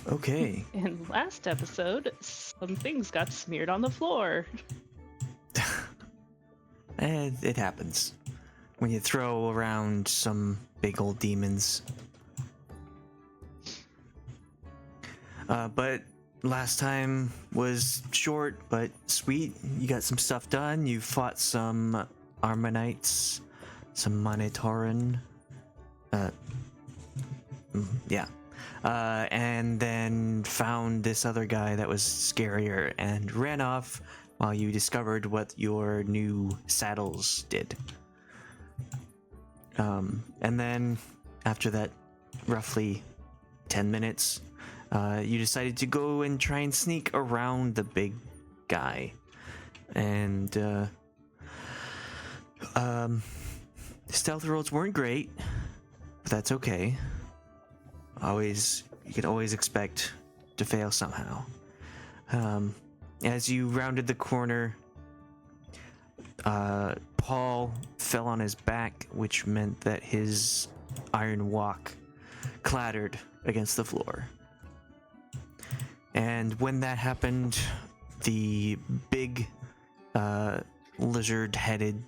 Okay. In last episode, some things got smeared on the floor. It happens when you throw around some big old demons. But last time was short but sweet. You got some stuff done. You fought some Armanites, some Monitoran. Yeah. And then found this other guy that was scarier and ran off while you discovered what your new saddles did. And then after that roughly 10 minutes, you decided to go and try and sneak around the big guy. And stealth rolls weren't great, but that's okay. You can always expect to fail somehow. As you rounded the corner, Paul fell on his back, which meant that his iron walk clattered against the floor. And when that happened, the big lizard-headed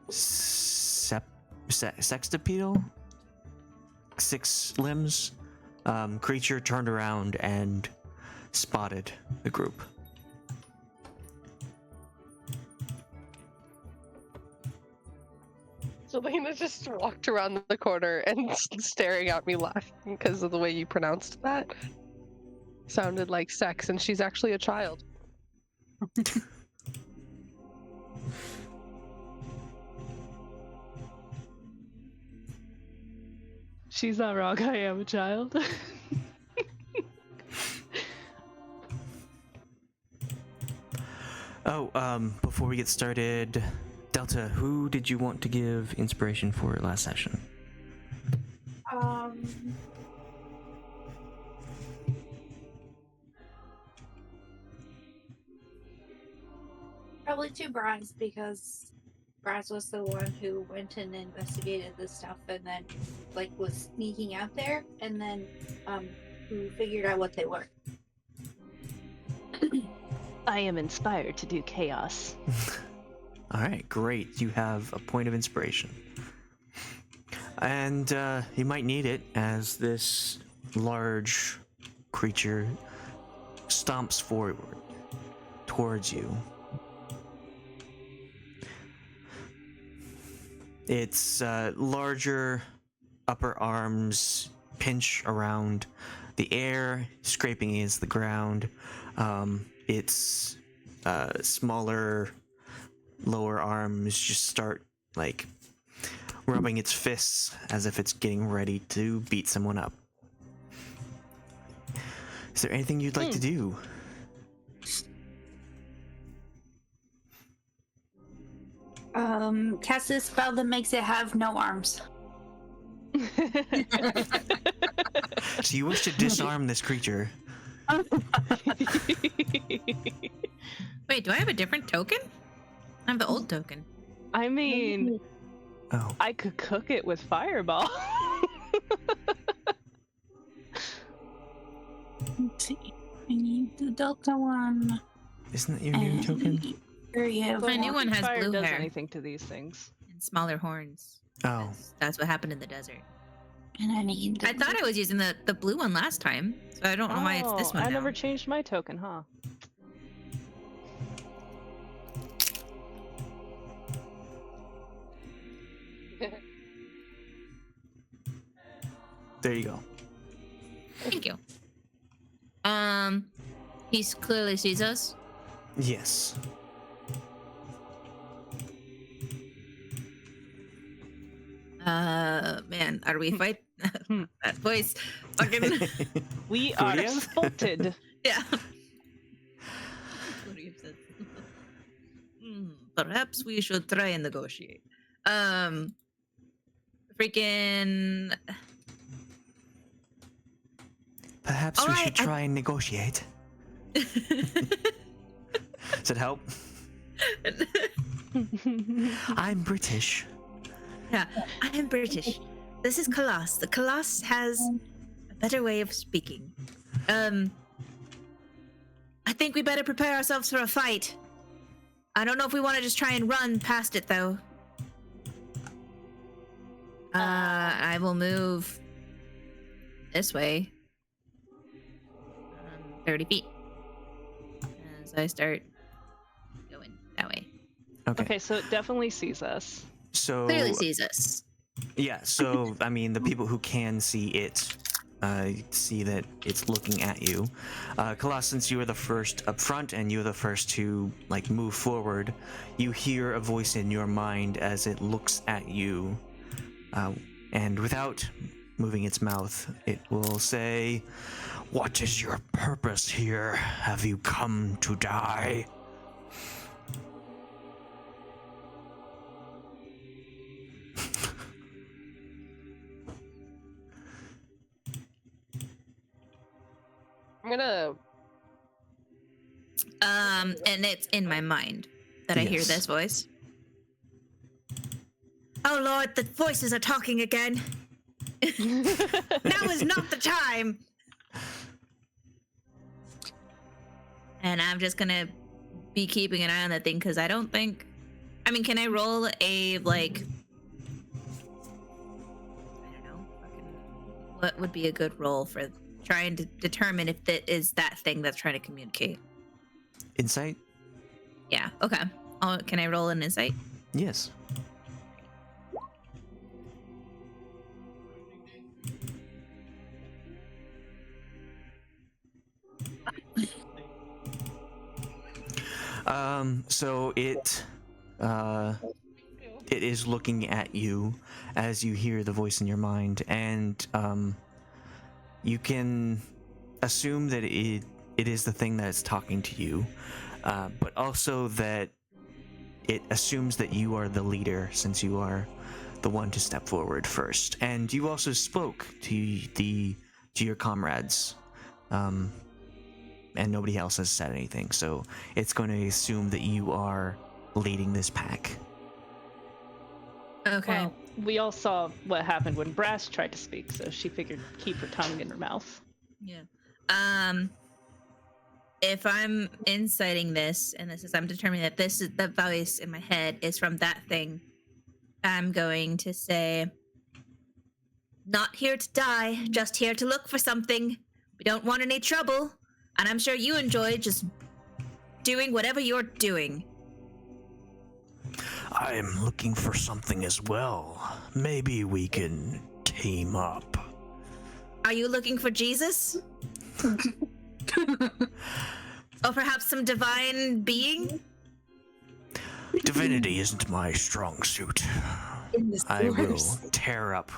sextipedal, 6 limbs creature turned around and spotted the group. Selena just walked around the corner and staring at me laughing because of the way you pronounced that. Sounded like sex, and she's actually a child. She's not wrong, I am a child. Before we get started, Delta, who did you want to give inspiration for last session? Probably to Brasz, because Brasz was the one who went and investigated this stuff and then was sneaking out there, and then who figured out what they were. I am inspired to do chaos. All right, great. You have a point of inspiration. And you might need it as this large creature stomps forward towards you. Its larger upper arms pinch around the air, scraping against the ground. Its smaller lower arms just start rubbing its fists as if it's getting ready to beat someone up. Is there anything you'd like to do? Cast a spell that makes it have no arms. So you wish to disarm this creature? Wait, do I have a different token? I have the old token. I mean, Oh. I could cook it with fireball. Let's see. I need the Delta one. Isn't that your new token? Guryev. My new one has Fire blue does hair anything to these things. and smaller horns. Oh. That's what happened in the desert. And I need. I thought I was using the blue one last time, so I don't know why it's this one I now. never changed my token, huh? There you go. Thank you. He clearly sees us. Yes. Man, are we fight? That voice, fucking. We are Guryev? spotted. Yeah. Perhaps we should try and negotiate. Freaking. Perhaps we should try and negotiate. Does it help? I'm British. Yeah, I am British. This is Khalas. The Khalas has better way of speaking. I think we better prepare ourselves for a fight. I don't know if we want to just try and run past it, though. I will move this way. 30 feet. As I start going that way. Okay. So it definitely sees us. So Clearly sees us. yeah. So I mean, the people who can see it see that it's looking at you. Khalas, since you were the first up front and you were the first to like move forward, you hear a voice in your mind as it looks at you, and without moving its mouth, it will say, "What is your purpose here? Have you come to die?" I'm gonna. And it's in my mind that I hear Yes. this voice. Oh Lord, the voices are talking again. Now is not the time. And I'm just gonna be keeping an eye on that thing because I don't think. I mean, can I roll a like? I don't know. What would be a good roll for trying to determine if that is that thing that's trying to communicate? Insight? Yeah. Okay. Oh, can I roll an insight? Yes. So it is looking at you as you hear the voice in your mind, and you can assume that it is the thing that's talking to you, but also that it assumes that you are the leader since you are the one to step forward first, and you also spoke to your comrades. And nobody else has said anything, so it's going to assume that you are leading this pack. Okay. Well, we all saw what happened when Brasz tried to speak, so she figured keep her tongue in her mouth. Yeah. If I'm inciting this, and this is I'm determining that this is the voice in my head is from that thing, I'm going to say, not here to die, just here to look for something. We don't want any trouble, and I'm sure you enjoy just doing whatever you're doing. I am looking for something as well. Maybe we can team up. Are you looking for Jesus? Or perhaps some divine being? Divinity isn't my strong suit. In the I will source. tear up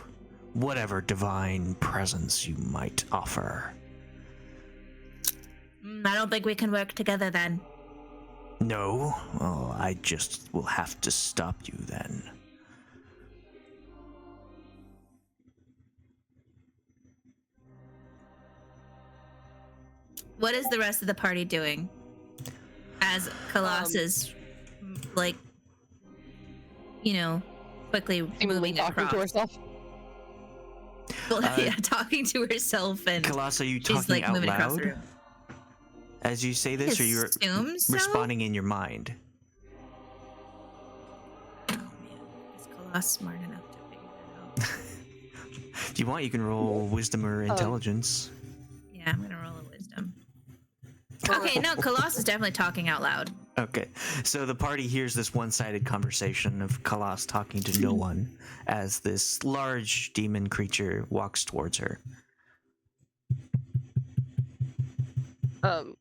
whatever divine presence you might offer. I don't think we can work together then. No? Well, I just will have to stop you then. What is the rest of the party doing? As Khalas is, like, you know, quickly moving talking across. to herself. Well, yeah, talking to herself, and Khalas, are you she's talking like out moving across the loud room. as you say this, or you're Assume so? responding in your mind? Oh man, is Khalas smart enough to figure that out? If you want, you can roll wisdom or intelligence. Yeah, I'm gonna roll a wisdom. Okay, no, Khalas is definitely talking out loud. Okay, so the party hears this one-sided conversation of Khalas talking to no one as this large demon creature walks towards her.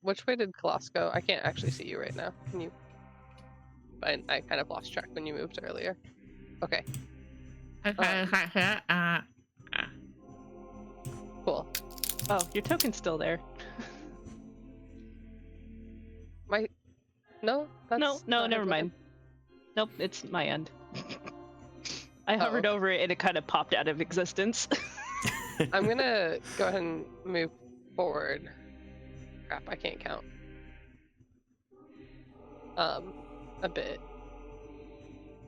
Which way did Khalas go? I can't actually see you right now. Can you? I kind of lost track when you moved earlier. Okay. Cool. Oh, your token's still there. No, that's No, not never it. mind. Nope, it's my end. I hovered over it and it kind of popped out of existence. I'm gonna go ahead and move forward. Crap, I can't count. A bit.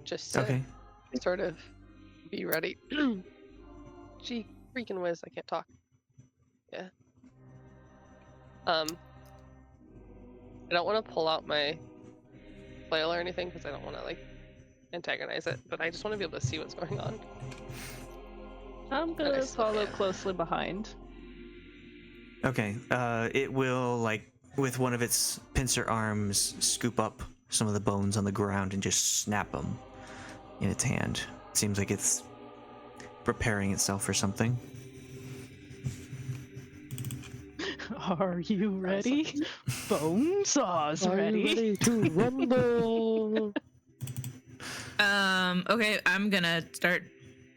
Just to Okay. sort of be ready. Gee, freaking whiz, I can't talk. Yeah. I don't want to pull out my flail or anything because I don't want to like antagonize it, but I just want to be able to see what's going on. I'm gonna follow closely behind. Okay. It will, like, with one of its pincer arms, scoop up some of the bones on the ground and just snap them in its hand. It seems like it's preparing itself for something. Are you ready? Bone saws ready. to rumble? Okay, I'm gonna start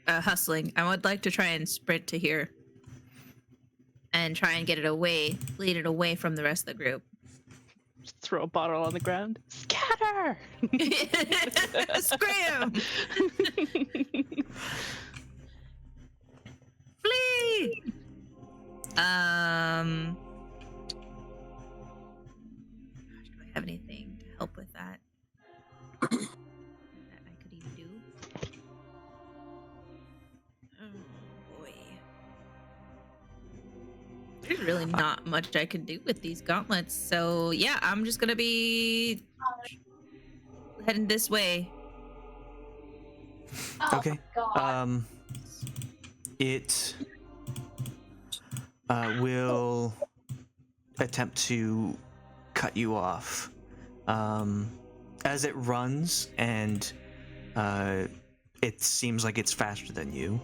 hustling. I would like to try and sprint to here and try and get it away, lead it away from the rest of the group. Just throw a bottle on the ground. Scatter! Scram! Flee! Do I have anything to help with that? That I could even do? Oh boy. There's really not much I can do with these gauntlets, so yeah, I'm just gonna be heading this way. Oh Okay. my God. It will attempt to cut you off as it runs, and it seems like it's faster than you.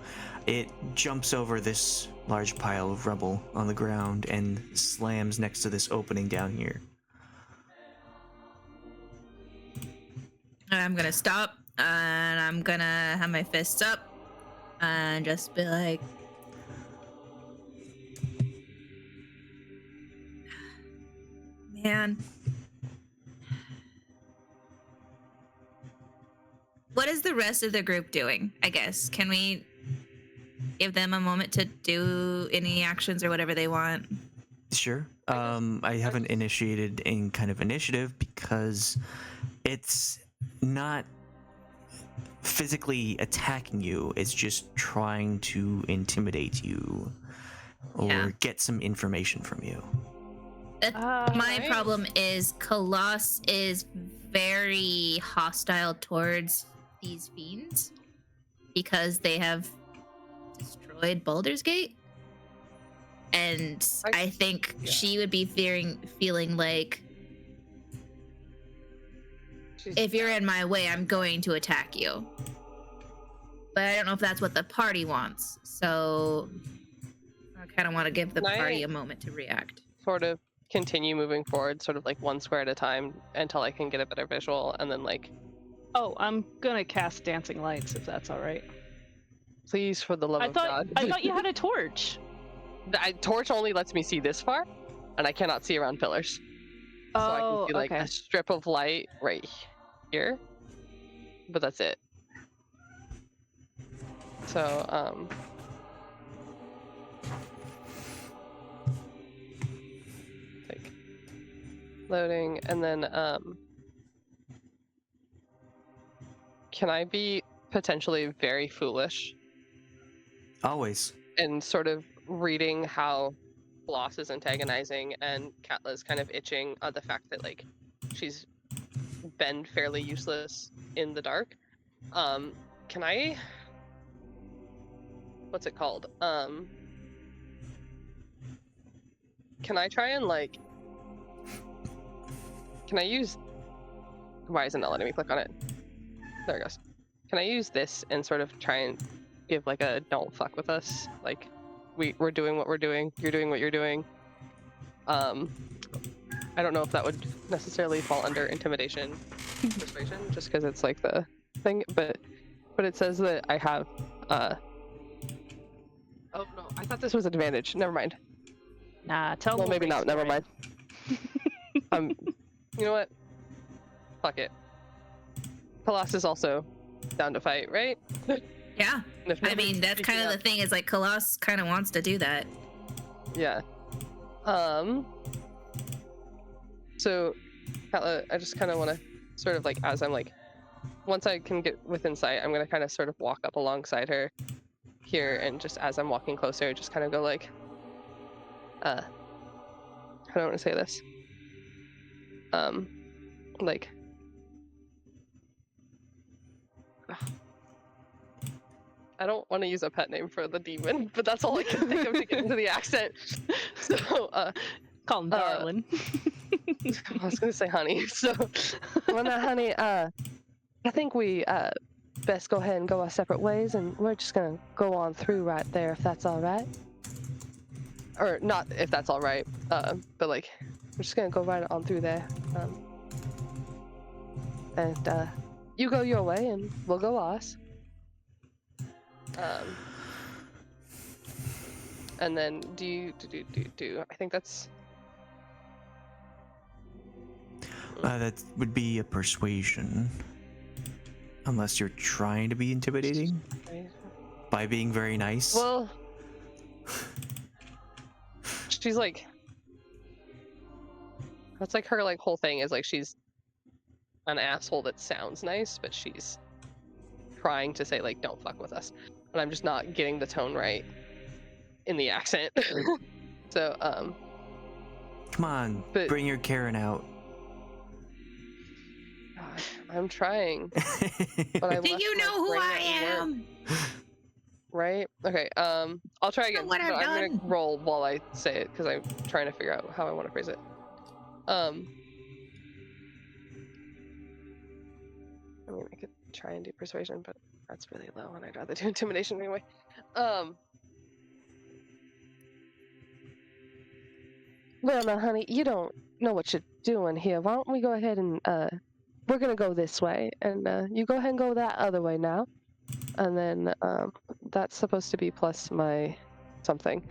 It jumps over this large pile of rubble on the ground and slams next to this opening down here. I'm gonna stop and I'm gonna have my fists up and just be like, man, what is the rest of the group doing? I guess, can we give them a moment to do any actions or whatever they want? Sure. I haven't initiated any kind of initiative because it's not physically attacking you. It's just trying to intimidate you or Yeah. get some information from you. My Right. problem is Khalas is very hostile towards these fiends because they have destroyed Baldur's Gate. And I think she would be feeling like, if you're in my way, I'm going to attack you. But I don't know if that's what the party wants. So I kind of want to give the Can party I- a moment to react. Sort of continue moving forward, sort of like one square at a time until I can get a better visual, and then like, Oh, I'm gonna cast dancing lights if that's all right. please, for the love I of thought God. I thought you had a torch. Torch only lets me see this far, and I cannot see around pillars. So I can see like okay. a strip of light right here, but that's it. So like loading, and then can I be potentially very foolish Always. and sort of reading how Bloss is antagonizing and Katla is kind of itching at the fact that like she's been fairly useless in the dark? Can I, what's it called? Can I try and like, can I use, why isn't it letting me click on it? There it goes. Can I use this and sort of try and give like a don't fuck with us? Like, we're doing what we're doing, you're doing what you're doing. I don't know if that would necessarily fall under intimidation persuasion, just because it's like the thing, but it says that I have oh no, I thought this was advantage. Never mind. Nah, tell Well, them. maybe not. Never mind. You know what? Fuck it. Khalas is also down to fight, right? Yeah. And if I nobody's mean, that's speaking kind of up- the thing, is like Khalas kind of wants to do that. Yeah. So, Katla, I just kind of want to sort of like, as I'm like, once I can get within sight, I'm going to kind of sort of walk up alongside her here, and just as I'm walking closer, just kind of go like, I don't want to say this. Like, I don't want to use a pet name for the demon, but that's all I can think of to get into the accent. So, Call him Darlin. I was gonna say honey. So, well, now, honey, I think we best go ahead and go our separate ways, and we're just gonna go on through right there, if that's all right. Or not, if that's all right. But like, we're just gonna go right on through there. And you go your way, and we'll go ours. And then do I think that's that would be a persuasion, unless you're trying to be intimidating by being very nice. well. She's like, that's like her like whole thing is like she's an asshole that sounds nice, but she's trying to say like don't fuck with us, but I'm just not getting the tone right in the accent. So Come on, but- bring your Karen out. God, I'm trying. But I Do left you my know who brain I at work. am? Right? Okay. I'll try again. what But I've I'm gonna done. roll while I say it because I'm trying to figure out how I want to phrase it. I mean, I could try and do persuasion, but that's really low, and I'd rather do intimidation anyway. Well, now, honey, you don't know what you're doing here. Why don't we go ahead and we're gonna go this way, and you go ahead and go that other way now, and then that's supposed to be plus my something,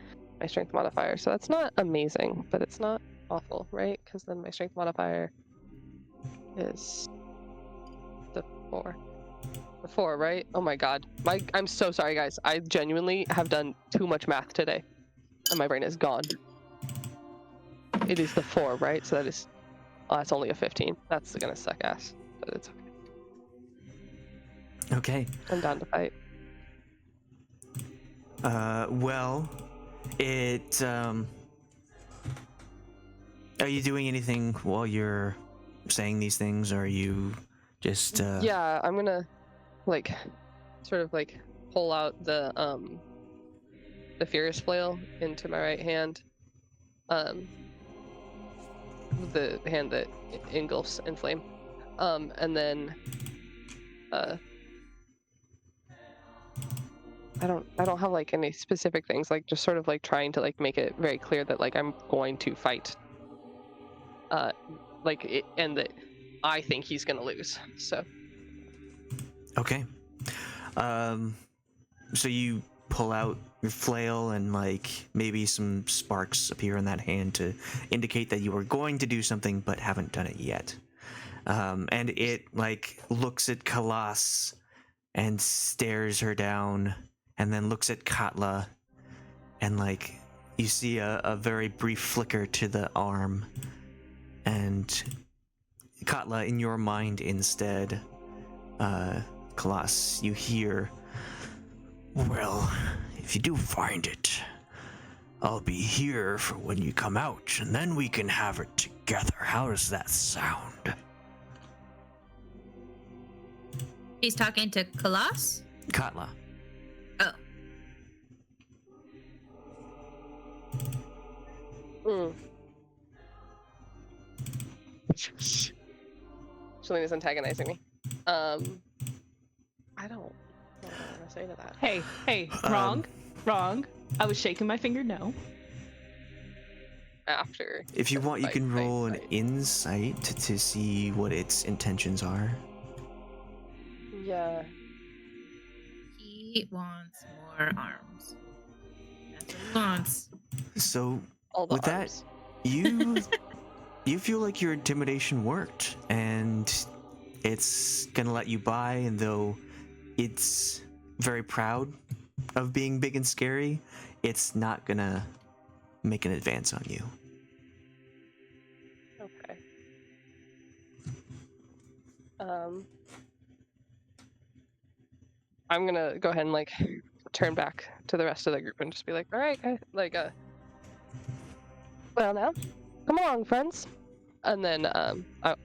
my strength modifier. So that's not amazing, but it's not awful, right? Because then my strength modifier is the 4. The 4, right? Oh my god. I'm so sorry, guys. I genuinely have done too much math today, and my brain is gone. It is the 4, right? So that is... Oh, that's only a 15. That's gonna suck ass, but it's okay. Okay. I'm down to fight. Well, it, are you doing anything while you're saying these things, or are you just, Yeah, I'm gonna, like, sort of, like, pull out the Furious Flail into my right hand. The hand that engulfs in flame. And then, I don't have like any specific things, like just sort of like trying to like make it very clear that like I'm going to fight, and that I think he's gonna lose. So okay. So you pull out your flail, and like maybe some sparks appear in that hand to indicate that you are going to do something but haven't done it yet. And it like looks at Khalas and stares her down, and then looks at Katla, and like you see a very brief flicker to the arm, and Katla, in your mind instead, Khalas, you hear, well, if you do find it, I'll be here for when you come out, and then we can have it together. How does that sound? He's talking to Khalas? Katla. Oh. Shalina's antagonizing me. I don't know what I want to say to that. Hey, wrong. I was shaking my finger no. After. If you want, you can roll an fight. insight to see what its intentions are. Yeah. He wants more arms. That's what he wants. So All the with arms. that, you feel like your intimidation worked, and it's gonna let you by. And though it's very proud of being big and scary, it's not gonna make an advance on you. Okay. I'm gonna go ahead and like turn back to the rest of the group and just be like, all right, like Well now, come along, friends. And then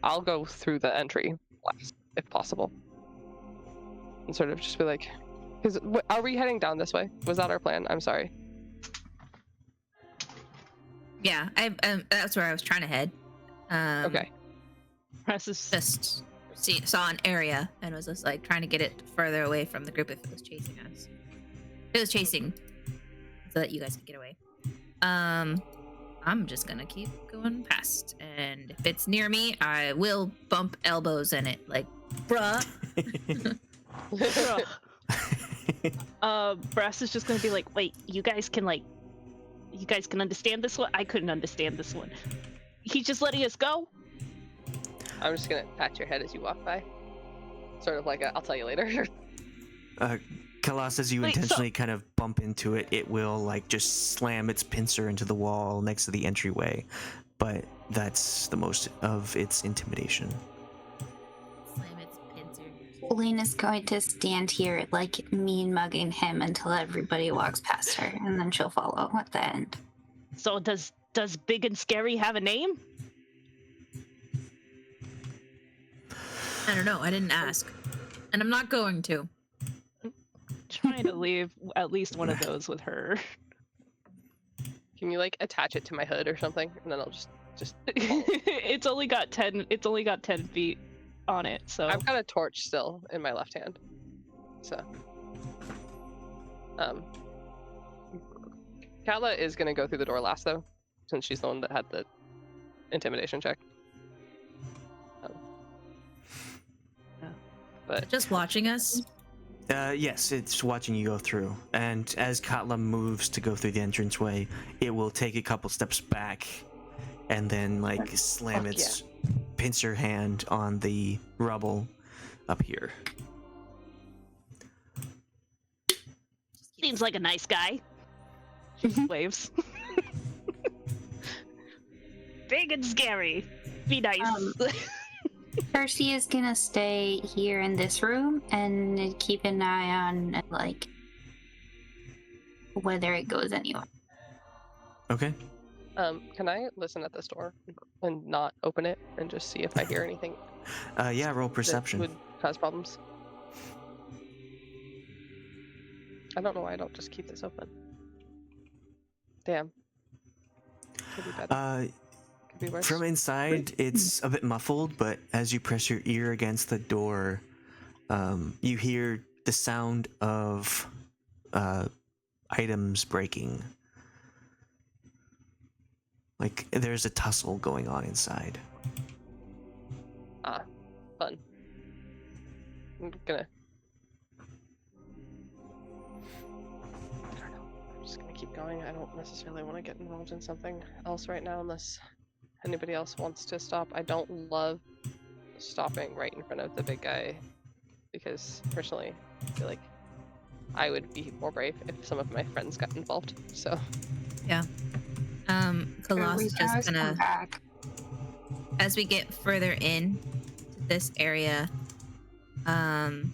I'll go through the entry last, if possible. And sort of just be like, because are we heading down this way? Was that our plan? I'm sorry. Yeah, that's where I was trying to head. Okay. Brasz is Just saw an area and was just like trying to get it further away from the group if it was chasing us. It was chasing, so that you guys could get away. I'm just gonna keep going past, and if it's near me, I will bump elbows in it, like, bruh. Brasz is just gonna be like, wait, you guys can understand this one? I couldn't understand this one. He's just letting us go? I'm just gonna pat your head as you walk by. Sort of like I'll tell you later. Khalas, as you Wait, intentionally kind of bump into it, it will like just slam its pincer into the wall next to the entryway. But that's the most of its intimidation. Slam its pincer. Lena's going to stand here, like, mean mugging him until everybody walks past her, and then she'll follow at the end. So does Big and Scary have a name? I don't know. I didn't ask, and I'm not going to. Trying to leave at least one of those with her. Can you like attach it to my hood or something, and then I'll just. It's only got 10 feet on it, so I've got a torch still in my left hand. So. Katla is gonna go through the door last though, since she's the one that had the intimidation check. But Just watching us. Yes, it's watching you go through. And as Katla moves to go through the entranceway, it will take a couple steps back and then like slam Fuck its pincer hand on the rubble up here. seems like a nice guy. She just waves. Big and Scary. Be nice. Percy is gonna stay here in this room and keep an eye on, like, whether it goes anywhere. Okay. Can I listen at this door and not open it and just see if I hear anything Yeah, roll that perception. would cause problems? I don't know why I don't just keep this open. Damn. Could be better. Could be worse. From inside, it's a bit muffled, but as you press your ear against the door, you hear the sound of items breaking. Like there's a tussle going on inside. Fun. I'm gonna. I don't know. I'm just gonna keep going. I don't necessarily want to get involved in something else right now unless anybody else wants to stop. I don't love stopping right in front of the big guy because personally, I feel like I would be more brave if some of my friends got involved. So. Yeah. Khalas is just gonna, as we get further in to this area, when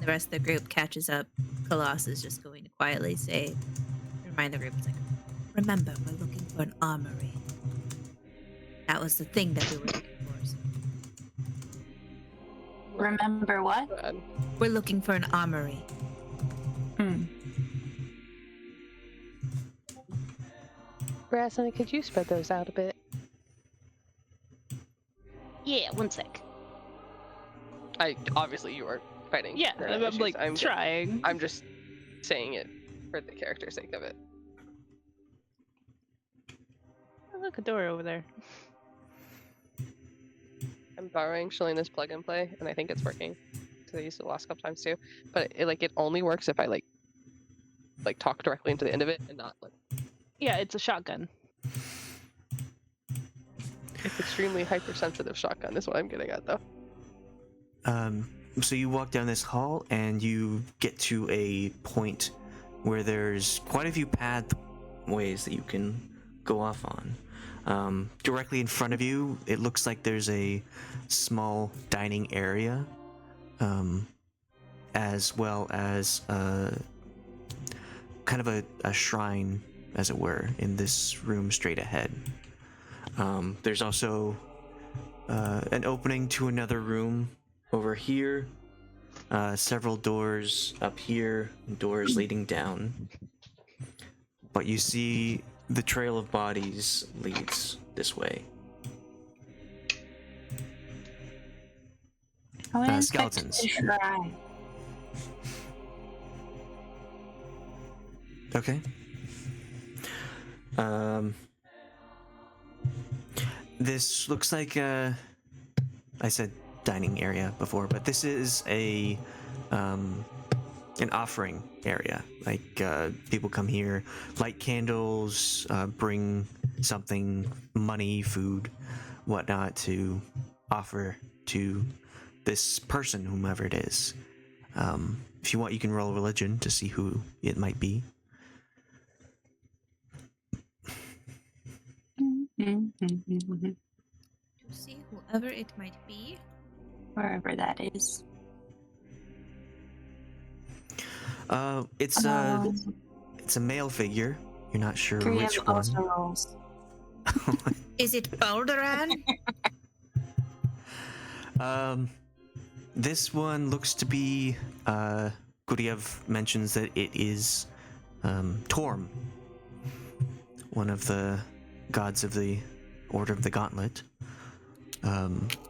the rest of the group catches up, Khalas is just going to quietly say, remind the group, it's like, remember, we're looking for an armory. That was the thing that we were looking for. So. Remember what? We're looking for an armory. Brasz, honey, could you spread those out a bit? Yeah, one sec. Obviously you are fighting. Yeah, your I'm issues. like trying. I'm just saying it for the character's sake of it. Oh, look, a door over there. I'm borrowing Shalina's plug and play, and I think it's working. Because I used it the last couple times too. But it only works if I like talk directly into the end of it and not like. Yeah, it's a shotgun. It's extremely hypersensitive shotgun is what I'm getting at though. So you walk down this hall and you get to a point where there's quite a few pathways that you can go off on. Directly in front of you, it looks like there's a small dining area, as well as kind of a shrine as it were, in this room straight ahead. There's also an opening to another room over here. Several doors up here, doors leading down. But you see the trail of bodies leads this way. Skeletons. Okay. This looks like I said dining area before, but this is an offering area. Like people come here, light candles, bring something, money, food, whatnot, to offer to this person, whomever it is. If you want, you can roll religion to see who it might be. To see whoever it might be. Wherever that is. It's a male figure. You're not sure which one. Also rolls. Is it Balderan? This one looks to be. Guryev mentions that it is Torm, one of the gods of the Order of the Gauntlet,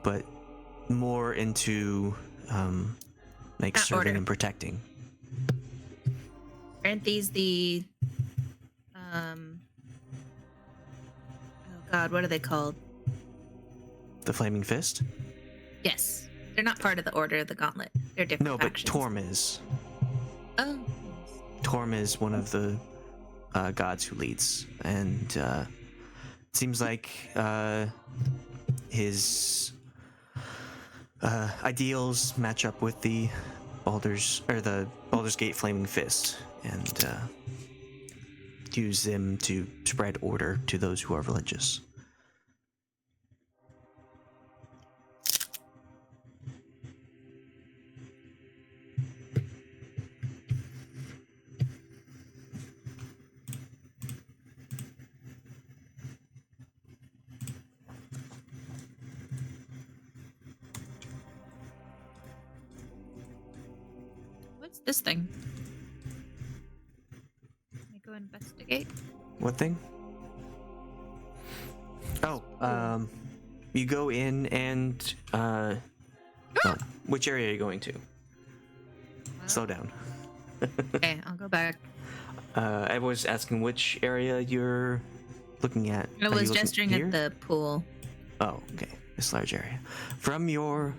but more into like That serving order. and protecting. Aren't these the oh god, what are they called? The Flaming Fist? Yes. They're not part of the Order of the Gauntlet. They're different. No, but factions. Torm is. Oh. Torm is one of the gods who leads, and it seems like his ideals match up with the Baldur's Gate Flaming Fist, and use them to spread order to those who are religious. What's this thing? Can I go investigate? What thing? Oh, you go in and which area are you going to? Slow down. Okay, I'll go back. I was asking which area you're looking at. I Are you was looking gesturing here? at the pool. Oh, okay. This large area. From your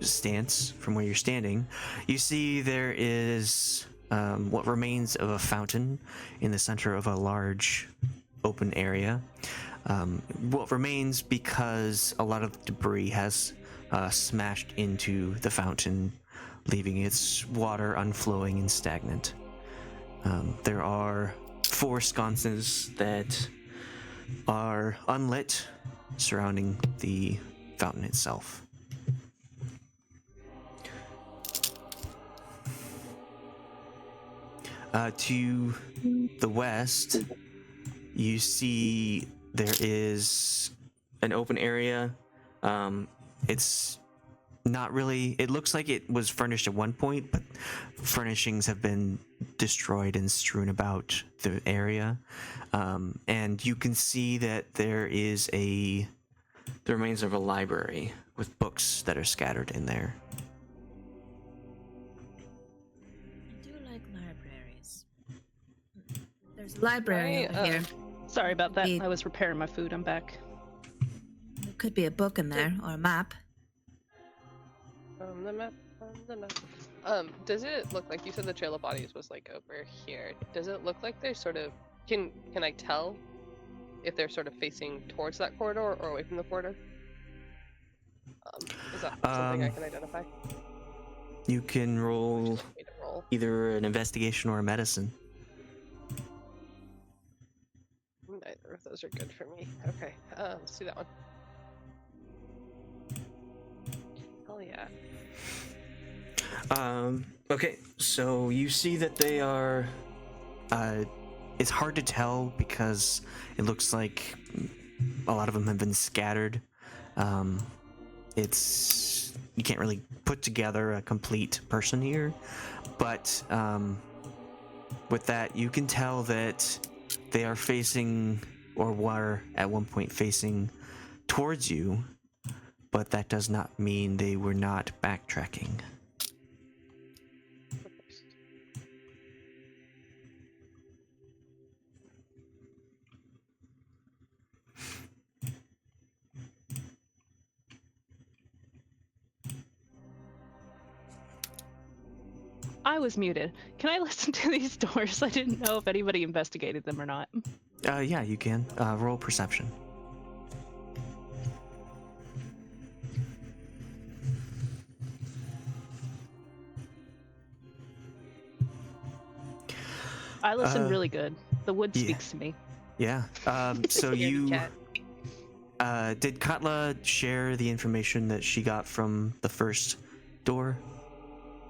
stance, from where you're standing, you see there is what remains of a fountain in the center of a large open area. What remains because a lot of debris has smashed into the fountain, leaving its water unflowing and stagnant. There are 4 sconces that are unlit surrounding the fountain itself. To the west, you see there is an open area. It's not really, it looks like it was furnished at one point, but furnishings have been destroyed and strewn about the area. And you can see that there is the remains of a library with books that are scattered in there. I do like libraries. There's a library over here. Sorry about that. The- I was preparing my food. I'm back. There could be a book in there or a map. On the map. Does it look like you said the trail of bodies was like over here? Does it look like they're sort of can I tell if they're sort of facing towards that corridor or away from the corridor? Is that something I can identify? You can roll Just need to roll. either an investigation or a medicine. Neither of those are good for me. Okay, let's do that one. Hell yeah. Okay, so you see that they are it's hard to tell because it looks like a lot of them have been scattered. You can't really put together a complete person here, but with that, you can tell that they are facing, or were at one point facing, towards you, but that does not mean they were not backtracking. I was muted. Can I listen to these doors? I didn't know if anybody investigated them or not. Yeah, you can. Roll perception. I listen really good. The wood yeah. speaks to me. Yeah. So Scaredy you... cat. did Katla share the information that she got from the first door?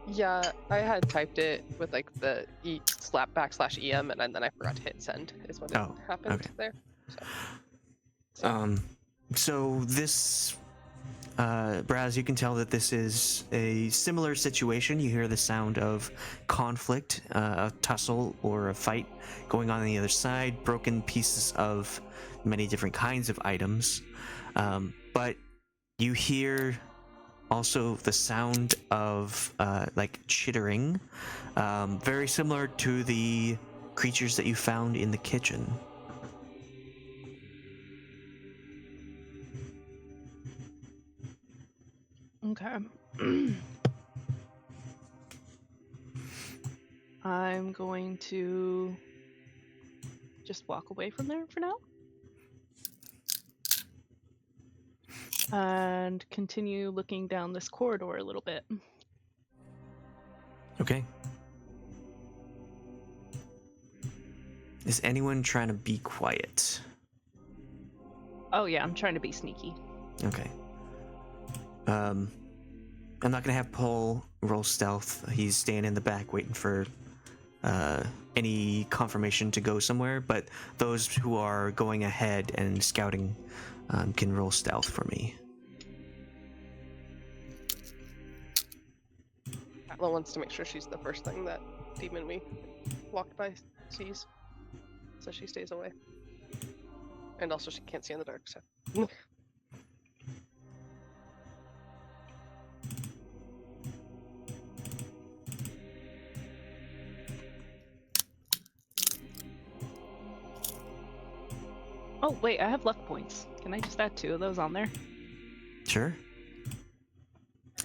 Yeah, I had typed it with like the /em, and then I forgot to hit send. Is what happened okay. there. So this, Brasz, you can tell that this is a similar situation. You hear the sound of conflict, a tussle or a fight going on the other side, broken pieces of many different kinds of items. But you hear also the sound of like chittering, very similar to the creatures that you found in the kitchen. Okay. I'm going to just walk away from there for now. And continue looking down this corridor a little bit. Okay. Is anyone trying to be quiet? Oh yeah, I'm trying to be sneaky. Okay. I'm not gonna have Paul roll stealth. He's staying in the back waiting for any confirmation to go somewhere, but those who are going ahead and scouting can roll stealth for me. Katla wants to make sure she's the first thing that demon we walked by sees, so she stays away. And also she can't see in the dark, so. Oh wait, I have luck points. Can I just add 2 of those on there? Sure.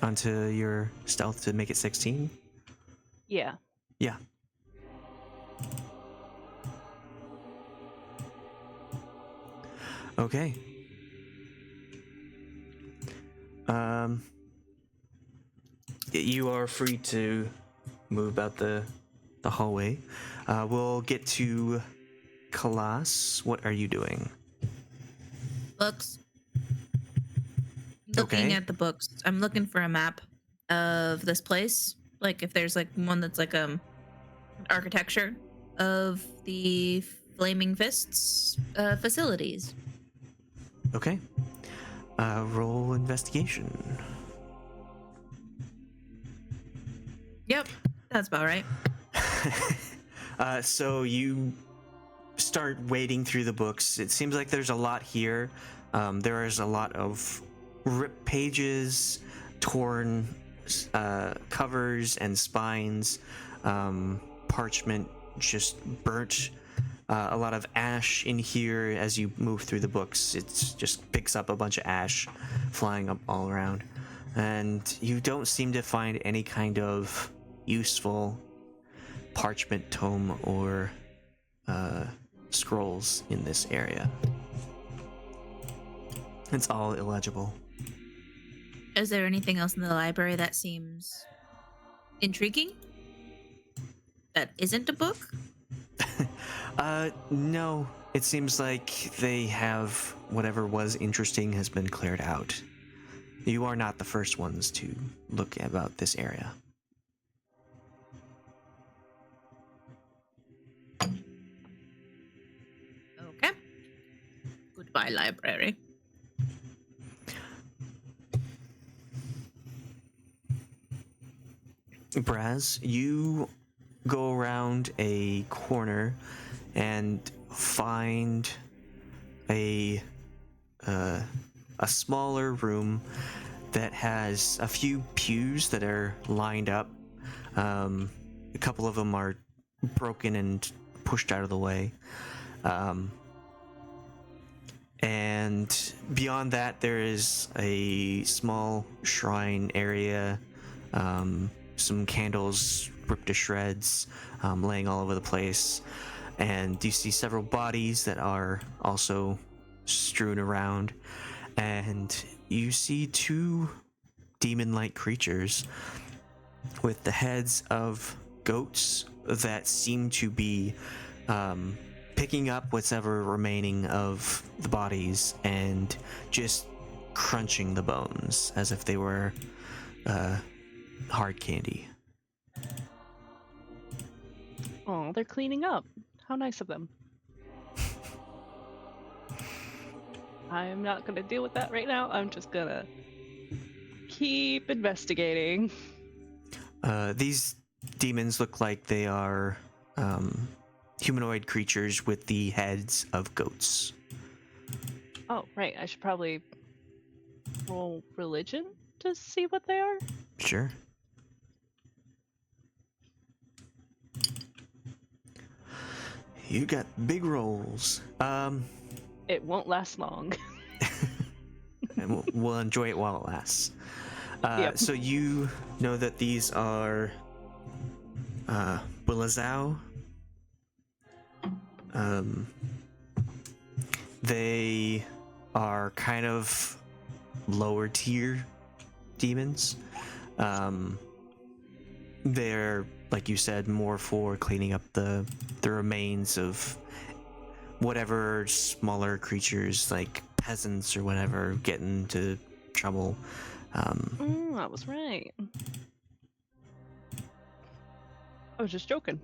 Onto your stealth to make it 16? Yeah. Yeah. Okay. You are free to move about the hallway. We'll get to Khalas. What are you doing? Books. Looking at the books. I'm looking for a map of this place. Like if there's like one that's like architecture of the Flaming Fists facilities. Okay. Roll investigation. Yep, that's about right. So you start wading through the books. It seems like there's a lot here. There is a lot of ripped pages, torn covers and spines, parchment just burnt, a lot of ash in here. As you move through the books, it just picks up a bunch of ash flying up all around, and you don't seem to find any kind of useful parchment tome or scrolls in this area. It's all illegible. Is there anything else in the library that seems intriguing? That isn't a book? No. It seems like they have whatever was interesting has been cleared out. You are not the first ones to look about this area. nearby library. Brasz, you go around a corner and find a smaller room that has a few pews that are lined up. A couple of them are broken and pushed out of the way. And beyond that, there is a small shrine area, some candles ripped to shreds, laying all over the place. And you see several bodies that are also strewn around. And you see two demon-like creatures with the heads of goats that seem to be picking up what's ever remaining of the bodies and just crunching the bones as if they were hard candy. Oh, they're cleaning up. How nice of them. I'm not gonna deal with that right now. I'm just gonna keep investigating. These demons look like they are humanoid creatures with the heads of goats. Oh, right. I should probably roll religion to see what they are. Sure. You got big rolls. It won't last long. And we'll enjoy it while it lasts. Yep. So you know that these are Wilazao. They are kind of lower tier demons. They're, like you said, more for cleaning up the remains of whatever smaller creatures, like peasants or whatever, get into trouble. I was right. I was just joking.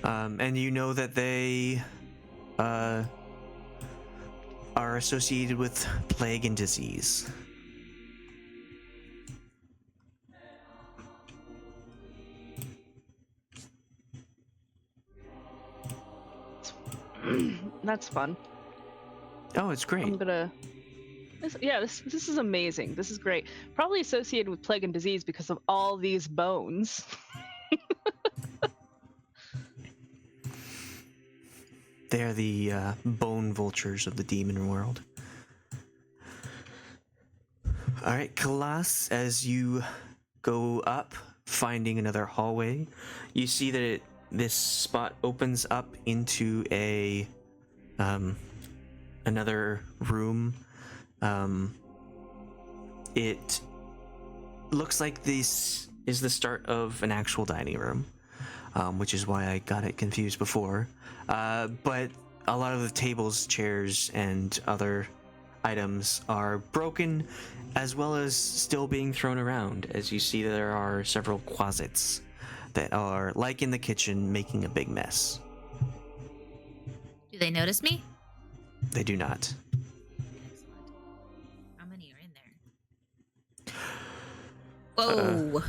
And you know that they are associated with plague and disease. That's fun. Oh, it's great. I'm gonna. This is amazing. This is great. Probably associated with plague and disease because of all these bones. They're the bone vultures of the demon world. All right, Khalas, as you go up, finding another hallway, you see that this spot opens up into a another room. It looks like this is the start of an actual dining room, which is why I got it confused before. But a lot of the tables, chairs, and other items are broken, as well as still being thrown around, as you see there are several closets that are, like in the kitchen, making a big mess. Do they notice me? They do not. Excellent. How many are in there? Whoa.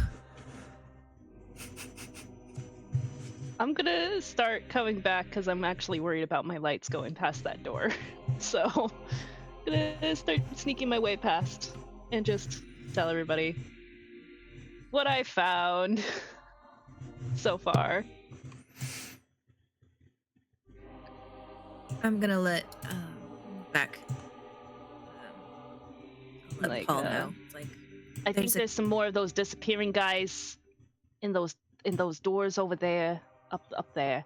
I'm gonna start coming back because I'm actually worried about my lights going past that door. So, gonna start sneaking my way past and just tell everybody what I found so far. I'm gonna let back. Let Like, Paul know. Like, I think there's some more of those disappearing guys in those doors over there, up there.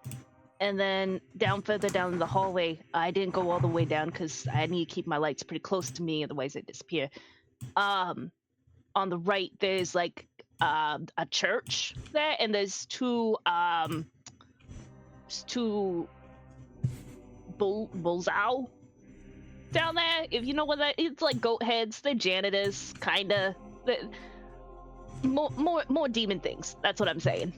And then further down in the hallway, I didn't go all the way down because I need to keep my lights pretty close to me, otherwise they disappear. On the right, there's like a church there, and there's two bullseye down there. If you know what that, it's like goat heads. They're janitors, kinda. More demon things. That's what I'm saying.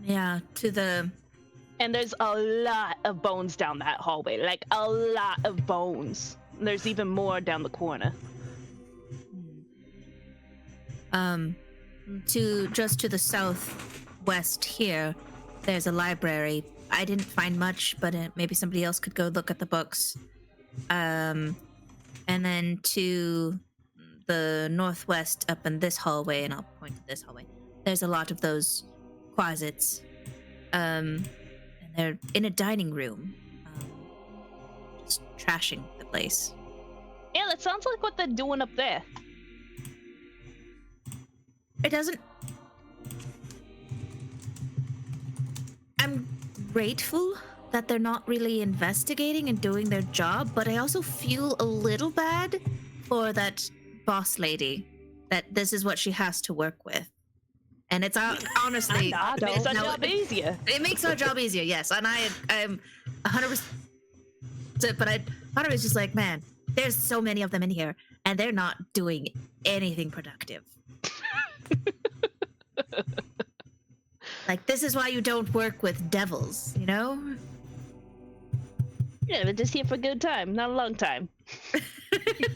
Yeah, to the And there's a lot of bones down that hallway, like a lot of bones. There's even more down the corner. to the southwest here, there's a library. I didn't find much, but maybe somebody else could go look at the books. And then to the northwest, up in this hallway, and I'll point to this hallway, there's a lot of those closets. And they're in a dining room, just trashing the place. Yeah, that sounds like what they're doing up there. It doesn't. I'm grateful that they're not really investigating and doing their job, but I also feel a little bad for that boss lady, that this is what she has to work with. And it's honestly, It makes our job easier. It makes our job easier, yes. And I'm 100%, but part of it's just like, man, there's so many of them in here, and they're not doing anything productive. Like, this is why you don't work with devils, you know? Yeah, they're just here for a good time, not a long time.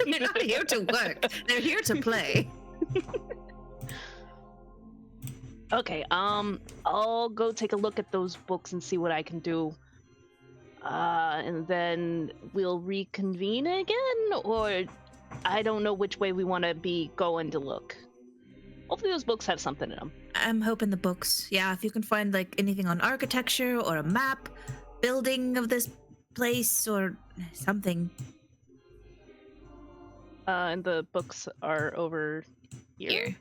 They're not here to work. They're here to play. Okay, I'll go take a look at those books and see what I can do. And then we'll reconvene again, or I don't know which way we want to be going to look. Hopefully those books have something in them. I'm hoping the books, yeah, if you can find, like, anything on architecture or a map, building of this place or something. And the books are over here.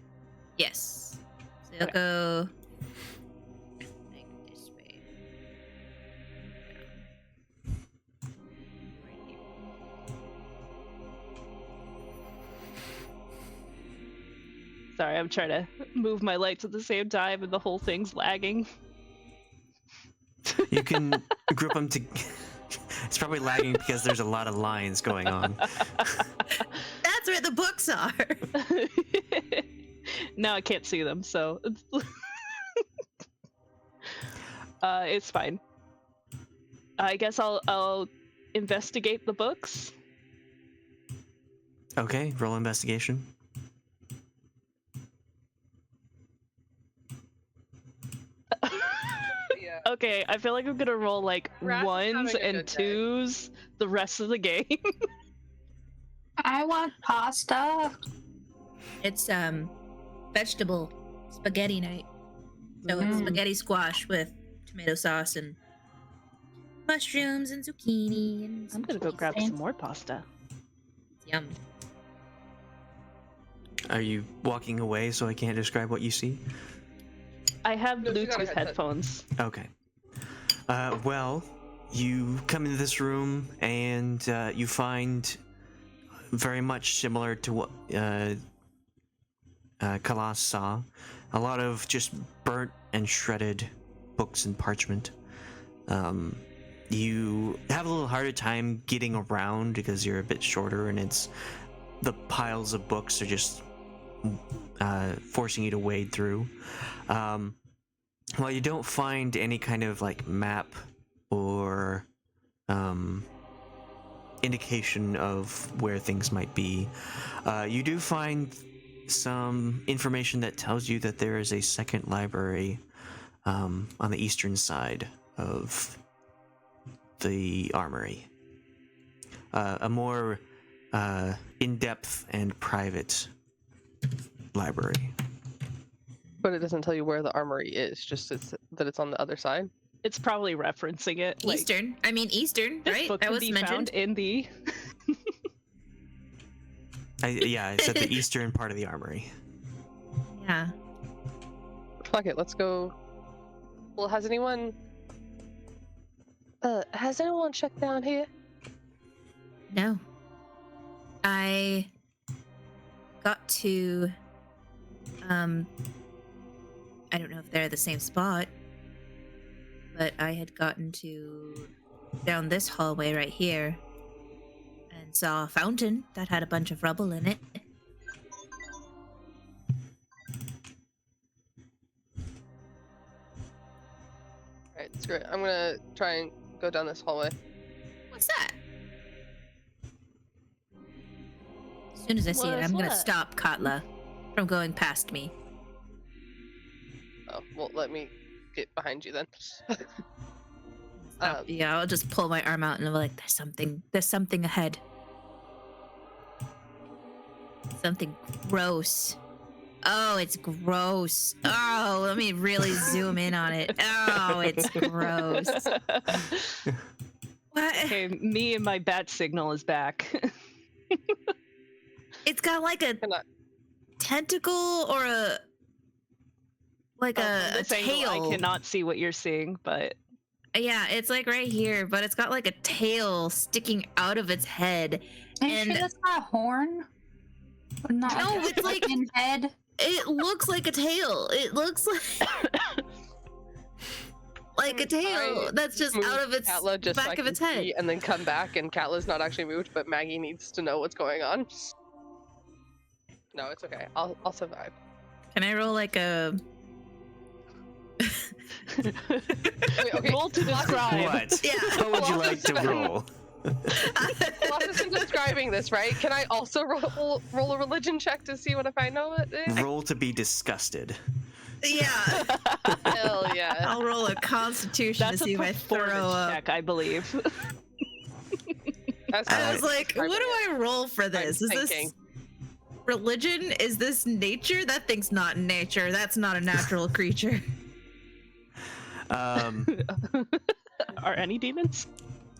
Yes. So you'll go like this way. Right here. Sorry, I'm trying to move my lights at the same time and the whole thing's lagging. You can group them to. It's probably lagging because there's a lot of lines going on. That's where the books are. Now I can't see them, so it's fine. I guess I'll investigate the books. Okay, roll investigation. Yeah. Okay, I feel like I'm gonna roll like Brasz is ones having a and good day. twos the rest of the game. I want pasta. It's vegetable spaghetti night. So it's spaghetti squash with tomato sauce and mushrooms and zucchini and I'm gonna go grab Same. some more pasta. yum. Are you walking away so I can't describe what you see? I have No, she got a Bluetooth headset. headphones. Okay. Well, you come into this room and you find very much similar to what Khalas saw. A lot of just burnt and shredded books and parchment. You have a little harder time getting around because you're a bit shorter, and the piles of books are just forcing you to wade through. Well, you don't find any kind of like map or indication of where things might be. You do find some information that tells you that there is a second library on the eastern side of the armory. A more in-depth and private library. But it doesn't tell you where the armory is, just that it's on the other side. It's probably referencing it. Like, Eastern. I mean Eastern, this right? book That can was be mentioned. found in the. Yeah, it's at the eastern part of the armory. Yeah. Fuck it, let's go. Well, has anyone checked down here? No. I got to I don't know if they're the same spot, but I had gotten to down this hallway right here and saw a fountain that had a bunch of rubble in it. Screw it. I'm gonna try and go down this hallway. What's that? As soon as I see it, What's I'm gonna what? stop Katla from going past me. Oh, well, let me get behind you then. Yeah, I'll just pull my arm out and I'm like, there's something ahead. Something gross. Oh, it's gross. Oh, let me really zoom in on it. Oh, it's gross. What? Okay, me and my bat signal is back. It's got like a Cannot- tentacle or a From a this angle, tail. I cannot see what you're seeing, but Yeah, it's like right here, but it's got like a tail sticking out of its head. Are you And- sure that's not a horn? Not No, like a it's like- fucking head. It looks like a tail. It looks like a tail that's just Move out of its Katla just so I back of can its head. see and then come back, and Katla's not actually moved, but Maggie needs to know what's going on. No, it's okay. I'll survive. Can I roll like a? Wait, okay. roll to describe. What? Yeah. What would you like to roll? Lots has been describing this, right? Can I also roll a religion check to see what if I know it is? Roll to be disgusted. Yeah. Hell yeah. I'll roll a Constitution That's to see a if I throw performance up. check, I believe. That's I was like, what do I roll for this? Is this thinking. religion? Is this nature? That thing's not nature. That's not a natural creature. Um, Are any demons?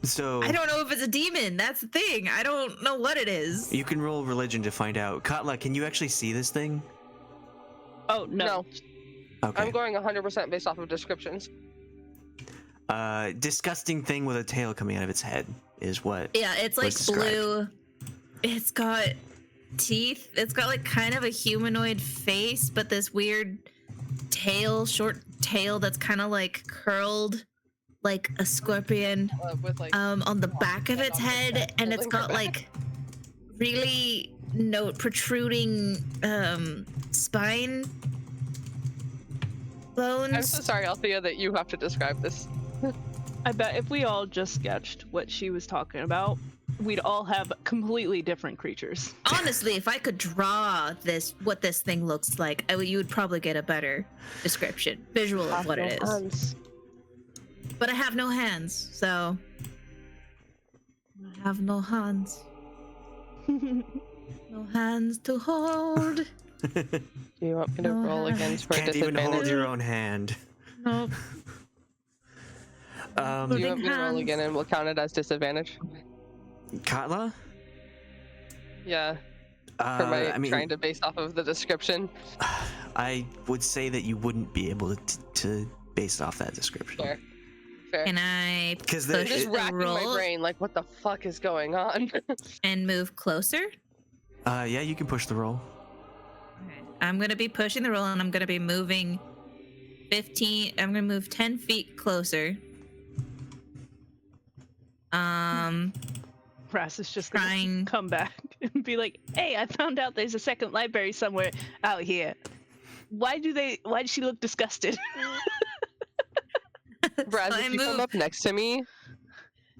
so I don't know if it's a demon. That's the thing. I don't know what it is. you can roll religion to find out. Katla, can you actually see this thing? Oh no. No, Okay. I'm going 100% based off of descriptions. Disgusting thing with a tail coming out of its head is what. Yeah, it's like was described. blue. It's got teeth. It's got like kind of a humanoid face, but this weird tail, short tail that's kind of like curled like a scorpion With like, on the back of its head, and it's got like really protruding spine bones. I'm so sorry, Althea, that you have to describe this. I bet if we all just sketched what she was talking about, we'd all have completely different creatures. Honestly, if I could draw what this thing looks like, you would probably get a better description, visual of what it is. But I have no hands, so I have no hands. No hands to hold. Do you want me to No, roll I against for a Can't even disadvantage? hold your own hand. No. Do you want me to roll hands. again and we'll count it as disadvantage? Katla? Yeah, for my I mean, trying to base off of the description. I would say that you wouldn't be able to base off that description. Fair. Fair. Can I Because I'm push just the racking my roll brain like, what the fuck is going on? and move closer? yeah, you can push the roll. Okay. I'm gonna be pushing the roll, and I'm gonna be moving 15. I'm gonna move 10 feet closer. Brasz is just Trying- gonna come back and be like, "Hey, I found out there's a second library somewhere out here. Why did she look disgusted?" Brad, So if I you come move- up next to me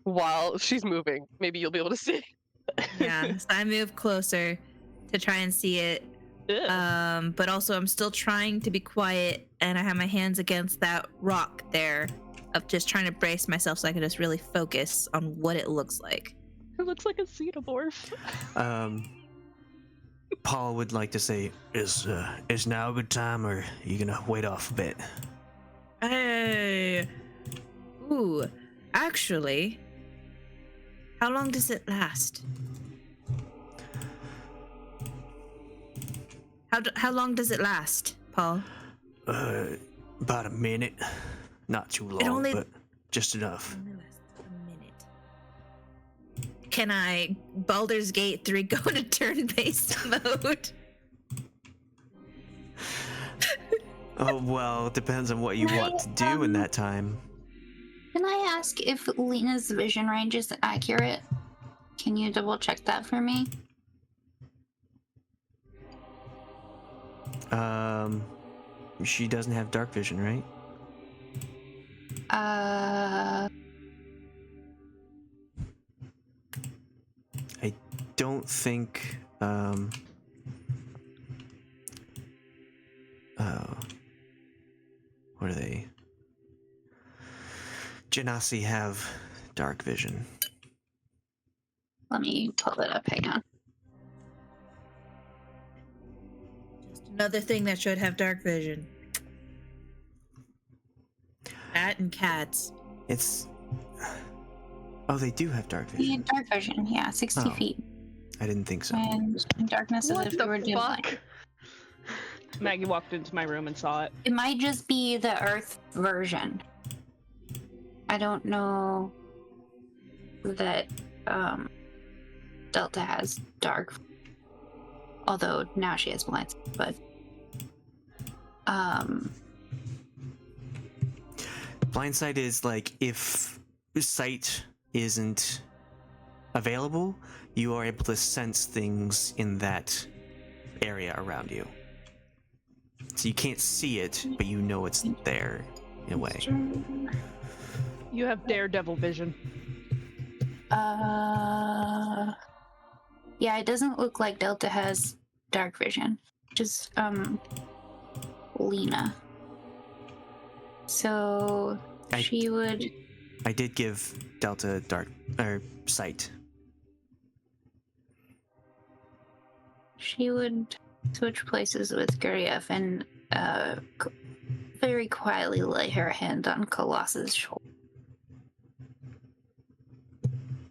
while she's moving, maybe you'll be able to see. Yeah, so I move closer to try and see it. Ugh. But also I'm still trying to be quiet, and I have my hands against that rock there, of just trying to brace myself so I can just really focus on what it looks like. It looks like a xenomorph. Paul would like to say, is now a good time, or are you gonna wait off a bit? Hey, ooh, actually, how long does it last? How long does it last, Paul? About a minute. Not too long, only- but just enough. Only lasts a minute. Can I Baldur's Gate 3 go into turn-based mode? Oh, well, it depends on what you want to do in that time. Can I ask if Lena's vision range is accurate? Can you double check that for me? She doesn't have dark vision, right? I don't think. What are they? Genasi have dark vision. Let me pull it up. Hang on. Just another thing that should have dark vision. That and cats. It's. Oh, they do have dark Yeah, vision. dark vision. Yeah, 60 Oh. feet. I didn't think so. And darkness is What if the you were dim light. fuck? Maggie walked into my room and saw it. It might just be the Earth version. I don't know that Delta has dark. Although now she has blind, but Blindsight is like if sight isn't available, you are able to sense things in that area around you. So you can't see it, but you know it's there in a way. You have daredevil vision. Yeah, it doesn't look like Delta has dark vision. Just Lena. So she would. I did give Delta dark or sight. She would switch places with Guryev and very quietly lay her hand on Khalas's shoulder.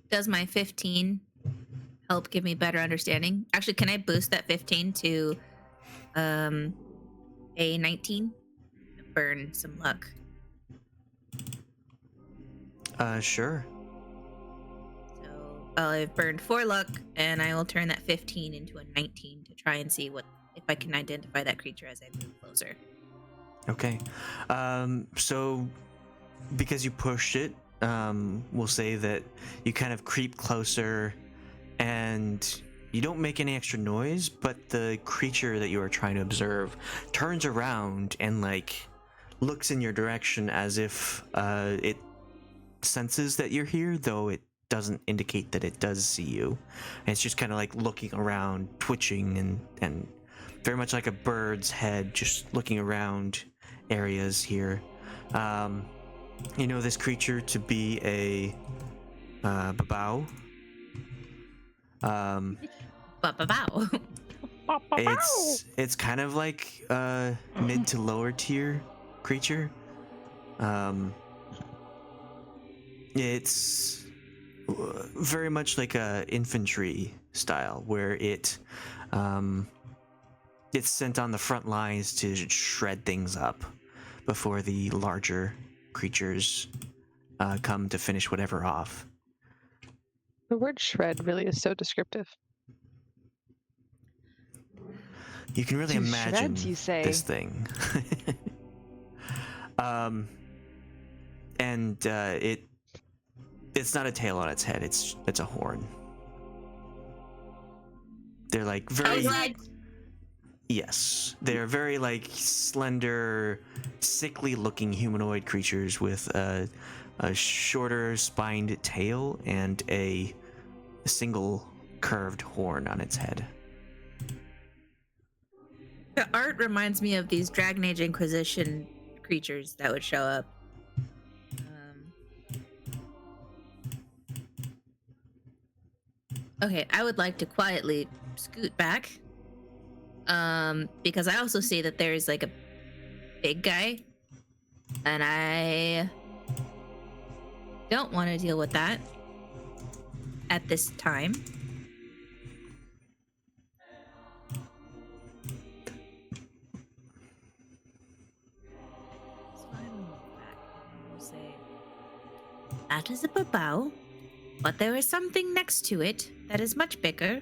Does my 15 help give me better understanding? Actually, can I boost that 15 to a 19? Burn some luck. Sure. So I've burned 4 luck, and I will turn that 15 into a 19 to try and see if I can identify that creature as I move closer. Okay. So because you pushed it, we'll say that you kind of creep closer and you don't make any extra noise, but the creature that you are trying to observe turns around and like looks in your direction as if it senses that you're here, though it doesn't indicate that it does see you. And it's just kind of like looking around, twitching and very much like a bird's head, just looking around areas here. You know this creature to be a babao. Ba-ba-bow. It's kind of like a mid to lower tier creature. It's very much like a infantry style, where it's sent on the front lines to shred things up before the larger creatures come to finish whatever off. The word shred really is so descriptive. You can really Two imagine shreds, you say? this thing. It's not a tail on its head, it's a horn. They're like very Yes. They're very like slender, sickly looking humanoid creatures with a shorter spined tail and a single curved horn on its head. The art reminds me of these Dragon Age Inquisition creatures that would show up. Okay, I would like to quietly scoot back. Because I also see that there's like a big guy. And I don't want to deal with that at this time. So I will move back and will say, that is a babao, but there is something next to it that is much bigger.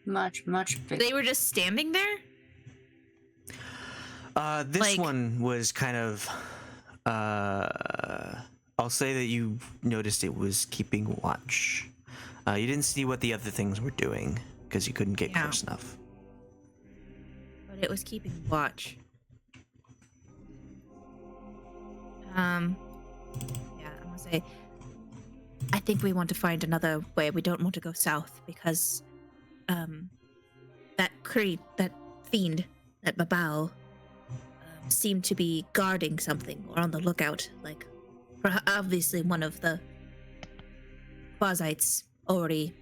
Much bigger. They were just standing there? This Like- one was kind of I'll say that you noticed it was keeping watch. You didn't see what the other things were doing because you couldn't get Yeah. close enough. it was keeping watch. Yeah, I'm gonna say, I think we want to find another way. We don't want to go south because, that fiend, that Babao, seemed to be guarding something or on the lookout. Like, obviously one of the Quasites already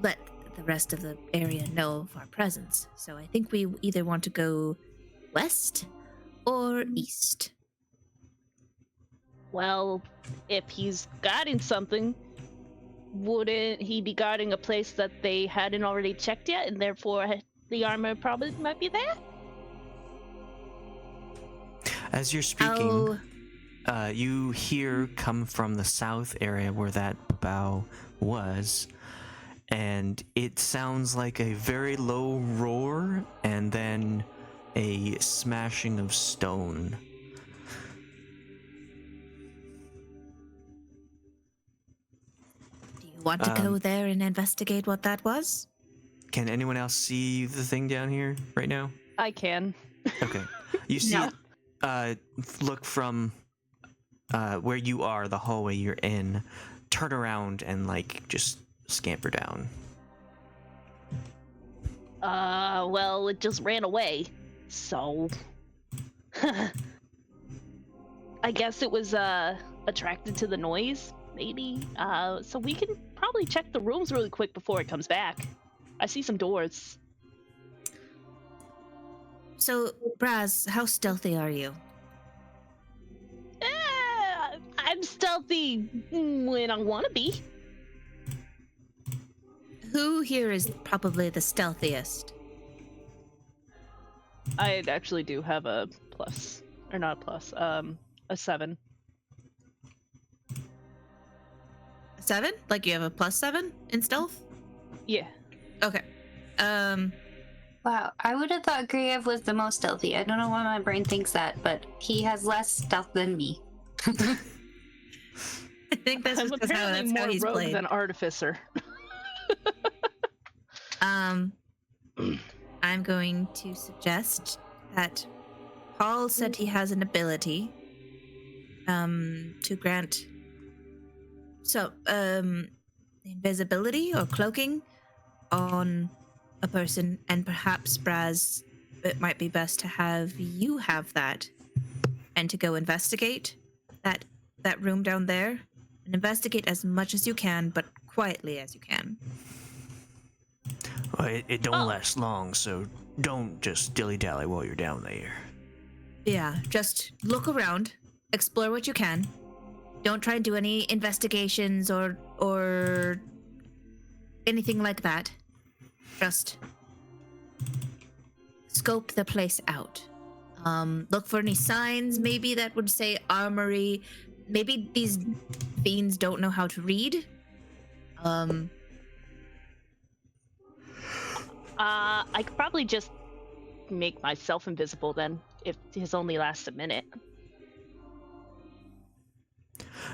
let the rest of the area know of our presence. So I think we either want to go west or east. Well, if he's guarding something, wouldn't he be guarding a place that they hadn't already checked yet, and therefore the armor probably might be there? As you're speaking, you hear come from the south area where that bow was, and it sounds like a very low roar and then a smashing of stone. Do you want to go there and investigate what that was? Can anyone else see the thing down here right now? I can. Okay. You see No. look from where you are, the hallway you're in, turn around and like just scamper down. Well, it just ran away, so I guess it was attracted to the noise, maybe. So we can probably check the rooms really quick before it comes back. I see some doors. So, Brasz, how stealthy are you? I'm stealthy when I want to be. Who here is probably the stealthiest? I actually do have a plus, or not a plus, a 7. A 7? Like you have a +7 in stealth? Yeah. Okay. Wow, I would have thought Guryev was the most stealthy. I don't know why my brain thinks that, but he has less stealth than me. I think that's I'm just 'cause apparently that's how more he's rogue played. than artificer. I'm going to suggest that Paul said he has an ability to grant invisibility or cloaking on a person, and perhaps Brasz, it might be best to have you have that and to go investigate that room down there and investigate as much as you can, but quietly as you can. Well, it don't last long, so don't just dilly-dally while you're down there. Yeah, just look around, explore what you can. Don't try and do any investigations or anything like that. Just scope the place out. Look for any signs maybe that would say armory. Maybe these fiends don't know how to read. I could probably just make myself invisible then, if his only lasts a minute.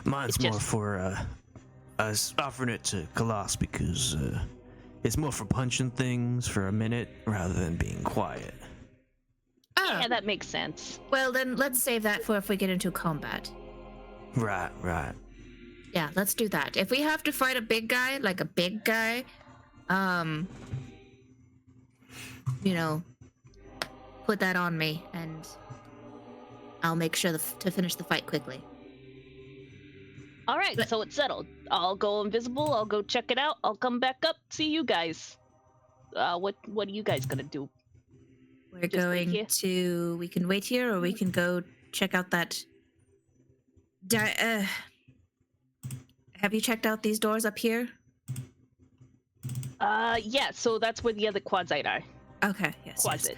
Mine's It's more just- for us offering it to Khalas because it's more for punching things for a minute rather than being quiet. Oh, Yeah, that makes sense. well then let's save that for if we get into combat. Right. Yeah, let's do that. If we have to fight a big guy, like a big guy, put that on me, and I'll make sure to finish the fight quickly. All right, But- so it's settled. I'll go invisible. I'll go check it out. I'll come back up. See you guys. What are you guys gonna do? We're Just wait going here? to. We can wait here, or we can go check out that. Have you checked out these doors up here? Yeah. So that's where the other Quasite are. Okay. Yes. Quasit.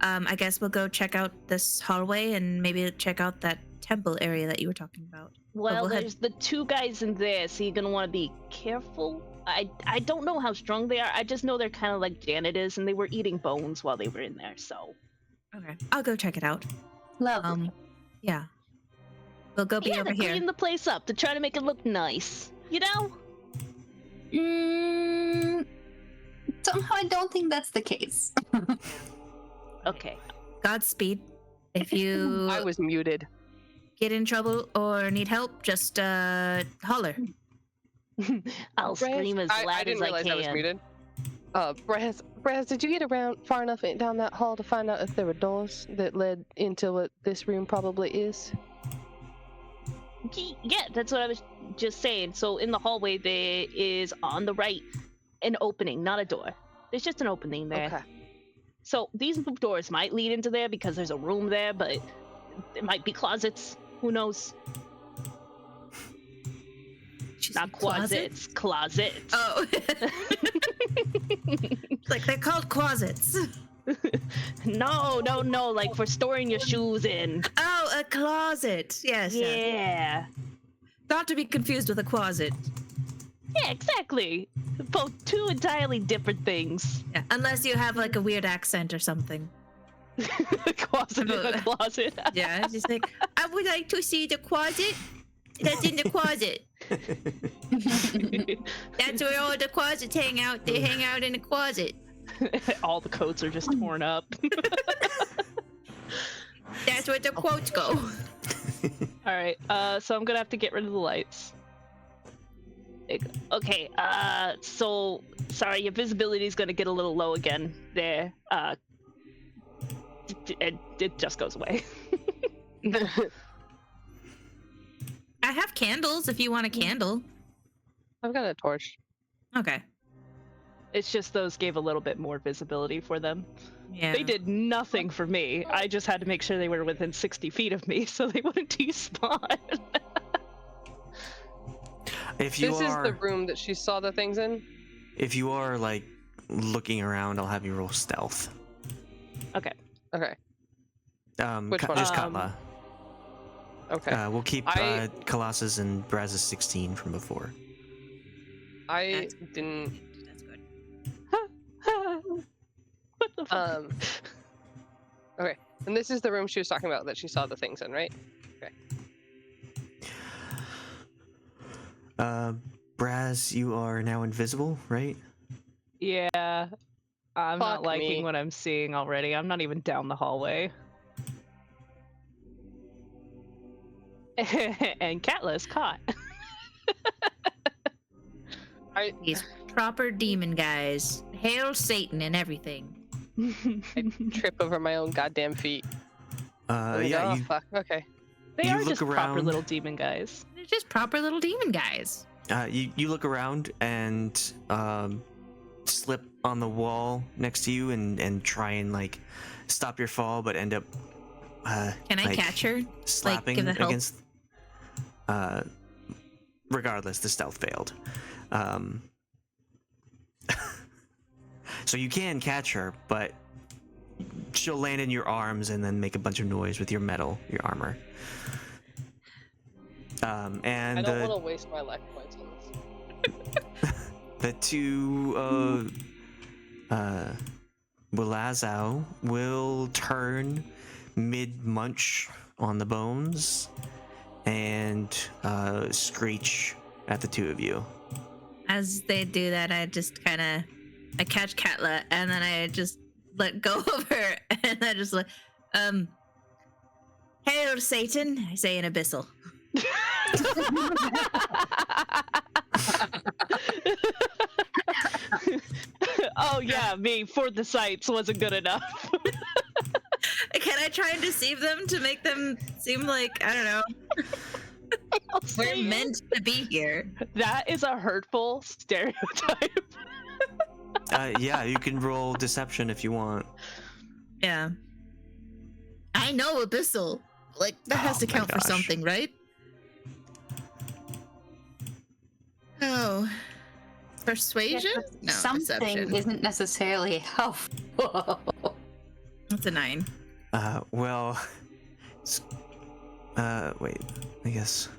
I guess we'll go check out this hallway and maybe check out that temple area that you were talking about. Well, go ahead. there's the 2 guys in there, so you're gonna want to be careful. I don't know how strong they are. I just know they're kind of like janitors, and they were eating bones while they were in there. So Okay. I'll go check it out. Lovely. Yeah. We'll go be yeah, over to here. clean the place up to try to make it look nice. You know? Somehow I don't think that's the case. Okay. Godspeed. If you I was muted. get in trouble or need help, just holler. I'll scream as I loud didn't as I realize can. I was muted. Brasz, did you get around far enough down that hall to find out if there were doors that led into what this room probably is? Yeah, that's what I was just saying. So in the hallway, there is on the right an opening, not a door. There's just an opening there. Okay. So these doors might lead into there because there's a room there, but it might be closets. Who knows? She's Not closets, closets. Oh. Like they're called closets. No, like for storing your shoes in. Oh, a closet. Yes. yes. Yeah. Not to be confused with a closet. Yeah, exactly. Both two entirely different things. Yeah. Unless you have like a weird accent or something. A closet in a closet. Yeah, just like, I would like to see the closet. That's in the closet. That's where all the closets hang out. They hang out in the closet. All the coats are just torn up. That's where the quotes go. All right, so I'm gonna have to get rid of the lights. Okay, so sorry, your visibility is gonna get a little low again there. It just goes away. I have candles if you want a candle. I've got a torch. Okay. It's just those gave a little bit more visibility for them. Yeah. They did nothing for me. I just had to make sure they were within 60 feet of me so they wouldn't despawn. If you This are, is the room that she saw the things in? if you are like looking around, I'll have you roll stealth. Okay. Okay. Which one? Just Katla. Okay. We'll keep I- Khalas's and Braz's 16 from before. I That's- didn't. That's good. What the fuck? Okay. And this is the room she was talking about that she saw the things in, right? Braz, you are now invisible, right? Yeah. I'm not Fuck liking me. what I'm seeing already. I'm not even down the hallway. And Katla is caught. These proper demon guys. Hail Satan and everything. I trip over my own goddamn feet. And Yeah, oh, you fuck. Okay. They You are look just proper around. little demon guys. They're just proper little demon guys. you look around and slip on the wall next to you and try and like stop your fall, but end up Can I like, catch her? slapping give the help? against. Regardless, the stealth failed. So you can catch her, but she'll land in your arms and then make a bunch of noise with your metal, your armor. And I don't want to waste my life points on this. the two Wilazao will turn mid-munch on the bones and screech at the two of you. As they do that, I just kind of, I catch Katla and then I just let go of her and I just like, hail Satan, I say in Abyssal. Oh yeah, me for the sights wasn't good enough. Can I try and deceive them to make them seem like, I don't know, we're meant to be here? That is a hurtful stereotype. Yeah, you can roll deception if you want. Yeah. I know Abyssal. Like, that has Oh to my count for gosh. something, right? Oh. Persuasion? No, Something deception. isn't necessarily helpful. That's a 9. Well, it's- wait, I guess.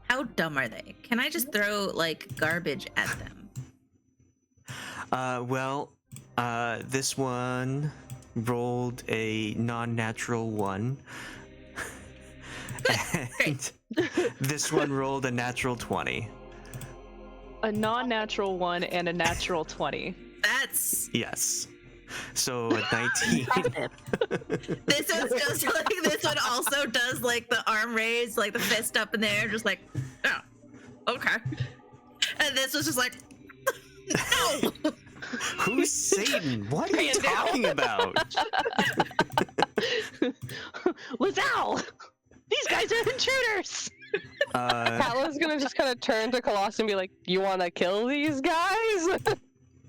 How dumb are they? Can I just throw, like, garbage at them? This one rolled a non-natural 1. And this one rolled a natural 20. A non-natural 1 and a natural 20. That's... Yes. So a 19. This one's just like this one also does like the arm raise, like the fist up in the air, just like, oh, okay. And this was just like, no. Who's Satan? What are you talking about? Lazal! These guys are intruders! Katla's gonna just kind of turn to Khalas and be like, "You want to kill these guys?"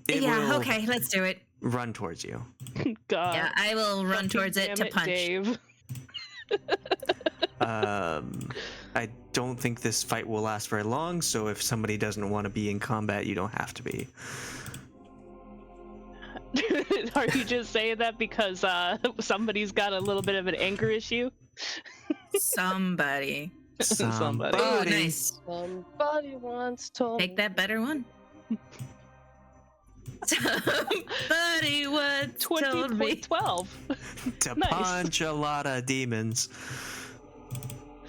It Yeah, will okay, let's do it. run towards you. God. Yeah, I will run towards it Damn to punch. Dave. I don't think this fight will last very long, so if somebody doesn't want to be in combat, you don't have to be. Are you just saying that because somebody's got a little bit of an anger issue? Somebody. Somebody. Oh, nice. Somebody once told Make that better one. Somebody once told me. 20.12. To Nice. punch a lot of demons.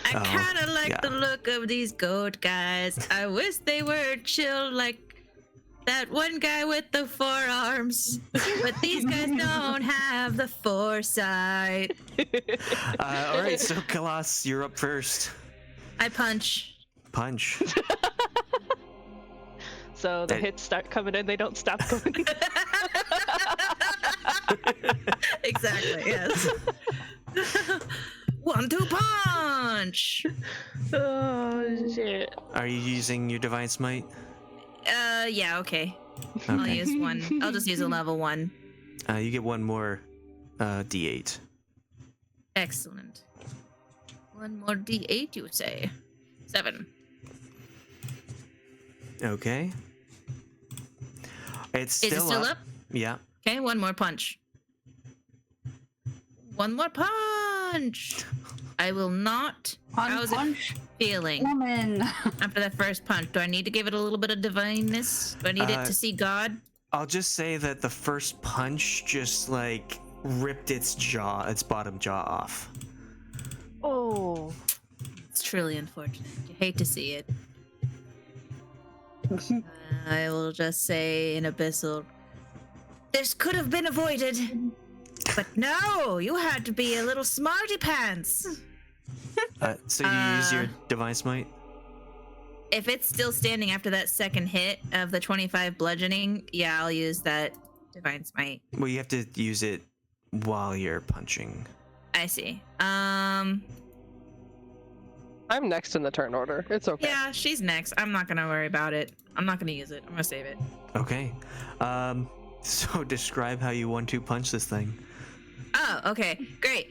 I Oh, kind of like yeah. the look of these goat guys. I wish they were chill like that one guy with the forearms. But these guys don't have the foresight. All right, so Khalas, you're up first. I punch. Punch. So the That- hits start coming in, they don't stop going. Exactly, yes. 1-2 punch. Oh shit. Are you using your divine smite? Yeah, okay. I'll Okay. use one. I'll just use a level 1. You get one more D8. Excellent. One more D8, you would say. 7. Okay. It's Is it still up? Yeah. Okay, one more punch. One more punch. I will not. How's it Punch feeling woman. after that first punch? Do I need to give it a little bit of divineness? Do I need it to see God? I'll just say that the first punch just like ripped its bottom jaw off. Oh. It's truly unfortunate. You hate to see it. I will just say in Abyssal, this could have been avoided. But no, you had to be a little smarty pants. So you use your divine smite? If it's still standing after that second hit of the 25 bludgeoning, yeah, I'll use that divine smite. Well, you have to use it while you're punching. I see. I'm next in the turn order. It's okay. Yeah, she's next. I'm not gonna worry about it. I'm not gonna use it. I'm gonna save it. Okay. So describe how you 1-2 punch this thing. Oh, okay, great.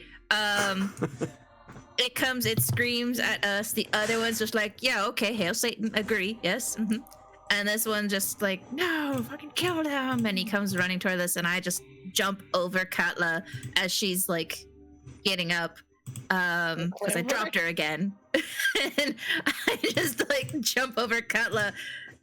It comes, it screams at us. The other one's just like, yeah, okay, hail Satan, agree, yes. And this one just like, no, fucking kill him. And he comes running toward us, and I just jump over Katla as she's like getting up, because I dropped her again. And I just like jump over Katla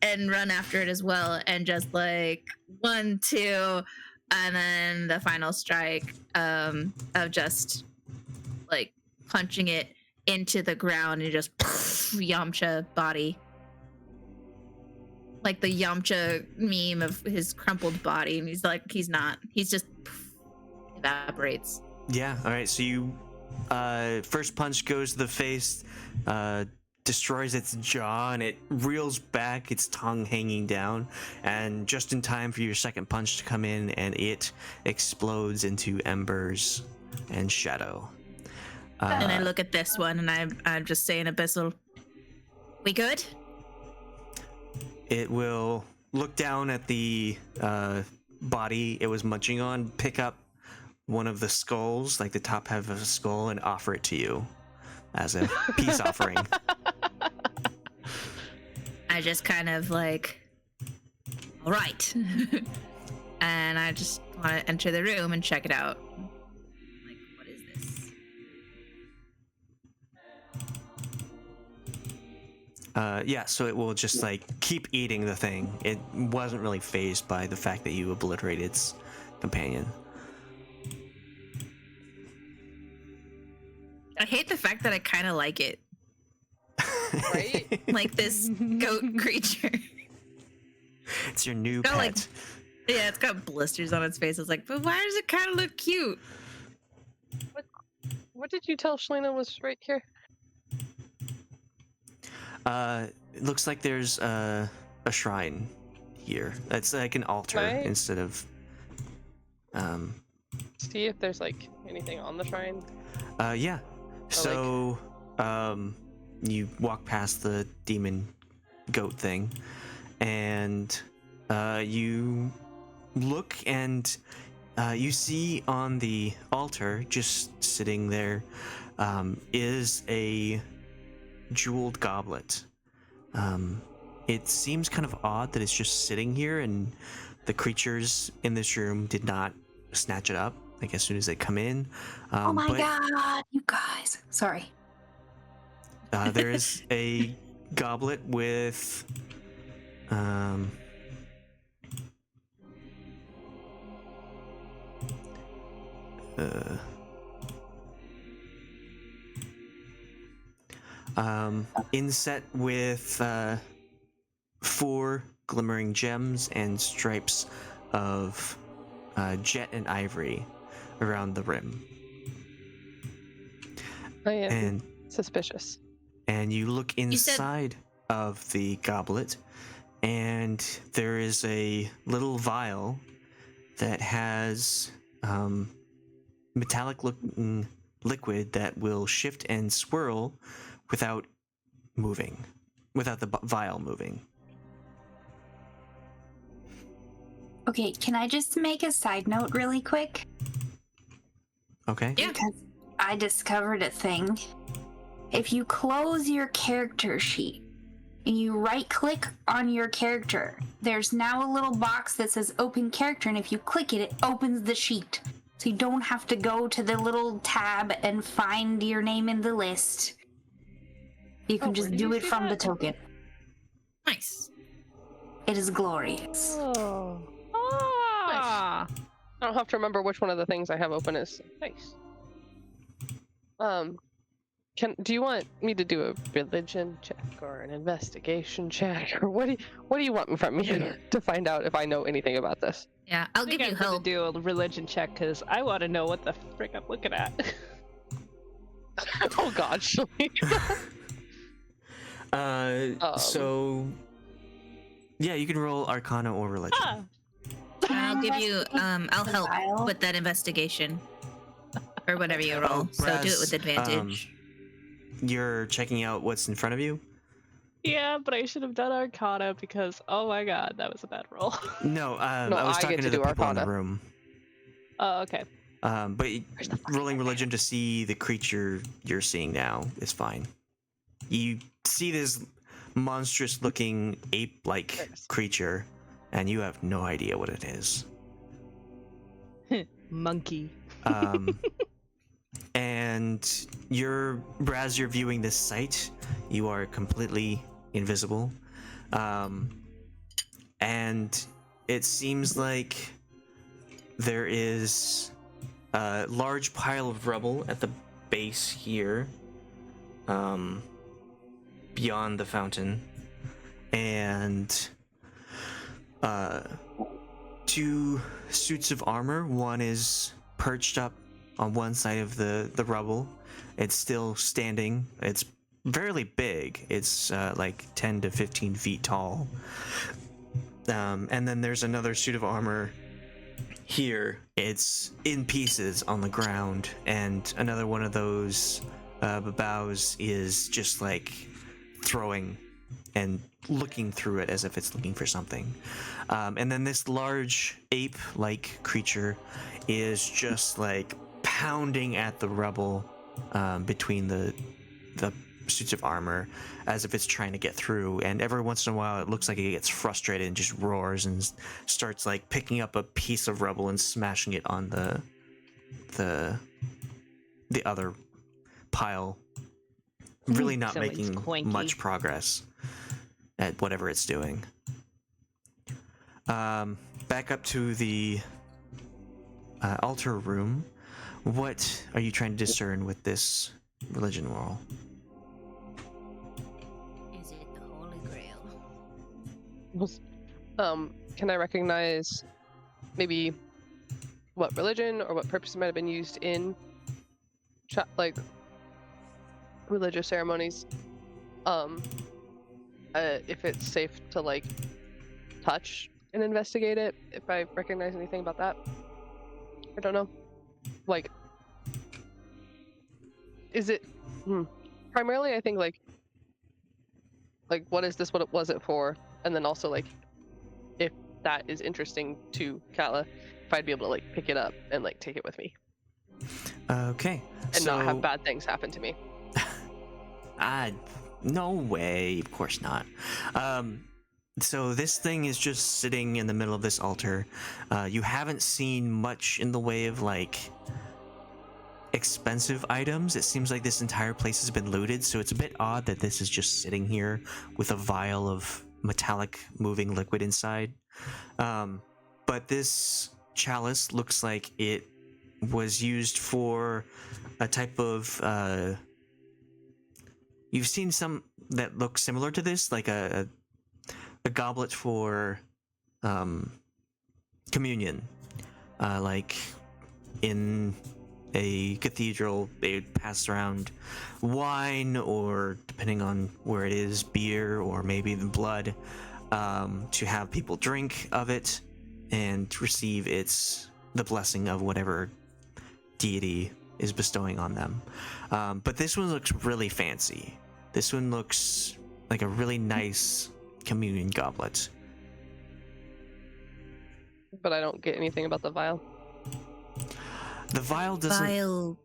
and run after it as well, and just like 1, 2, and then the final strike of just like punching it into the ground and just Yamcha body, like the Yamcha meme of his crumpled body, and he's just evaporates. Yeah. All right. So you first punch goes to the face, destroys its jaw, and it reels back, its tongue hanging down, and just in time for your second punch to come in, and it explodes into embers and shadow. And I look at this one, and I'm just saying, Abyssal, we good? It will look down at the body it was munching on, pick up one of the skulls, like the top half of a skull, and offer it to you as a peace offering. I just kind of like, all right. And I just want to enter the room and check it out. Like, what is this? Yeah, so it will just like keep eating the thing. It wasn't really phased by the fact that you obliterated its companion. I hate the fact that I kind of like it. Right? Like this goat creature. It's your new Got, pet. like, Yeah, it's got blisters on its face. I was like, but why does it kind of look cute? What did you tell Shalina was right here? It looks like there's a shrine here. It's like an altar Right. instead of. See if there's like anything on the shrine. Yeah. So, you walk past the demon goat thing, and you look and you see on the altar, just sitting there, is a jeweled goblet. It seems kind of odd that it's just sitting here, and the creatures in this room did not snatch it up, like as soon as they come in. Oh my but, god, you guys. Sorry. there is a goblet with inset with 4 glimmering gems and stripes of jet and ivory around the rim. I am And suspicious. and you look said- inside of the goblet, and there is a little vial that has metallic looking liquid that will shift and swirl without moving, without the vial moving. Okay, can I just make a side note really quick? Okay. Yeah. Because I discovered a thing. If you close your character sheet and you right click on your character, there's now a little box that says open character, and if you click it, it opens the sheet. So you don't have to go to the little tab and find your name in the list. You can Oh, just where did do you it see from the that? token. Nice. It is glorious. Oh. Ah, I don't have to remember which one of the things I have open is. Nice. Do you want me to do a religion check or an investigation check, or what do you want from me to find out if I know anything about this? Yeah, I'll give you I'm gonna help. do a religion check because I want to know what the frick I'm looking at. Oh God, Shalina. So yeah, you can roll Arcana or Religion. Ah, I'll give you. I'll The help vial? with that investigation, or whatever you roll. Oh, So do it with Braz, advantage. You're checking out what's in front of you? yeah, but I should have done Arcana because oh my god, that was a bad roll. No, No, I was I talking get to to the do people in the Arcana. room. Oh, okay. But rolling religion to see the creature you're seeing now is fine. You see this monstrous looking ape-like Yes. creature, and you have no idea what it is. Monkey. And Braz, you're viewing this site. You are completely invisible. And it seems like there is a large pile of rubble at the base here, beyond the fountain, and 2 suits of armor. One is perched up on one side of the rubble. It's still standing. It's fairly big. It's like 10 to 15 feet tall. And then there's another suit of armor here. It's in pieces on the ground, and another one of those babaus is just like throwing and looking through it as if it's looking for something. And then this large ape-like creature is just like pounding at the rubble between the suits of armor as if it's trying to get through, and every once in a while it looks like it gets frustrated and just roars and starts like picking up a piece of rubble and smashing it on the other pile, really not Someone's making clanky. much progress at whatever it's doing. Back up to the altar room. What are you trying to discern with this religion roll? Is it the Holy Grail? Can I recognize maybe what religion or what purpose it might have been used in like religious ceremonies. If it's safe to like touch and investigate it, if I recognize anything about that. I don't know. Like, is it primarily? I think like what is this? What was it for? And then also like if that is interesting to Katla, if I'd be able to like pick it up and like take it with me. Okay. And not have bad things happen to me. No way. Of course not. So this thing is just sitting in the middle of this altar. You haven't seen much in the way of like expensive items. It seems like this entire place has been looted, so it's a bit odd that this is just sitting here with a vial of metallic moving liquid inside. But this chalice looks like it was used for a type of you've seen some that look similar to this, like a goblet for communion, like in a cathedral they would pass around wine, or depending on where it is, beer, or maybe even blood, to have people drink of it and receive the blessing of whatever deity is bestowing on them. But this one looks really fancy. This one looks like a really nice communion goblet. But I don't get anything about the vial. The vial doesn't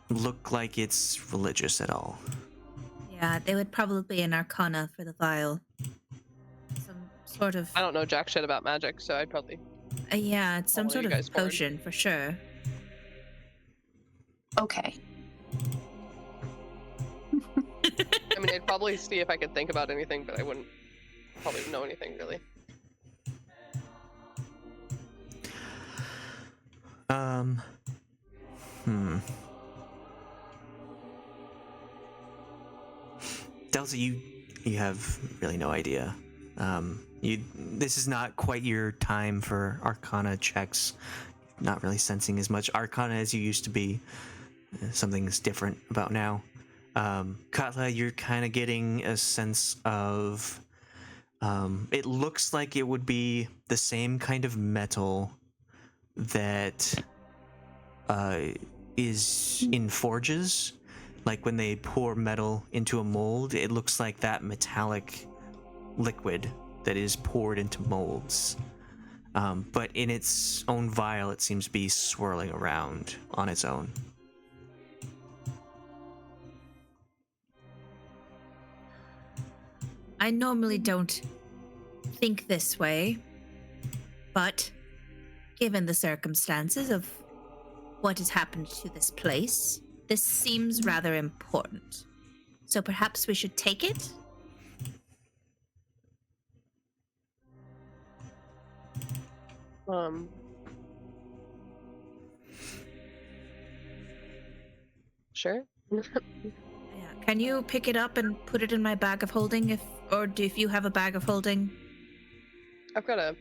look like it's religious at all. Yeah, they would probably be an arcana for the vial. Some sort of... I don't know jack shit about magic, so I'd probably... yeah, it's some sort of potion, for sure. Okay. I mean, I'd probably see if I could think about anything, but I wouldn't probably know anything, really. Delta, you have really no idea. This is not quite your time for Arcana checks. Not really sensing as much Arcana as you used to be. Something's different about now. Katla, you're kind of getting a sense of... it looks like it would be the same kind of metal that is in forges. Like when they pour metal into a mold, it looks like that metallic liquid that is poured into molds. But in its own vial, it seems to be swirling around on its own. I normally don't think this way, but given the circumstances of what has happened to this place, this seems rather important. So perhaps we should take it? Sure. Yeah. Can you pick it up and put it in my bag of holding, if you have a bag of holding? I've got a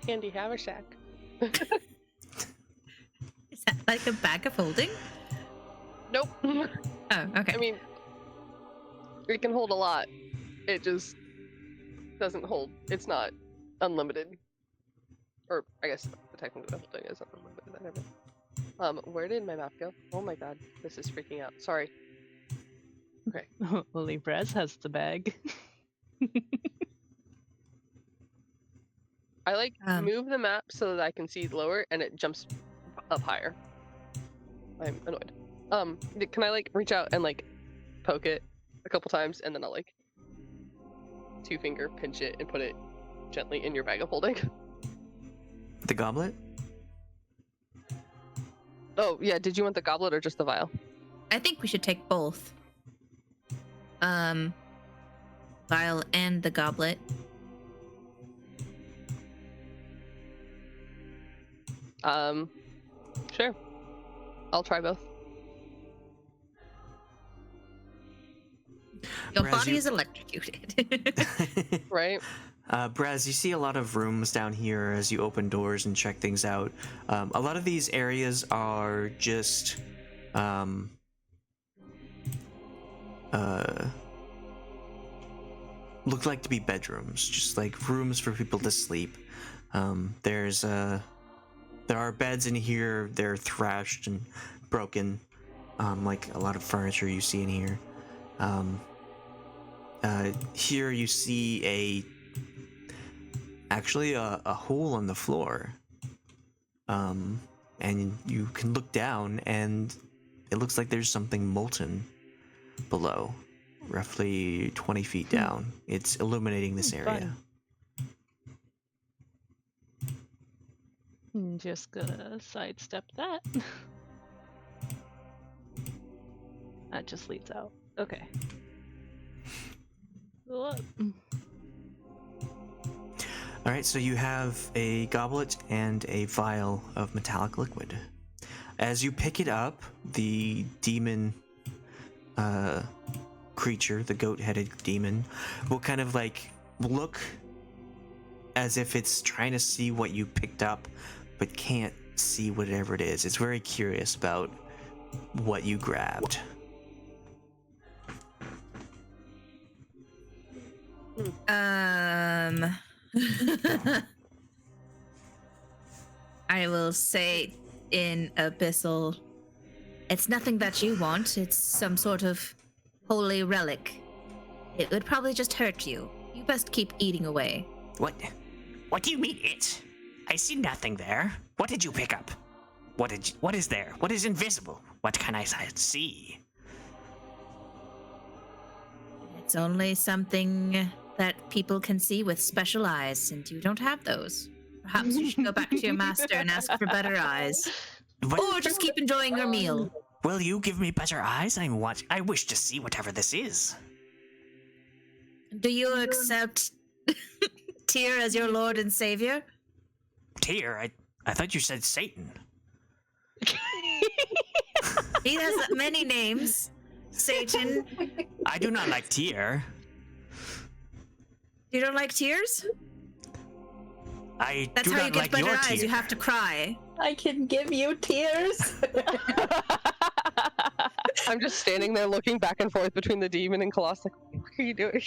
handy haversack. Is that like a bag of holding? Nope. Oh, okay. I mean, it can hold a lot. It just doesn't hold. It's not unlimited. Or I guess the technical holding isn't unlimited. Where did my map go? Oh my god, this is freaking out. Sorry. Okay. Only Brasz has the bag. I like move the map so that I can see lower and it jumps up higher. I'm annoyed. Can I like reach out and like poke it a couple times and then I'll like 2-finger pinch it and put it gently in your bag of holding? The goblet? Oh yeah, did you want the goblet or just the vial? I think we should take both. Vial and the goblet. Sure. I'll try both. Your Braz, body you- is electrocuted. Right? Braz, you see a lot of rooms down here as you open doors and check things out. A lot of these areas are just look like to be bedrooms, just like rooms for people to sleep. There are beds in here. They're thrashed and broken, like a lot of furniture you see in here. Here you see actually a hole in the floor, and you can look down, and it looks like there's something molten below, roughly 20 feet down. It's illuminating this area. Just gonna sidestep that. That just leads out. Okay. What? All right, so you have a goblet and a vial of metallic liquid. As you pick it up, the demon creature, the goat-headed demon, will kind of like look as if it's trying to see what you picked up, but can't see whatever it is. It's very curious about what you grabbed. I will say in Abyssal, it's nothing that you want. It's some sort of holy relic. It would probably just hurt you. You best keep eating away. What? What do you mean it? I see nothing there. What did you pick up? What is there? What is invisible? What can I see? It's only something that people can see with special eyes, and you don't have those. Perhaps you should go back to your master and ask for better eyes. Or just keep enjoying your meal. Will you give me better eyes? I wish to see whatever this is. Do you accept Tyr as your lord and savior? Tyr? I thought you said Satan. He has many names. Satan. I do not like Tyr. You don't like tears? I That's do how not you get like better your eyes. Tyr. You have to cry. I can give you tears. I'm just standing there looking back and forth between the demon and Khalas, like, what are you doing?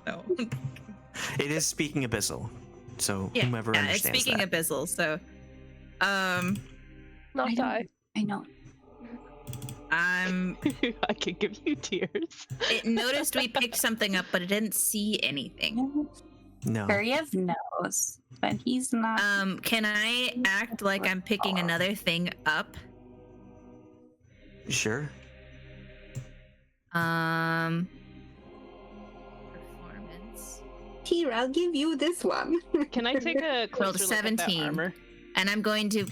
No. It is speaking Abyssal, so whomever it's understands speaking that. Abyssal, so Not I die. I know. I could give you tears. it noticed we picked something up, but it didn't see anything. No. Guryev knows, but he's not. Can I act like I'm picking another thing up? Sure. Performance. Here, I'll give you this one. Can I take a Rolled closer a look at that 17. armor? And I'm going to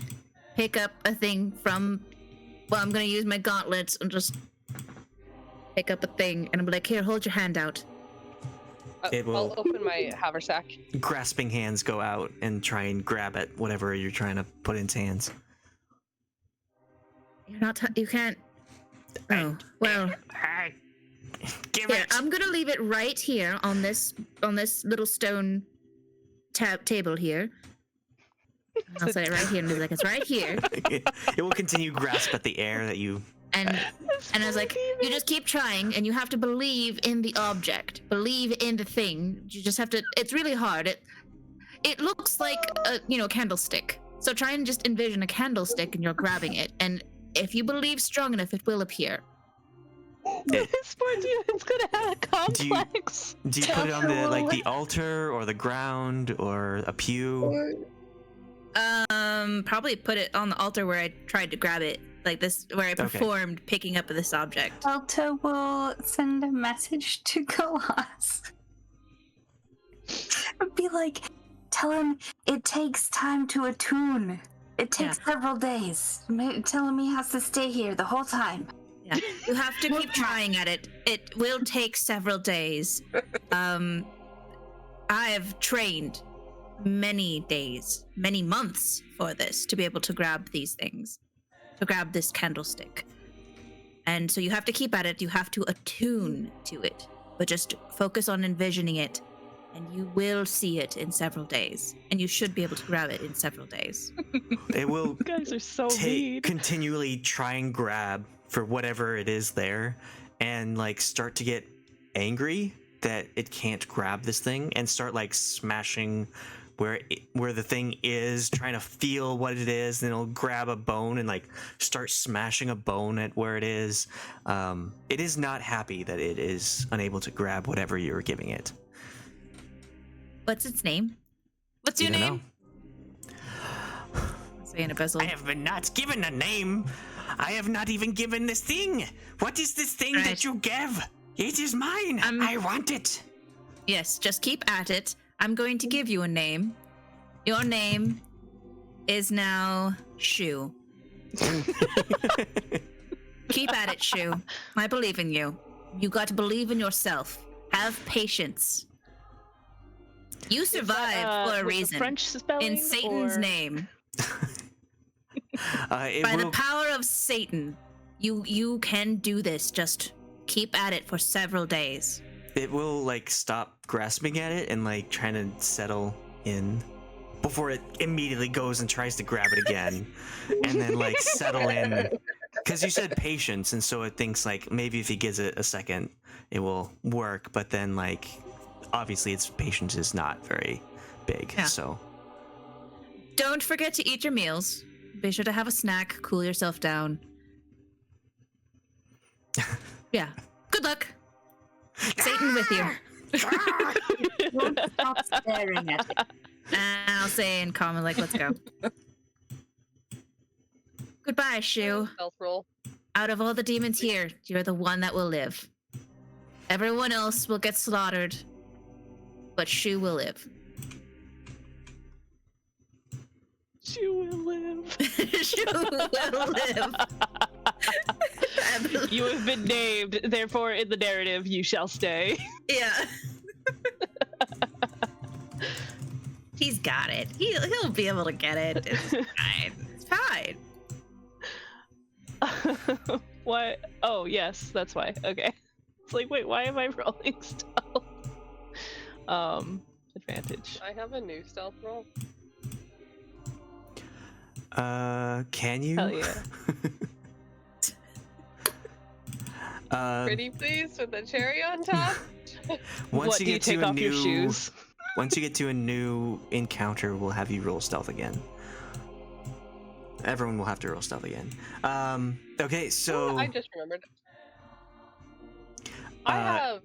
pick up a thing from. Well, I'm going to use my gauntlets and just pick up a thing, and I'm like, here, hold your hand out. It will- I'll open my haversack. Grasping hands go out and try and grab at whatever you're trying to put into hands. You're not. You can't. Oh well. Give Here, it. I'm gonna leave it right here on this little stone table here. I'll set it right here and be like, it's right here. It will continue to grasp at the air that you. And I was like, you just keep trying, and you have to believe in the object, believe in the thing. You just have to. It's really hard. It looks like a candlestick. So try and just envision a candlestick, and you're grabbing it. And if you believe strong enough, it will appear. This poor demon's gonna have a complex. Do you put it on the altar or the ground or a pew? Probably put it on the altar where I tried to grab it, like this, where I performed picking up this object. Alta will send a message to Khalas. Be like, tell him it takes time to attune. It takes several days. Tell him he has to stay here the whole time. Yeah, you have to keep trying at it. It will take several days. I've trained many days, many months for this to be able to grab these things, to grab this candlestick. And so you have to keep at it. You have to attune to it. But just focus on envisioning it, and you will see it in several days. And you should be able to grab it in several days. It will You guys are so mean. continually try and grab for whatever it is there, and like start to get angry that it can't grab this thing, and start like smashing where the thing is, trying to feel what it is. Then it'll grab a bone and like start smashing a bone at where it is. It is not happy that it is unable to grab whatever you're giving it. What's its name? What's your You don't name? Say in a puzzle. I have been not given a name. I have not even given this thing. What is this thing Right. that you gave? It is mine. I want it. Yes, just keep at it. I'm going to give you a name. Your name is now Shu. Keep at it, Shu. I believe in you. You got to believe in yourself. Have patience. You survived for a with the reason. French spelling, In Satan's or- name. It By will the power of Satan, you can do this. Just keep at it for several days. it will like stop grasping at it and like trying to settle in before it immediately goes and tries to grab it again, and then like settle in, because you said patience, and so it thinks like maybe if he gives it a second it will work, but then like obviously its patience is not very big. Yeah. So Don't forget to eat your meals. Be sure to have a snack, cool yourself down. Yeah. Good luck. Satan with you. Don't stop staring at it. And I'll say in common, like, let's go. Goodbye, Shu. Stealth roll. Out of all the demons here, you're the one that will live. Everyone else will get slaughtered, but Shu will live. She will live. Shu will live. You have been named, therefore in the narrative you shall stay. Yeah. He's got it. He'll be able to get it. It's fine. It's fine. What? Oh, yes, that's why. Okay. It's like, wait, why am I rolling stealth? Advantage. I have a new stealth roll. can you? Hell yeah. Pretty please with the cherry on top. Once What, you do get you take to a off new your shoes? once you get to a new encounter, we'll have you roll stealth again. Everyone will have to roll stealth again. Okay, so I just remembered. I Uh, have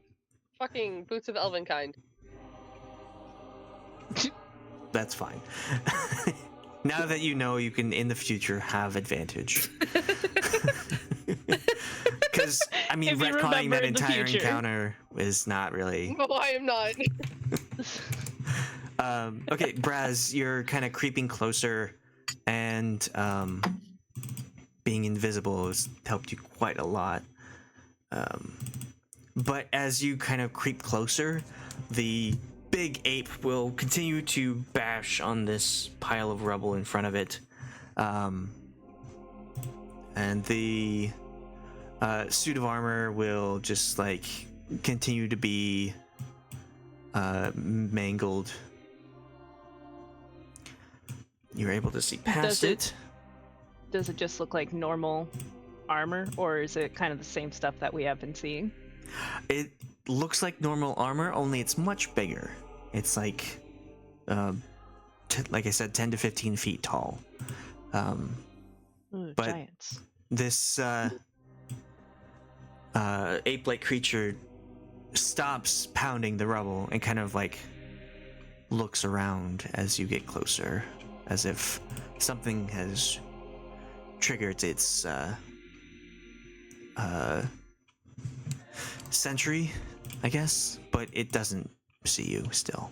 fucking boots of elven kind. that's fine. Now that you know, you can in the future have advantage. Because I mean, If you retconning remember that in the entire future. encounter is not really. No, I am not. Okay, Brasz, you're kind of creeping closer, and being invisible has helped you quite a lot. But as you kind of creep closer, the big ape will continue to bash on this pile of rubble in front of it. And the suit of armor will just like continue to be mangled. You're able to see past Does it- it. Does it just look like normal armor, or is it kind of the same stuff that we have been seeing? It looks like normal armor, only it's much bigger. It's like, like I said, 10 to 15 feet tall. Ooh, But- giants. This ape-like creature stops pounding the rubble and kind of like looks around as you get closer, as if something has triggered its sentry, I guess, but it doesn't see you still.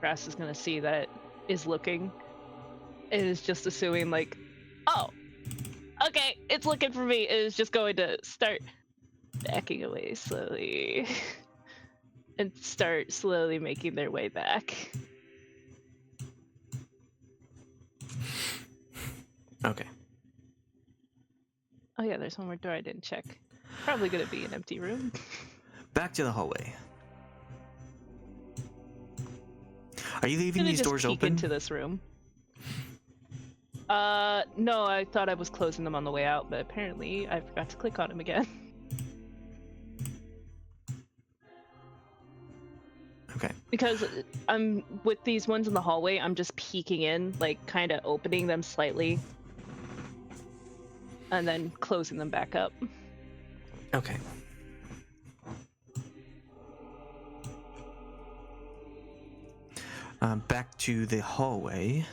Brasz is gonna see that is looking. It is just assuming like, oh, okay, it's looking for me. It is just going to start backing away slowly and start slowly making their way back. Okay. Oh yeah, there's one more door I didn't check. Probably gonna be an empty room. Back to the hallway. Are you leaving Gonna these just doors peek open? into this room. No, I thought I was closing them on the way out, but apparently I forgot to click on them again. Okay. Because I'm with these ones in the hallway, I'm just peeking in, like kind of opening them slightly, and then closing them back up. Okay. Back to the hallway.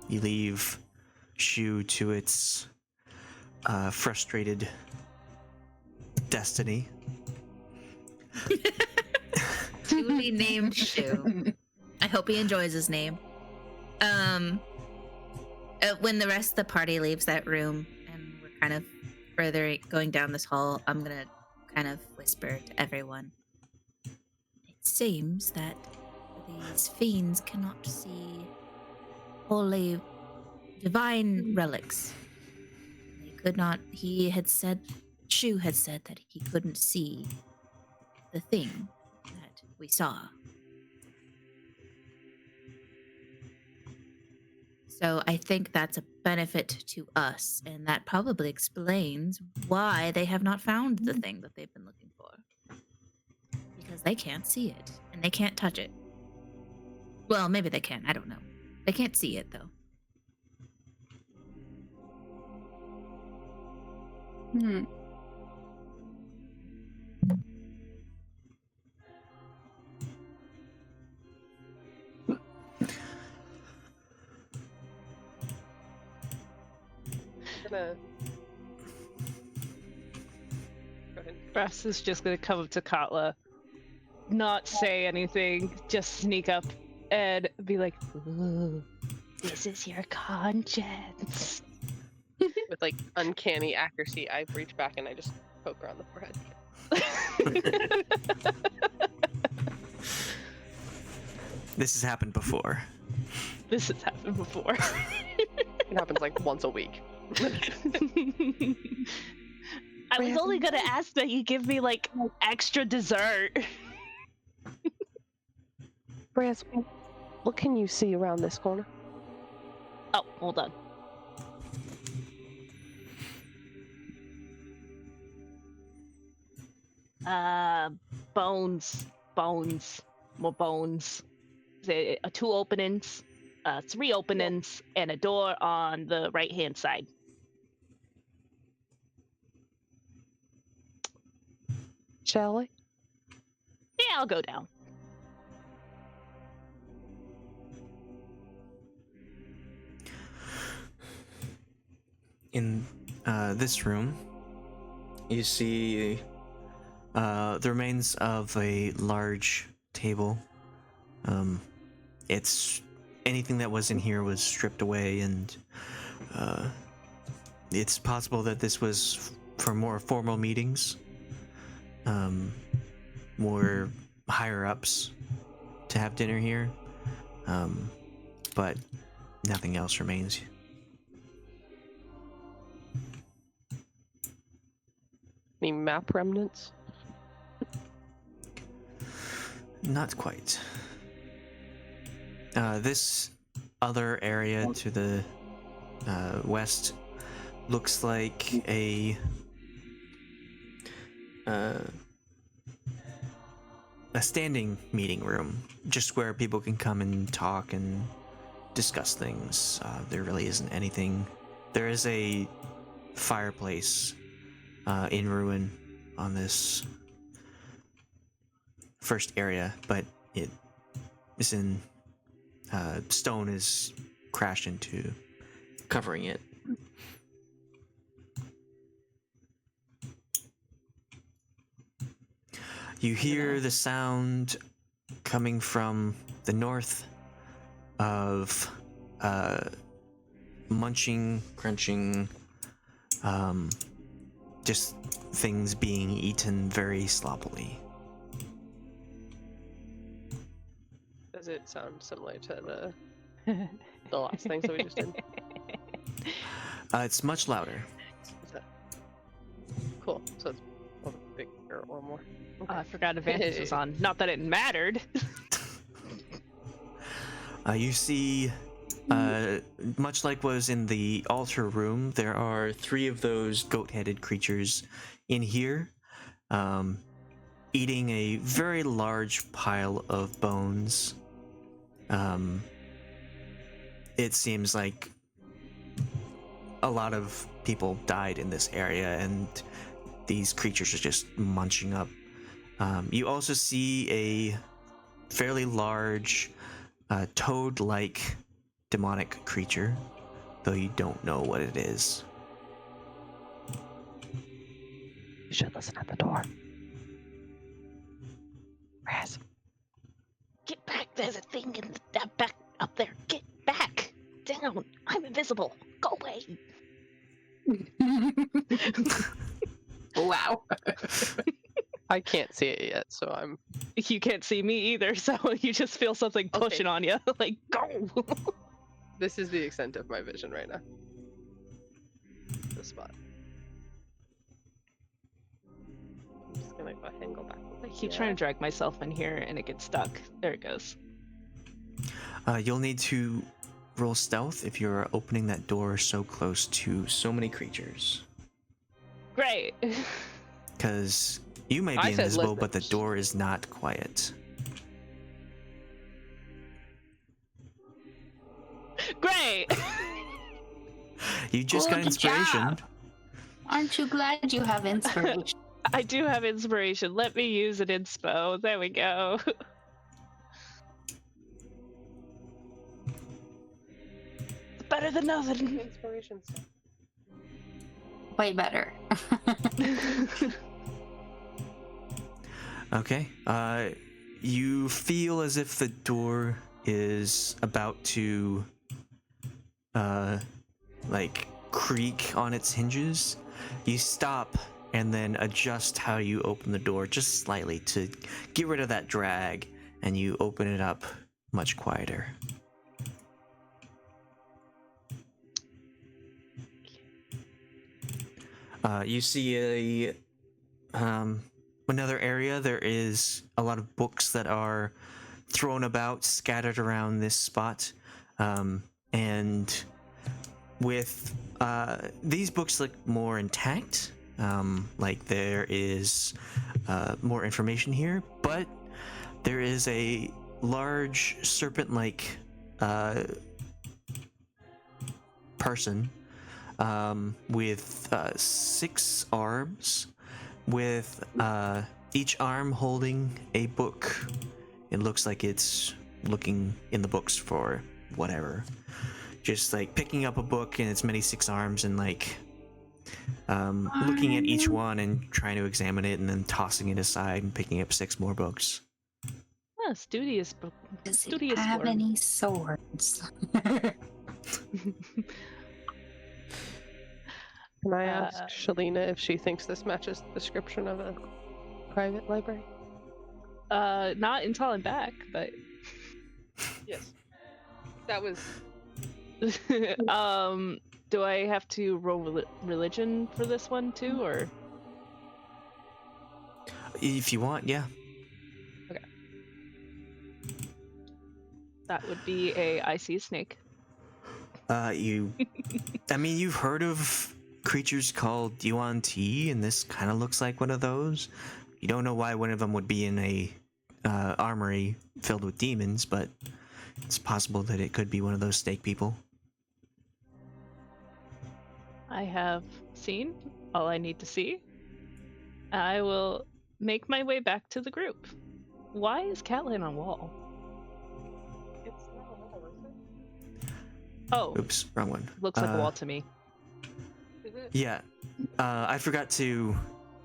You leave Shu to its frustrated destiny. Duly named Shu. I hope he enjoys his name. When the rest of the party leaves that room and we're kind of further going down this hall, I'm gonna kind of whisper to everyone. It seems that these fiends cannot see holy, divine relics. They could not. Shu had said that he couldn't see the thing that we saw. So I think that's a benefit to us, and that probably explains why they have not found the thing that they've been looking for. Because they can't see it, and they can't touch it. Well, maybe they can, I don't know. They can't see it, though. Hmm. Gonna... Go ahead. Brasz is just gonna come up to Katla, not say anything, just sneak up and be like, "Ooh, this is your conscience." With like uncanny accuracy, I reach back and I just poke her on the forehead. This has happened before. This has happened before. It happens like once a week. I was only gonna ask that you give me like extra dessert. Brasz, what can you see around this corner? Oh, hold on. Bones, more bones. Two openings, three openings, and a door on the right-hand side. Shall I? Yeah, I'll go down. In this room, you see the remains of a large table. It's anything that was in here was stripped away, and it's possible that this was for more formal meetings, more higher ups to have dinner here, but nothing else remains. Any map remnants? Not quite. This other area to the west looks like a standing meeting room, just where people can come and talk and discuss things. There really isn't anything. There is a fireplace in ruin on this first area, but it is in stone is crashed into, covering it. You hear the sound coming from the north of munching, crunching, just things being eaten very sloppily. Does it sound similar to the last things that we just did? It's much louder. Cool. So it's a little bigger or more. I forgot advantage was on. Not that it mattered. You see, much like was in the altar room, there are 3 of those goat-headed creatures in here, eating a very large pile of bones. It seems like a lot of people died in this area, and these creatures are just munching up. You also see a fairly large toad-like demonic creature, though you don't know what it is. You should listen at the door. Brasz. Get back! There's a thing in the back up there. Get back! Down! I'm invisible. Go away. Wow. I can't see it yet, so I'm. You can't see me either, so you just feel something pushing on you. Like, go! This is the extent of my vision right now. This spot. I'm just gonna go ahead and go back. I keep trying to drag myself in here and it gets stuck. There it goes. You'll need to roll stealth if you're opening that door so close to so many creatures. Great. Because you may I be said invisible, but the listen. door is not quiet. Great! You just got Good inspiration. job. Aren't you glad you have inspiration? I do have inspiration. Let me use an inspo. There we go. It's better than nothing. Inspiration stuff. Way better. Okay. You feel as if the door is about to, like, creak on its hinges. You stop and then adjust how you open the door just slightly to get rid of that drag, and you open it up much quieter. You see another area. There is a lot of books that are thrown about, scattered around this spot, and with these books look more intact, like there is more information here, but there is a large serpent-like person with 6 arms, with each arm holding a book. It looks like it's looking in the books for whatever. Just like picking up a book in its many 6 arms and like looking at each one and trying to examine it and then tossing it aside and picking up 6 more books. Oh, studious. Does it Studious have worm. any swords? Can I ask Shalina if she thinks this matches the description of a private library? Not until I'm back, but Yes. That was. do I have to roll religion for this one too, or? If you want, yeah. That would be a I see a snake. I mean, you've heard of creatures called Yuan Ti, and this kind of looks like one of those. You don't know why one of them would be in a armory filled with demons, but it's possible that it could be one of those snake people. I have seen all I need to see. I will make my way back to the group. Why is Katla on a wall? It's not a wall, is it? Oh, Oops, wrong one. looks like a wall to me. Is it? Yeah, I forgot to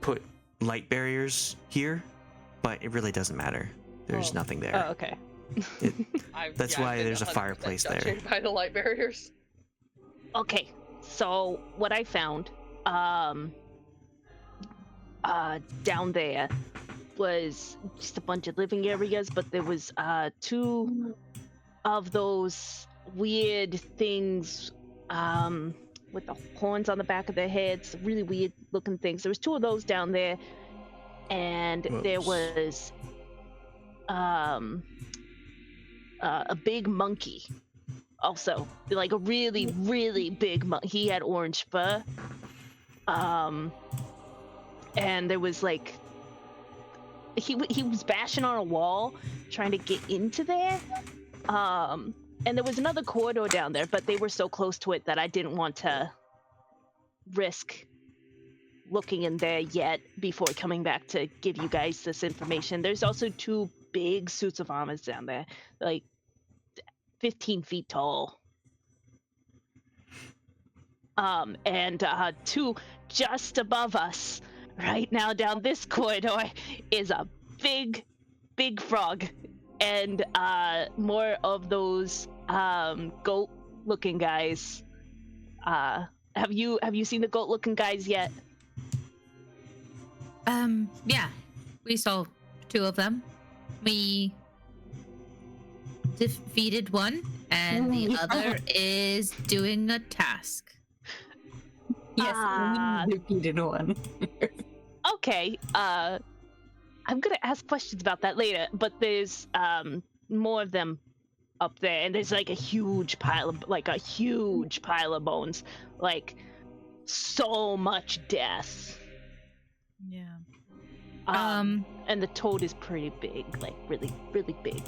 put light barriers here, but it really doesn't matter. There's nothing there. Oh, okay. That's why there's a fireplace there. Judging by the light barriers. Okay, so what I found, down there was just a bunch of living areas, but there was 2 of those weird things with the horns on the back of their heads, really weird looking things. There was 2 of those down there, and there was a big monkey also, like a really, really big monkey. He had orange fur. And there was like he was bashing on a wall trying to get into there. And there was another corridor down there, but they were so close to it that I didn't want to risk looking in there yet before coming back to give you guys this information. There's also 2 big suits of armor down there, like 15 feet tall. And 2 just above us right now down this corridor is a big frog, and more of those goat looking guys. Have you seen the goat looking guys yet? Yeah, we saw 2 of them. We defeated one, and the other is doing a task. Yes, we defeated one. Okay, I'm gonna ask questions about that later, but there's more of them up there, and there's like a huge pile of bones, like so much death. Yeah. And the toad is pretty big, like really, really big.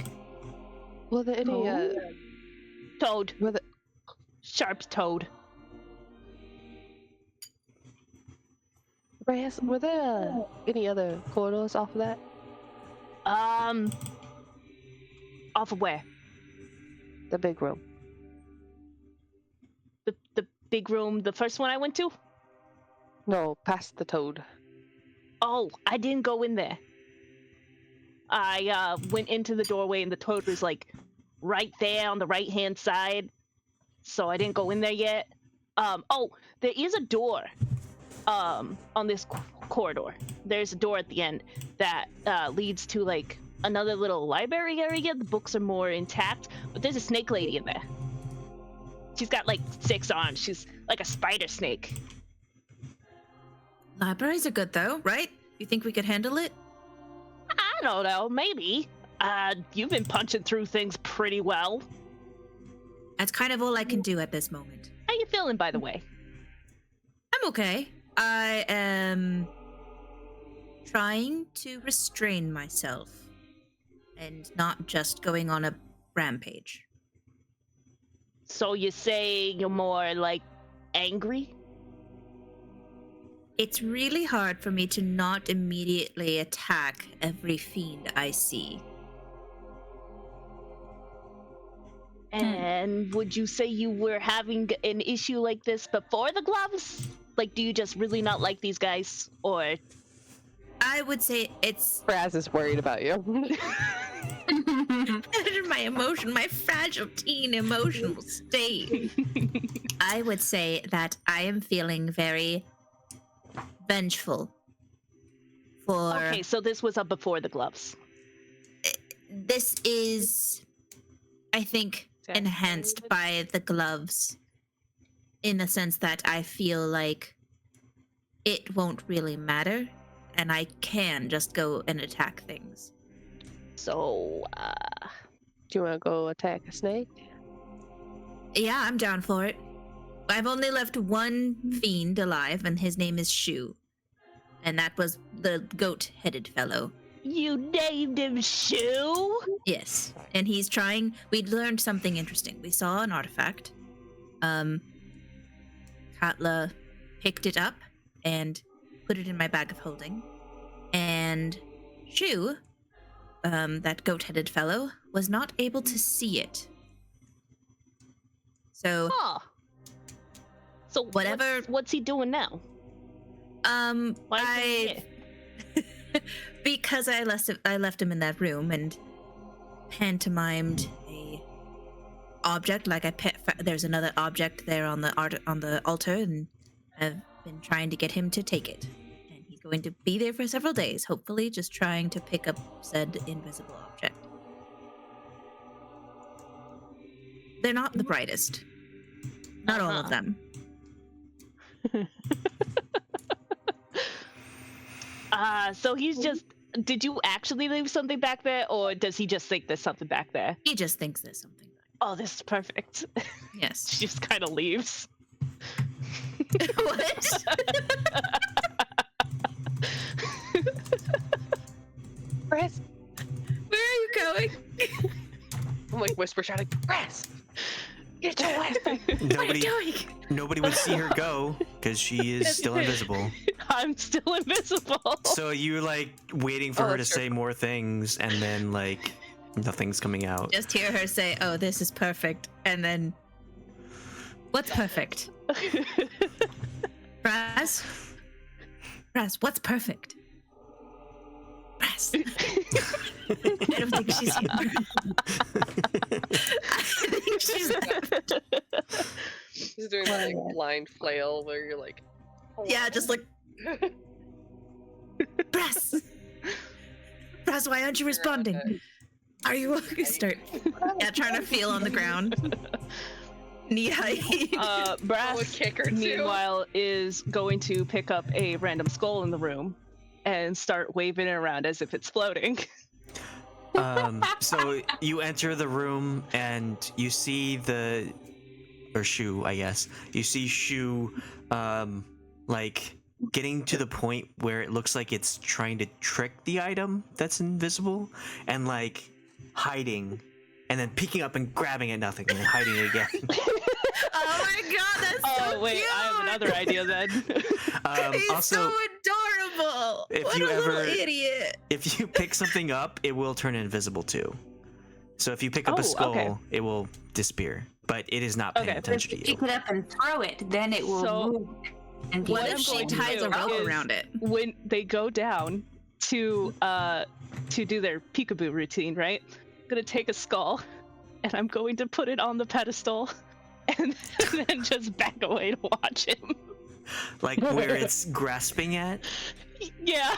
Were there any Toad. were there, Sharp toad. Brasz, were there any other corridors off of that? Off of where? The big room. The big room, the first one I went to? No, past the toad. Oh, I didn't go in there. I went into the doorway and the toad was like right there on the right hand side. So I didn't go in there yet. Oh, there is a door on this corridor. There's a door at the end that leads to like another little library area. The books are more intact, but there's a snake lady in there. She's got like 6 arms. She's like a spider snake. Libraries are good though, right? You think we could handle it? I don't know, maybe. You've been punching through things pretty well. That's kind of all I can do at this moment. How you feeling, by the way? I'm okay. I am trying to restrain myself and not just going on a rampage. So you say you're more like angry? It's really hard for me to not immediately attack every fiend I see. And would you say you were having an issue like this before the gloves? Like, do you just really not like these guys? Or I would say it's Brasz is worried about you. my fragile teen emotional state. I would say that I am feeling very vengeful for... Okay, so this was up before the gloves. This is, I think, enhanced by the gloves in the sense that I feel like it won't really matter and I can just go and attack things. So, Do you want to go attack a snake? Yeah, I'm down for it. I've only left one fiend alive, and his name is Shu. And that was the goat-headed fellow. you named him Shu? Yes, and he's trying... We learned something interesting. We saw an artifact. Katla picked it up and put it in my bag of holding. And Shu, that goat-headed fellow, was not able to see it. So... Huh. So Whatever- what's he doing now? Why is he here? Because I left him in that room and pantomimed a object. Like there's another object there on the altar, and I've been trying to get him to take it. And he's going to be there for several days, hopefully, just trying to pick up said invisible object. They're not the brightest. Not all of them. So he's just. Did you actually leave something back there, or does he just think there's something back there? He just thinks there's something. Oh, this is perfect. Yes. She just kind of leaves. What? Brasz! Where are you going? I'm like whisper shouting, Brasz! Get your ass back! What are you Nobody, doing? nobody would see her go because she is still invisible. I'm still invisible. So you're like waiting for Oh, her to that's true. say more things, and then like nothing's coming out. Just hear her say, "Oh, this is perfect," and then, "What's perfect?" Brasz? Brasz, what's perfect? Brasz. I don't think she's here. I think she's He's doing that like blind flail where you're like, yeah, just like Brasz. Brasz, why aren't you responding? Are you okay? Start trying to feel on the ground. Knee high. Oh, a Brasz, kick or two. meanwhile, is going to pick up a random skull in the room and start waving it around as if it's floating. So you enter the room and you see Shu, I guess. You see Shu, like getting to the point where it looks like it's trying to trick the item that's invisible, and like hiding, and then picking up and grabbing at nothing and hiding it again. Oh my god, that's so Oh wait, cute. I have another idea then. He's Also, so adorable. if What you a little ever- idiot. if you pick something up, it will turn invisible too. So if you pick up Oh, a skull, okay. it will disappear. But it is not paying Okay. attention to you. Pick it up and throw it, then it will So, move. And be what What I'm if she going to ties a do rope is- around it? When they go down to do their peekaboo routine, right? I'm gonna take a skull and I'm going to put it on the pedestal and then just back away to watch him. Like where it's grasping at. Yeah.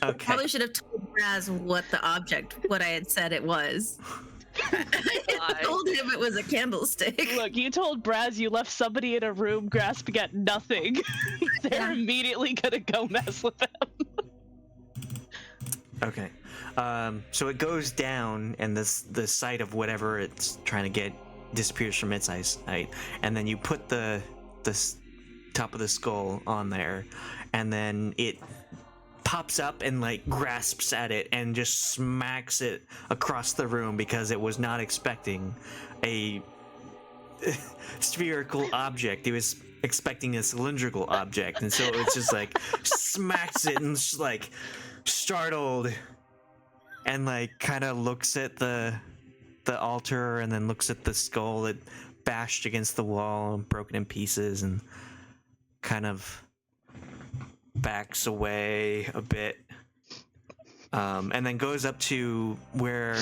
Okay. Probably should have told Brasz what I had said it was. I told him it was a candlestick. Look, you told Brasz you left somebody in a room grasping at nothing. They're Yeah. immediately gonna go mess with them. Okay. So it goes down, and the sight of whatever it's trying to get disappears from its eyesight, and then you put the top of the skull on there, and then it pops up and like grasps at it and just smacks it across the room because it was not expecting a spherical object. It was expecting a cylindrical object, and so it's just like smacks it and it's just like startled, and like kind of looks at the altar and then looks at the skull that bashed against the wall and broken in pieces, and kind of backs away a bit, and then goes up to where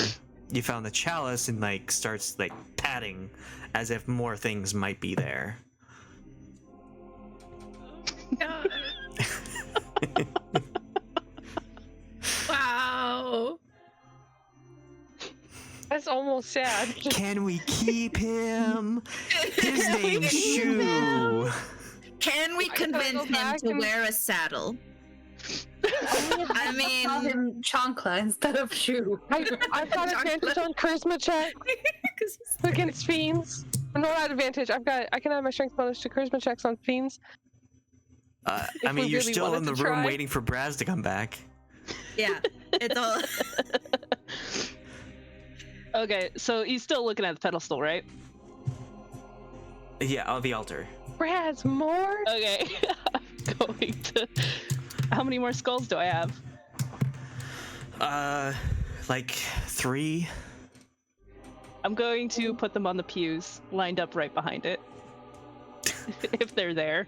you found the chalice and like starts like patting as if more things might be there. Wow. That's almost sad. Can we keep him? His name's Shu. Can we I gotta convince go him back to and- wear a saddle? I mean, Call him Chancla instead of Shu. I've got advantage on charisma check against fiends. No, not advantage. I can add my strength bonus to charisma checks on fiends. I If mean, we you're really still in wanted the to room try. waiting for Brasz to come back. yeah, it's all. Okay, so he's still looking at the pedestal, right? Yeah, on the altar. Brasz, more? Okay. I'm going to. How many more skulls do I have? Like 3. I'm going to put them on the pews, lined up right behind it. If they're there.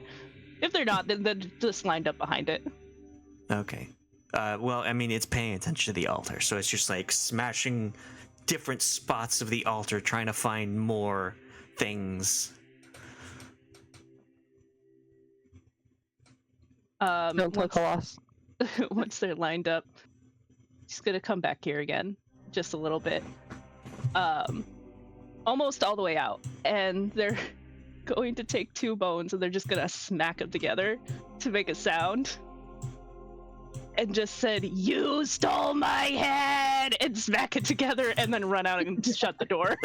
If they're not, then they're just lined up behind it. Okay. Well, I mean, it's paying attention to the altar, so it's just like smashing different spots of the altar, trying to find more things. Don't tell Khalas. Once they're lined up, he's gonna come back here again, just a little bit, almost all the way out, and they're going to take 2 bones and they're just gonna smack them together to make a sound. And just said, "You stole my head!" and smack it together and then run out and shut the door.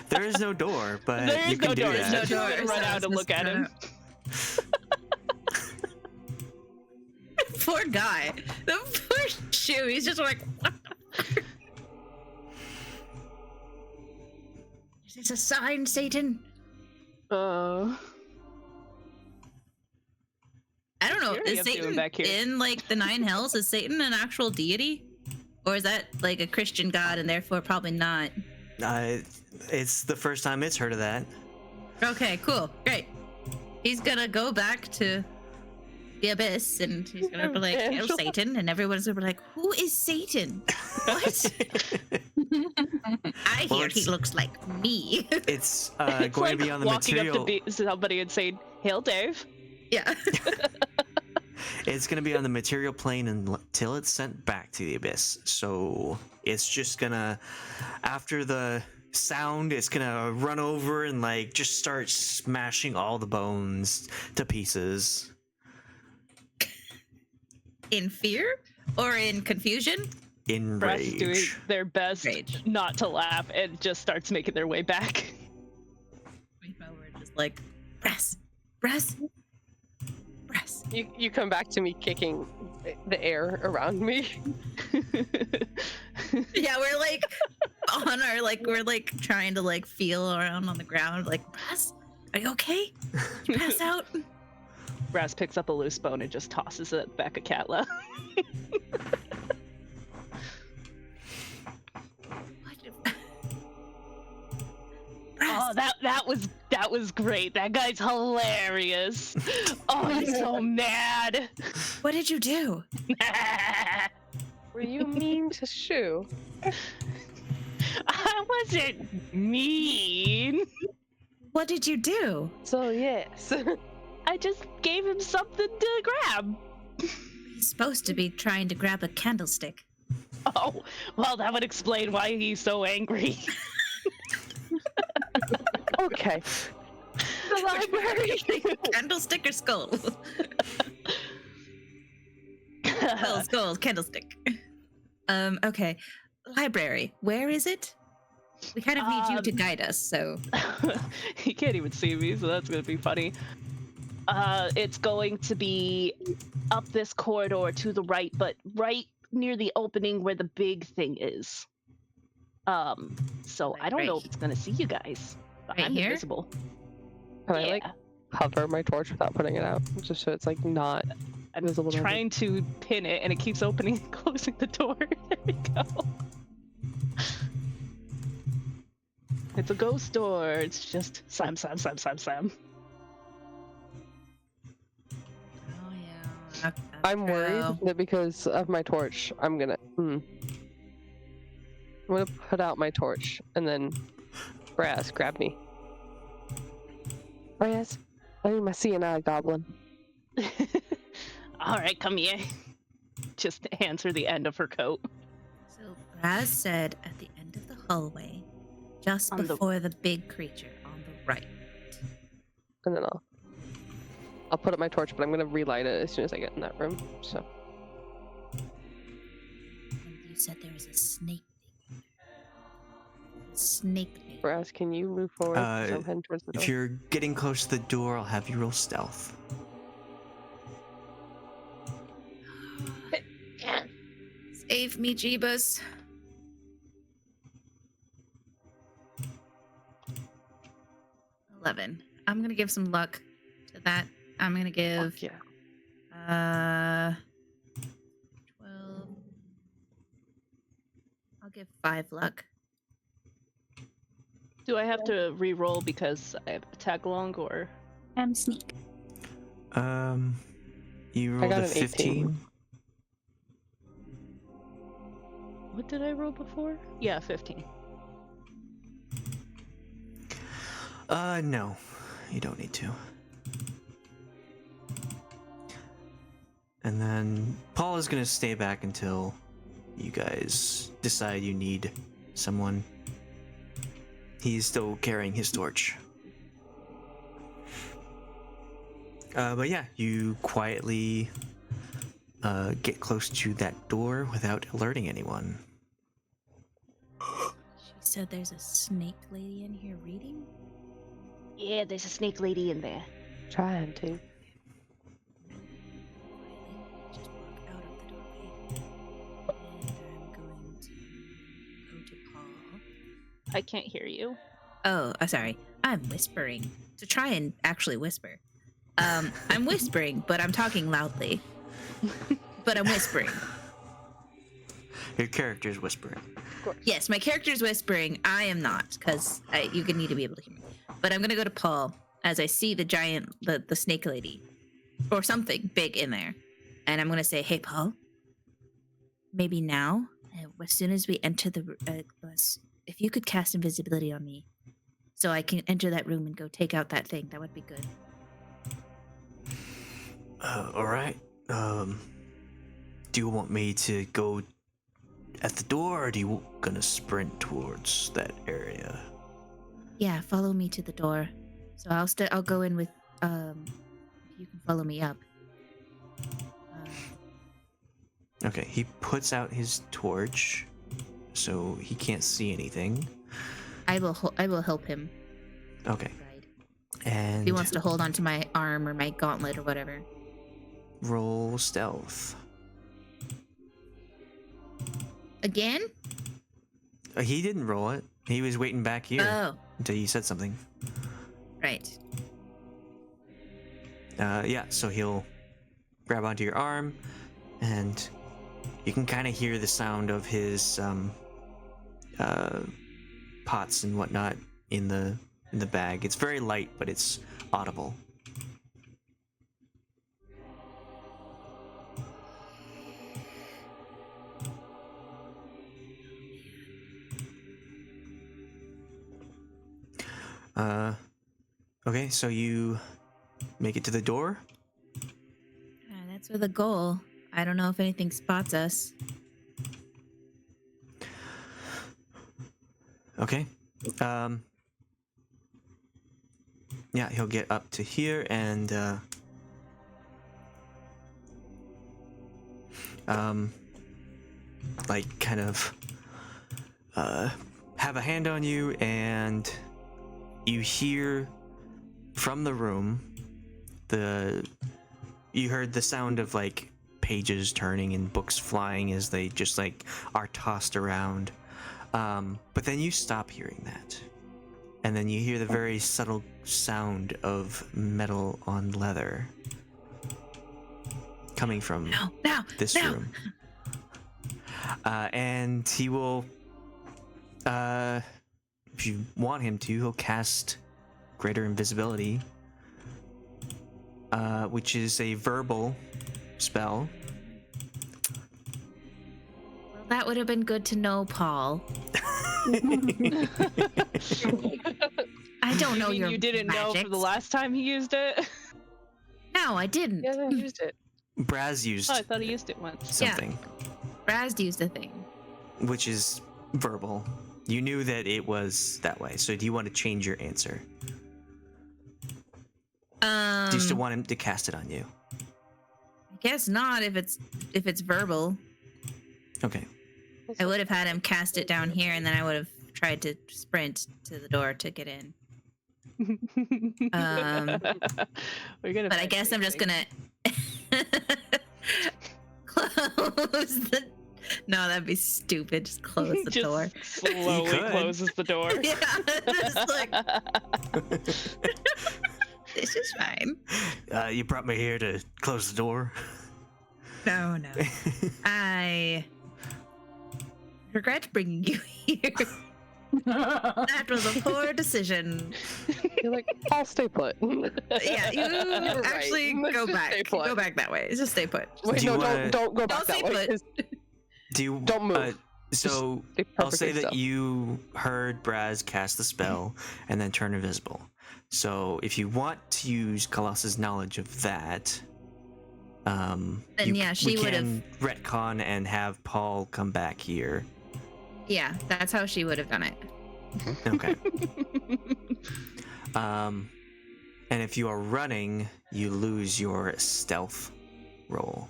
There is no door, but There you is can no do door. that. There's no door. Run out and look at him. Poor guy. The poor shoe. He's just like, what the fuck? Is this a sign, Satan? I don't know. What are you Is up to Satan back here? in like the 9 hells? Is Satan an actual deity? Or is that like a Christian god and therefore probably not? It's the first time it's heard of that. Okay, cool. Great. He's gonna go back to the abyss and he's gonna be like, "Hello, Satan," and everyone's gonna be like, "Who is Satan? What?" I hear he looks like me. It's It's going like to be on the walking material. up to somebody and saying, "Hail, Dave." Yeah. It's going to be on the material plane until it's sent back to the abyss. So it's just gonna, after the sound, it's gonna run over and like just start smashing all the bones to pieces. In fear or in confusion? In Brass rage. doing their best Rage. not to laugh and just starts making their way back. We're just like, Brass, Brass, Brass. You come back to me kicking the air around me. Yeah, we're like on our we're like trying to like feel around on the ground, like, Brass, are you okay? Did you pass out? Brass picks up a loose bone and just tosses it back at Katla. Oh, that was great. That guy's hilarious. Oh, he's so mad. What did you do? Were you mean to Shu? I wasn't mean. What did you do? So yes. I just gave him something to grab. He's supposed to be trying to grab a candlestick. Oh, well, that would explain why he's so angry. Okay. The library. Candlestick or skull? Skull, candlestick. Okay. Library. Where is it? We kind of need you to guide us, so. He can't even see me, so that's gonna be funny. It's going to be up this corridor to the right, but right near the opening where the big thing is. So I don't know if it's gonna see you guys. But Right I'm here? invisible. Can I like hover my torch without putting it out, just so it's like not I'm visible? to trying to pin it, and it keeps opening and closing the door. There we go. It's a ghost door. It's just slam, slam, slam, slam, slam. Oh, yeah. I'm worried that because of my torch, I'm gonna put out my torch and then Brass, grab me. Brass, I need my CNI goblin. All right, come here. Just hands her the end of her coat. So Raz said at the end of the hallway, just On the- before the big creature on the right. And then I'll put up my torch, but I'm gonna relight it as soon as I get in that room. So And you said there was a snake thing. Snake thing. Brass, can you move forward? 'Cause I'm heading towards the door. If you're getting close to the door, I'll have you roll stealth. Save me, Jeebus. 11. I'm gonna give some luck to that. I'm gonna give Fuck yeah. 12. I'll give 5 luck. Do I have to re-roll because I have tag along, or? I'm sneak. You rolled got a an 18. 15. What did I roll before? Yeah, 15. No, you don't need to. And then Paul is gonna stay back until you guys decide you need someone. He's still carrying his torch. But yeah, you quietly get close to that door without alerting anyone. She said there's a snake lady in here reading? Yeah, there's a snake lady in there. Trying to. Just walk out of the doorway. And I'm going to go to Paul. I can't hear you. Oh, sorry. I'm whispering. To try and actually whisper. I'm whispering, but I'm talking loudly. But I'm whispering. Your character's whispering. Yes, my character's whispering. I am not, because you could need to be able to hear me. But I'm gonna go to Paul as I see the giant, the snake lady, or something big in there, and I'm gonna say, "Hey, Paul. Maybe now, as soon as we enter the bus, if you could cast invisibility on me, so I can enter that room and go take out that thing, that would be good." All right. Do you want me to go at the door, or do you gonna sprint towards that area? Yeah, follow me to the door. So I'll go in with if you can follow me up. Okay, he puts out his torch, so he can't see anything. I will help him. Okay, Right. and If he wants to hold onto my arm or my gauntlet or whatever. roll stealth. Again? He didn't roll it. He was waiting back here Oh, until you said something. right. Yeah, so he'll grab onto your arm, and you can kind of hear the sound of his pots and whatnot in the bag. It's very light, but it's audible. Okay, so you make it to the door. That's with a goal. I don't know if anything spots us. Okay. Yeah, he'll get up to here and like kind of have a hand on you, and you hear from the room you heard the sound of like pages turning and books flying as they just like are tossed around. But then you stop hearing that. And then you hear the very subtle sound of metal on leather coming from this room. And he will, if you want him to, he'll cast Greater Invisibility, which is a verbal spell. Well, that would have been good to know, Paul. I don't know your You didn't know for the magics. last time he used it? No, I didn't. He hasn't used it. Braz used Oh, I thought he used it once. something, Brasz used the thing. which is verbal. You knew that it was that way, so do you want to change your answer? Do you still want him to cast it on you? I guess not if it's verbal. Okay. I would have had him cast it down here, and then I would have tried to sprint to the door to get in. We're gonna. But I guess I'm just gonna close the. No, that'd be stupid. Just close the Just door. slowly could. closes the door. Yeah, just like this is fine. You brought me here to close the door. No. I regret bringing you here. That was a poor decision. You're like, I'll stay put. Yeah, you Right. actually Let's go just back. stay put. Go back that way. Just stay put. Wait, Do you no, wanna- don't go back Don't stay that way. put. Do you Don't move. So Stay I'll say perfectly that still. you heard Braz cast the spell and then turn invisible. So if you want to use Khalas's knowledge of that, Then you- yeah, she we would've- can retcon and have Paul come back here. Yeah, that's how she would have done it. Okay. And if you are running, you lose your stealth roll.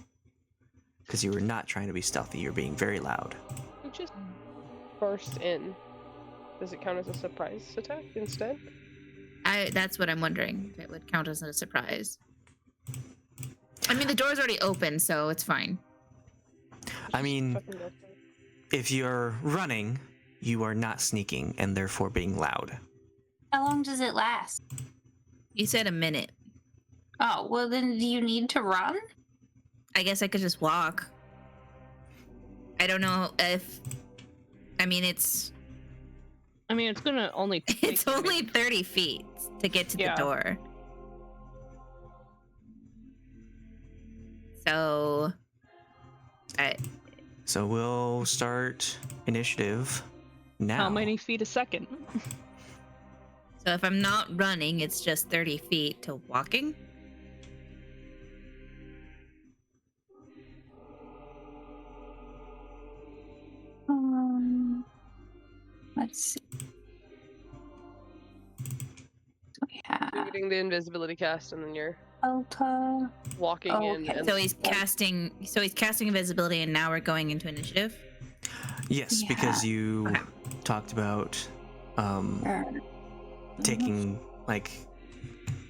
Because you were not trying to be stealthy, you're being very loud. You just burst in. Does it count as a surprise attack instead? That's what I'm wondering. If it would count as a surprise. I mean, the door's already open, so it's fine. I mean, Fucking go for it. if you're running, you are not sneaking and therefore being loud. How long does it last? You said a minute. Oh, well then do you need to run? I guess I could just walk. I don't know if. I mean, it's gonna only. it's only 30 feet to get to Yeah. the door. So, So we'll start initiative now. How many feet a second? so if I'm not running, it's just 30 feet to walking. Let's see. So we You're have getting the invisibility cast, and then you're Alta. walking Oh, in. okay. And So he's casting. So he's casting invisibility, and now we're going into initiative. Yes, Yeah. because you Okay. talked about taking like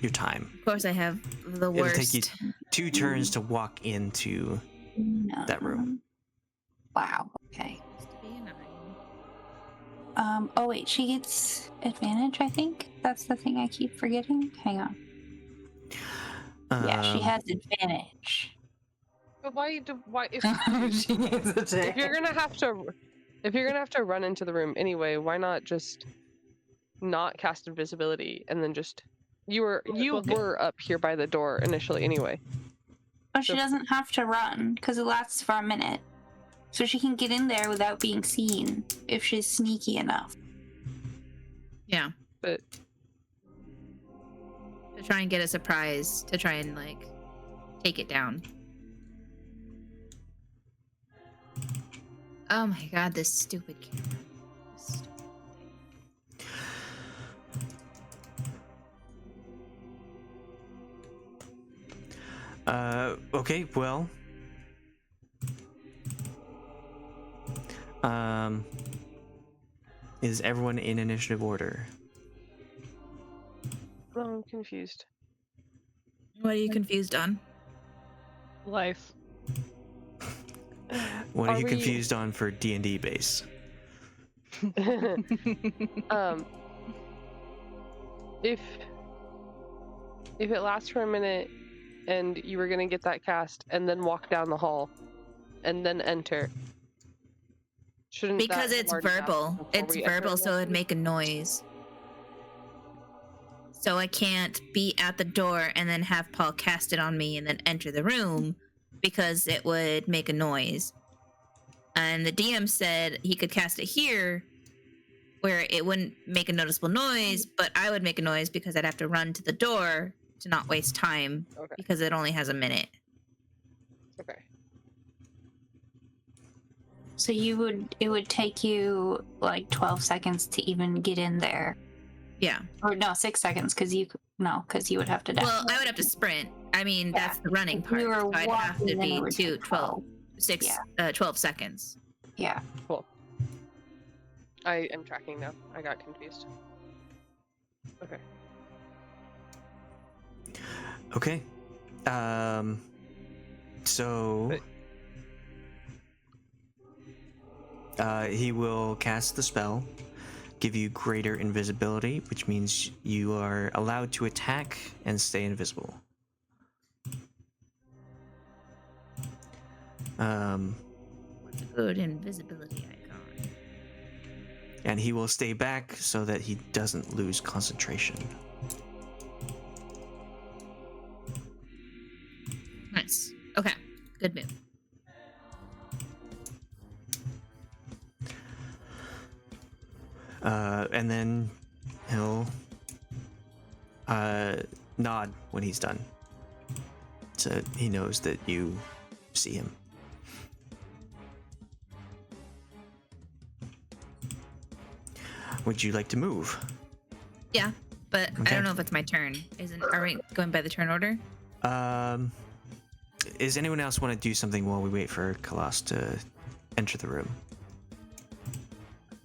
your time. Of course, I have the It'll worst. take you 2 turns to walk into No. that room. Wow. Okay. Used to be a 9. Oh wait, she gets advantage. I think that's the thing I keep forgetting. Hang on. Yeah, she Um, has advantage. but why if She gets if you're gonna have to run into the room anyway, why not just not cast invisibility and then just you were up here by the door initially anyway. But she doesn't have to run because it lasts for a minute, so she can get in there without being seen if she's sneaky enough. Yeah. But To try and get a surprise, to try and like take it down. Oh my god, this stupid camera. Okay, well. Is everyone in initiative order? I'm confused. What are you confused on? Life. What are Are you we- confused on for D&D base? If it lasts for a minute and you were gonna get that cast and then walk down the hall and then enter, shouldn't Because that it's already happen verbal. before It's we enter verbal, so it'd initiative? make a noise. So I can't be at the door and then have Paul cast it on me and then enter the room because it would make a noise. And the DM said he could cast it here where it wouldn't make a noticeable noise, but I would make a noise because I'd have to run to the door to not waste time Okay. because it only has a minute. Okay. So it would take you like 12 seconds to even get in there. Yeah. Or no, 6 seconds because you would have to die. Well, I would have to sprint. I mean, Yeah. that's the running If part. you were So I'd have walking, to then it be would take 12 seconds. Yeah. I am tracking now. I got confused. Okay. Okay. So he will cast the spell, give you greater invisibility, which means you are allowed to attack and stay invisible. What's a good invisibility icon? And he will stay back so that he doesn't lose concentration. Nice. Okay. Good move. And then he'll nod when he's done, so he knows that you see him. Would you like to move? Yeah. but I Okay. don't know if it's my turn. Are we going by the turn order? Is anyone else want to do something while we wait for Khalas to enter the room?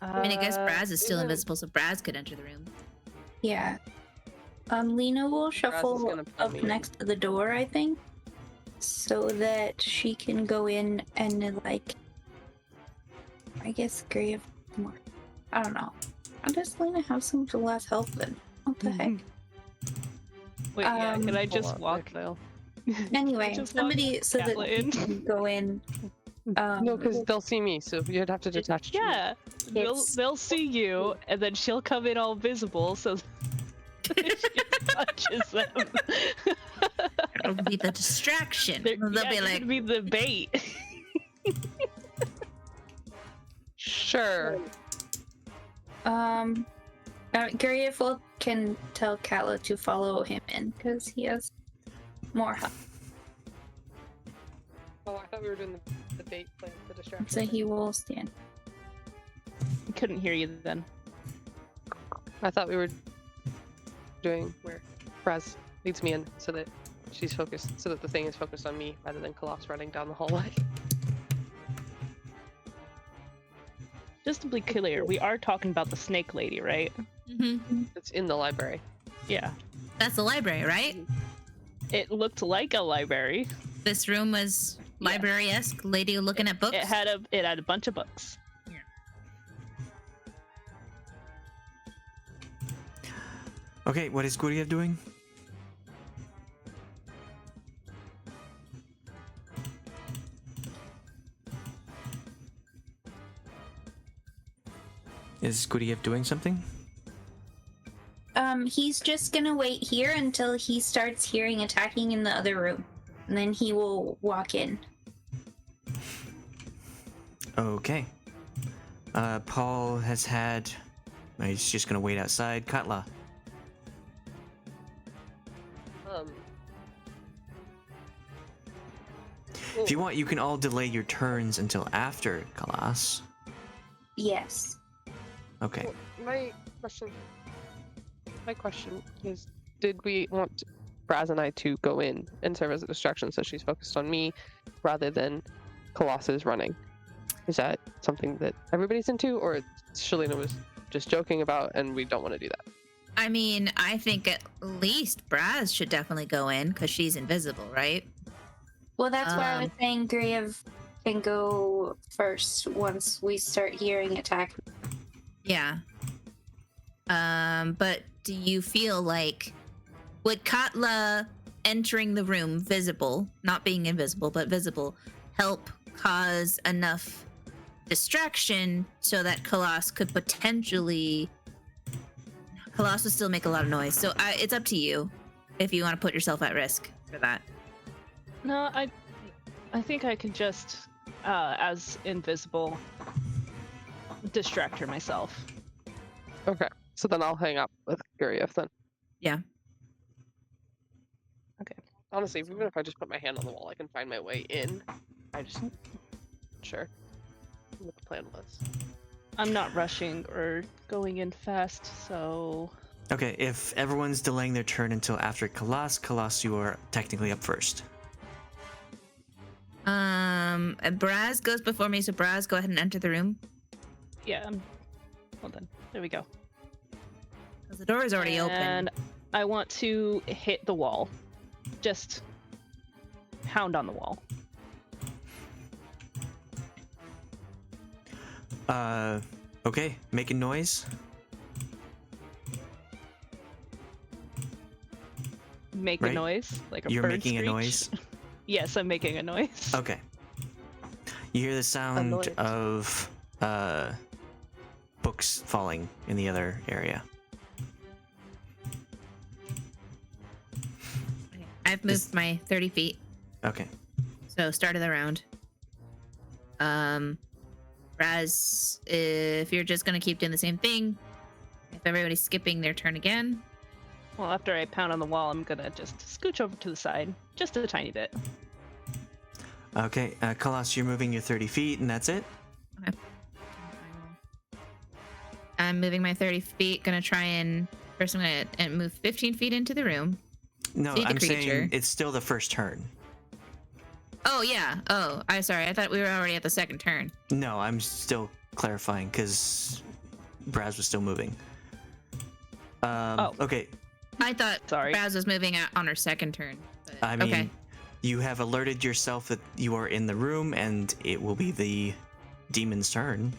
I mean, I guess Brasz is still invisible, so Brasz could enter the room. Yeah. Lena will shuffle gonna pull up me in. next to the door, I think, so that she can go in and like. I guess Guryev more. I don't know. How does Lena have so much less health then? What the heck? Wait, yeah, can I Hold just on, walk? Nick. Anyway, Just somebody so that Katla in. she can go in. No, because they'll see me, so you'd have to detach. to me. Yeah, they'll see you, and then she'll come in all visible, so she touches them. It'll be the distraction. They're- They'll yeah, be they're like, gonna be the bait. Sure. Guryev can tell Katla to follow him in because he has more health. Oh, I thought we were doing the bait plan, the distraction. So he will stand. Couldn't hear you then. I thought we were doing where Brasz leads me in so that she's focused, so that the thing is focused on me rather than Khalas running down the hallway. Just to be clear, we are talking about the snake lady, right? mm-hmm. It's in the library. Yeah. That's the library, right? It looked like a library. This room was library-esque. Lady looking at books. It had a bunch of books. Okay, what is Guryev doing? Is Guryev doing something? He's just gonna wait here until he starts hearing attacking in the other room, and then he will walk in. Okay. Paul has had. He's just gonna wait outside. Katla. If you want, you can all delay your turns until after Khalas. Yes. Okay. My question is, did we want Brasz and I to go in and serve as a distraction so she's focused on me rather than Khalas's running? Is that something that everybody's into, or Shalina was just joking about and we don't want to do that? I mean, I think at least Brasz should definitely go in because she's invisible, right? Well, that's why I was saying Guryev can go first once we start hearing attack. Yeah. But do you feel like would Katla entering the room visible, not being invisible, but visible, help cause enough distraction so that Khalas could potentially Khalas would still make a lot of noise. So it's up to you if you want to put yourself at risk for that. No, I think I could just, as invisible, distract her myself. Okay, so then I'll hang up with Guryev then. Yeah. Okay. Honestly, even if I just put my hand on the wall, I can find my way in. I just... Sure. What the plan was. I'm not rushing or going in fast, so... Okay, if everyone's delaying their turn until after Khalas, you are technically up first. Brasz goes before me, so Brasz, go ahead and enter the room. Yeah, hold on. There we go. Because the door is already And open. I want to hit the wall. Just pound on the wall. Okay, make a noise. Make Right. a noise, like a You're bird making a screech. noise. Yes, I'm making a noise. Okay. You hear the sound noise. of books falling in the other area. Okay. I've moved my 30 feet, Okay. so start of the round. Brasz, if you're just gonna keep doing the same thing, if everybody's skipping their turn again, Well, after I pound on the wall, I'm gonna just scooch over to the side, just a tiny bit. Okay, Khalas, you're moving your 30 feet, and that's it? I'm moving my 30 feet, gonna try and First, I'm gonna move 15 feet into the room. No, See the I'm creature. saying it's still the first turn. Oh yeah. Oh, I'm sorry. I thought we were already at the second turn. No, I'm still clarifying because Brasz was still moving. Okay. I thought Sorry. Baz was moving out on her second turn. But, I mean, okay. you have alerted yourself that you are in the room, and it will be the demon's turn.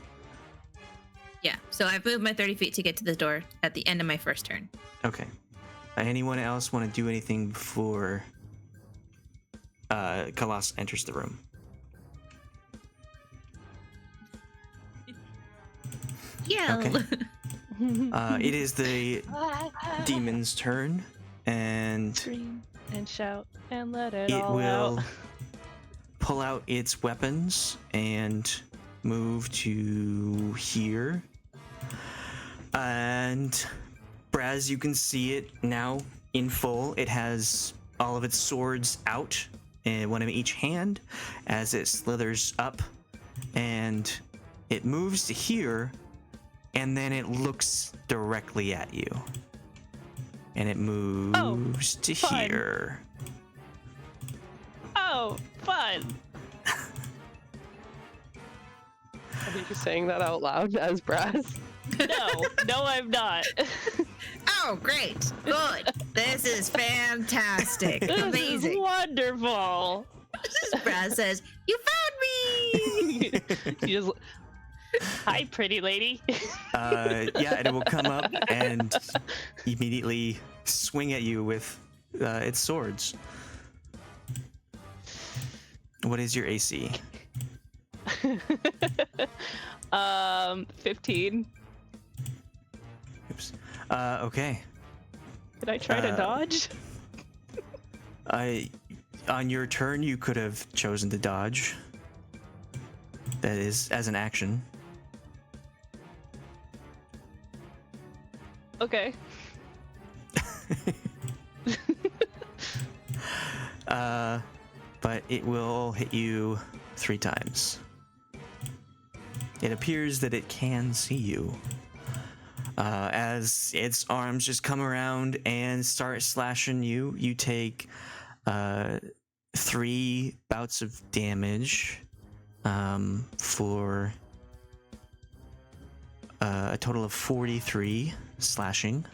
Yeah. So I've moved my 30 feet to get to the door at the end of my first turn. Okay. Anyone else want to do anything before Khalas enters the room? Yeah. Okay. It is the demon's turn, and Scream and shout and let it it all will out. pull out its weapons and move to here. And Brasz, you can see it now in full. It has all of its swords out, and one in each hand, as it slithers up, and it moves to here, and then it looks directly at you. And it moves to fun. here. Oh, fun! Are you saying that out loud as Brasz? No, I'm not. Oh, great. Good. This is fantastic. This is Amazing. wonderful. Braz says, "You found me." You just, hi, pretty lady. Yeah, and it will come up and immediately swing at you with its swords. What is your AC? 15. Oops. Okay. Did I try to dodge? On your turn, you could have chosen to dodge. That is as an action. Okay. But it will hit you 3 times. It appears that it can see you. As its arms just come around and start slashing you, you take 3 bouts of damage for a total of 43 slashing.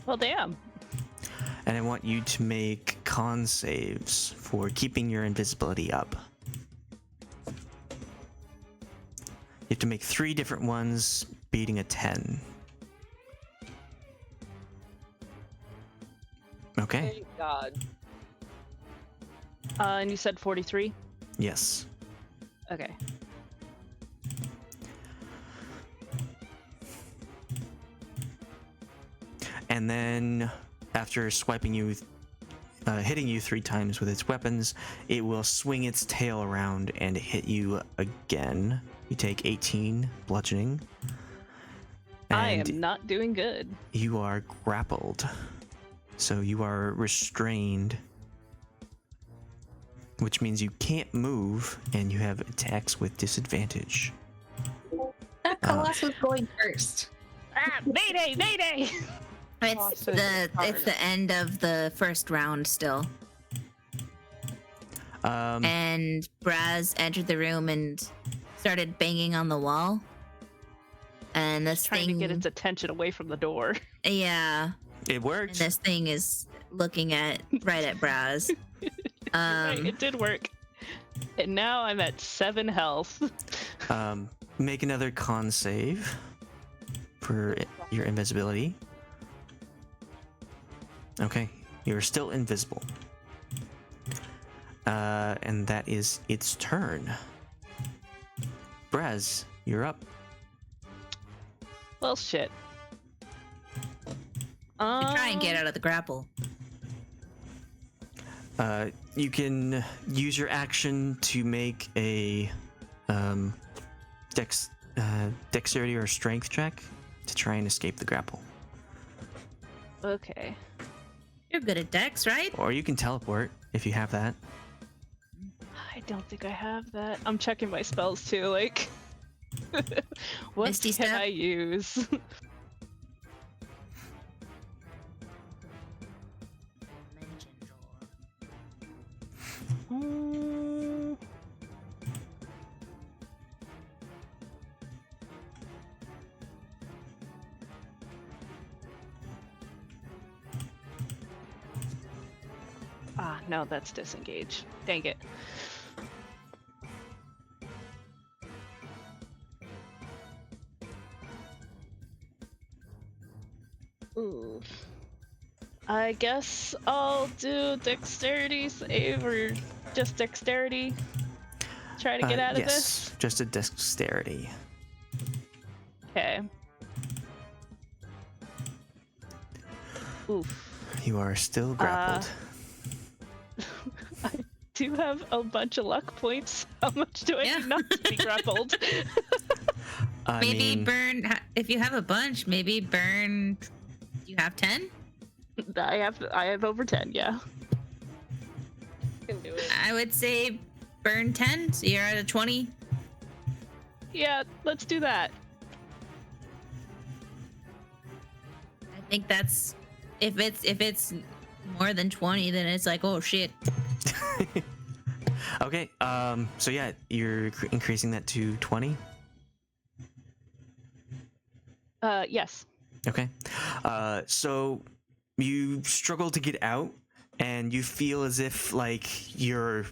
Well, damn. And I want you to make con saves for keeping your invisibility up. You have to make 3 different ones, beating a 10. Okay. Thank God. And you said 43? Yes. Okay. And then, after swiping you, hitting you 3 times with its weapons, it will swing its tail around and hit you again. You take 18 bludgeoning. I And am not doing good. you are grappled. So you are restrained, which means you can't move, and you have attacks with disadvantage. That Khalas was going first. Ah, mayday, mayday! It's the end of the first round still. And Braz entered the room and started banging on the wall. And this Trying thing, to get its attention away from the door. yeah. It And worked. this thing is looking right at Braz. Right, it did work. And now I'm at 7 health. Make another con save for your invisibility. Okay, you're still invisible. And that is its turn. Braz, you're up. Well, shit. To try and get out of the grapple. You can use your action to make a dexterity or strength check to try and escape the grapple. Okay. You're good at dex, right? Or you can teleport if you have that. I don't think I have that. I'm checking my spells too, like. What Misty can step? I use? Mm, no, that's disengage. Dang it. Ooh. I guess I'll do dexterity save or just dexterity. Try to get out of yes, this. just a dexterity. Okay. Oof. You are still grappled. I do have a bunch of luck points. How much do I need not to be grappled? I Maybe mean, burn. If you have a bunch, maybe burn. You have 10? I have over 10, yeah. Can do it. I would say burn 10, so you're at a 20. Yeah, let's do that. I think that's if it's more than 20, then it's like, oh shit. okay. So yeah, you're increasing that to 20. Yes. Okay. So you struggle to get out, and you feel as if like you're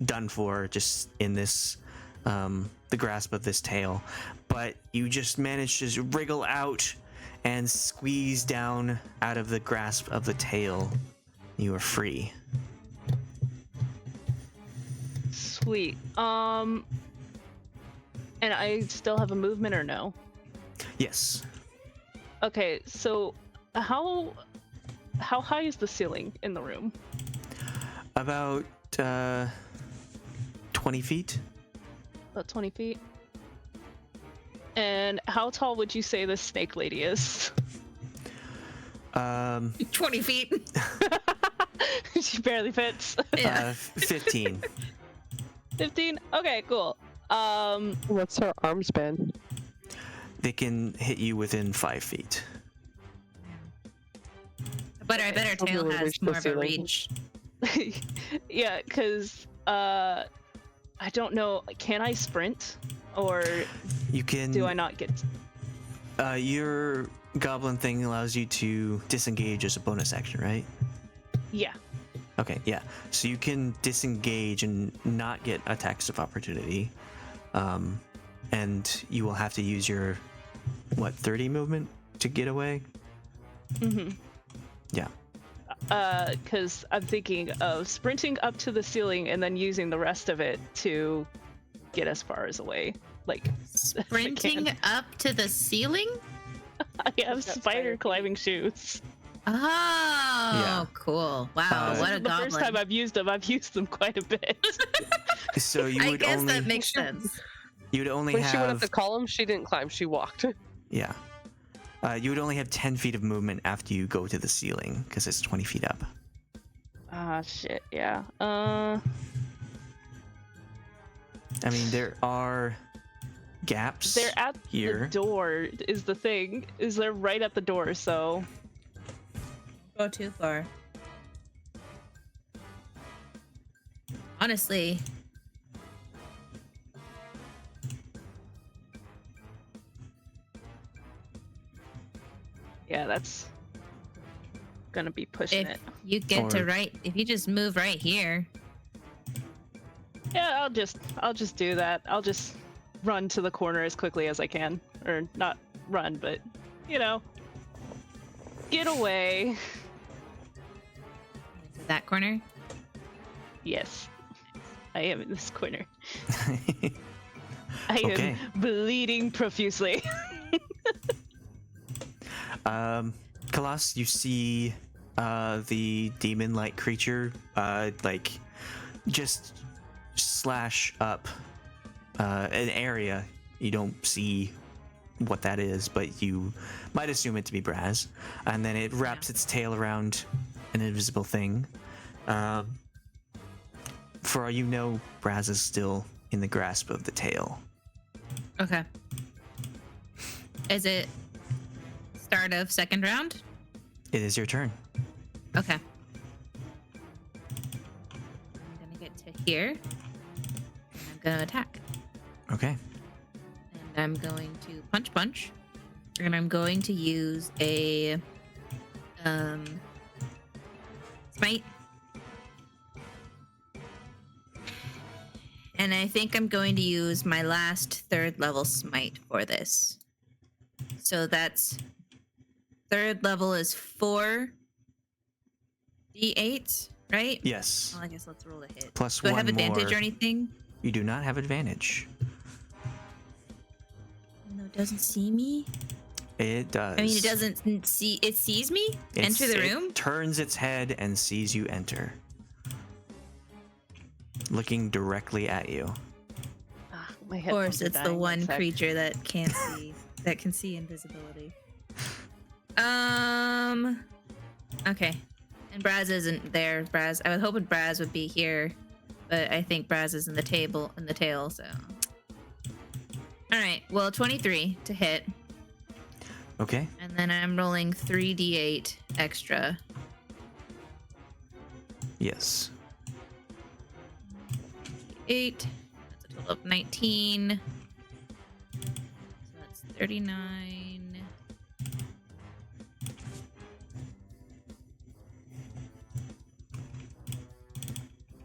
done for, just in this the grasp of this tail. But you just manage to wriggle out and squeeze down out of the grasp of the tail. You are free. Sweet. And I still have a movement or no? Yes. Okay, so how high is the ceiling in the room? About 20 feet. About 20 feet. And how tall would you say this snake lady is? 20 feet. She barely fits. 15. 15? Okay, cool. What's her arm span? They can hit you within 5 feet. But I bet our so tail we'll has reach the more of a ceiling. reach. Yeah, because I don't know. Can I sprint? Or You can. do I not get... Your goblin thing allows you to disengage as a bonus action, right? Yeah. Okay, yeah. So you can disengage and not get attacks of opportunity. And you will have to use your, 30 movement to get away? Mm-hmm. Yeah. Because I'm thinking of sprinting up to the ceiling and then using the rest of it to get as far as away. Like, Sprinting up to the ceiling? I have She's got spider spider climbing shoes. Oh, Yeah. cool. Wow, what a the goblin. first time I've used them quite a bit. So you I would guess only that makes sense. you would only When she went up have the column, she didn't climb, she walked. yeah. You would only have 10 feet of movement after you go to the ceiling because it's 20 feet up. Ah, shit, yeah. I mean, there are gaps. They're at here. the door is the thing. Is they're right at the door, so... Go too far. Honestly. Yeah, that's gonna be pushing If it. you get to Or- right, if you just move right here. Yeah, I'll just do that. I'll just run to the corner as quickly as I can. Or not run, but get away. To that corner. Yes. I am in this corner. I Okay. am bleeding profusely. Khalas, you see the demon-like creature just slash up an area. You don't see what that is, but you might assume it to be Brasz. And then it wraps its tail around an invisible thing. For all you know, Brasz is still in the grasp of the tail. Okay. Is it start of second round? It is your turn. Okay. I'm gonna get to here. And I'm gonna attack. Okay. And I'm going to punch. And I'm going to use a smite. And I think I'm going to use my last 3rd level smite for this. So that's 3rd level is 4d8, right? Yes. Well, I guess let's roll the hit. Plus Do I one have advantage more. or anything? You do not have advantage. No, it doesn't see me. It does. I mean, it doesn't see. It sees me enter the room. It turns its head and sees you enter, looking directly at you. My Of course, headphones are it's the dying, one sec. creature that can't see, that can see invisibility. Okay. And Brasz isn't there. I was hoping Brasz would be here, but I think Brasz is in the tail, so. Alright, well, 23 to hit. Okay. And then I'm rolling 3d8 extra. Yes. 8. That's a total of 19. So that's 39.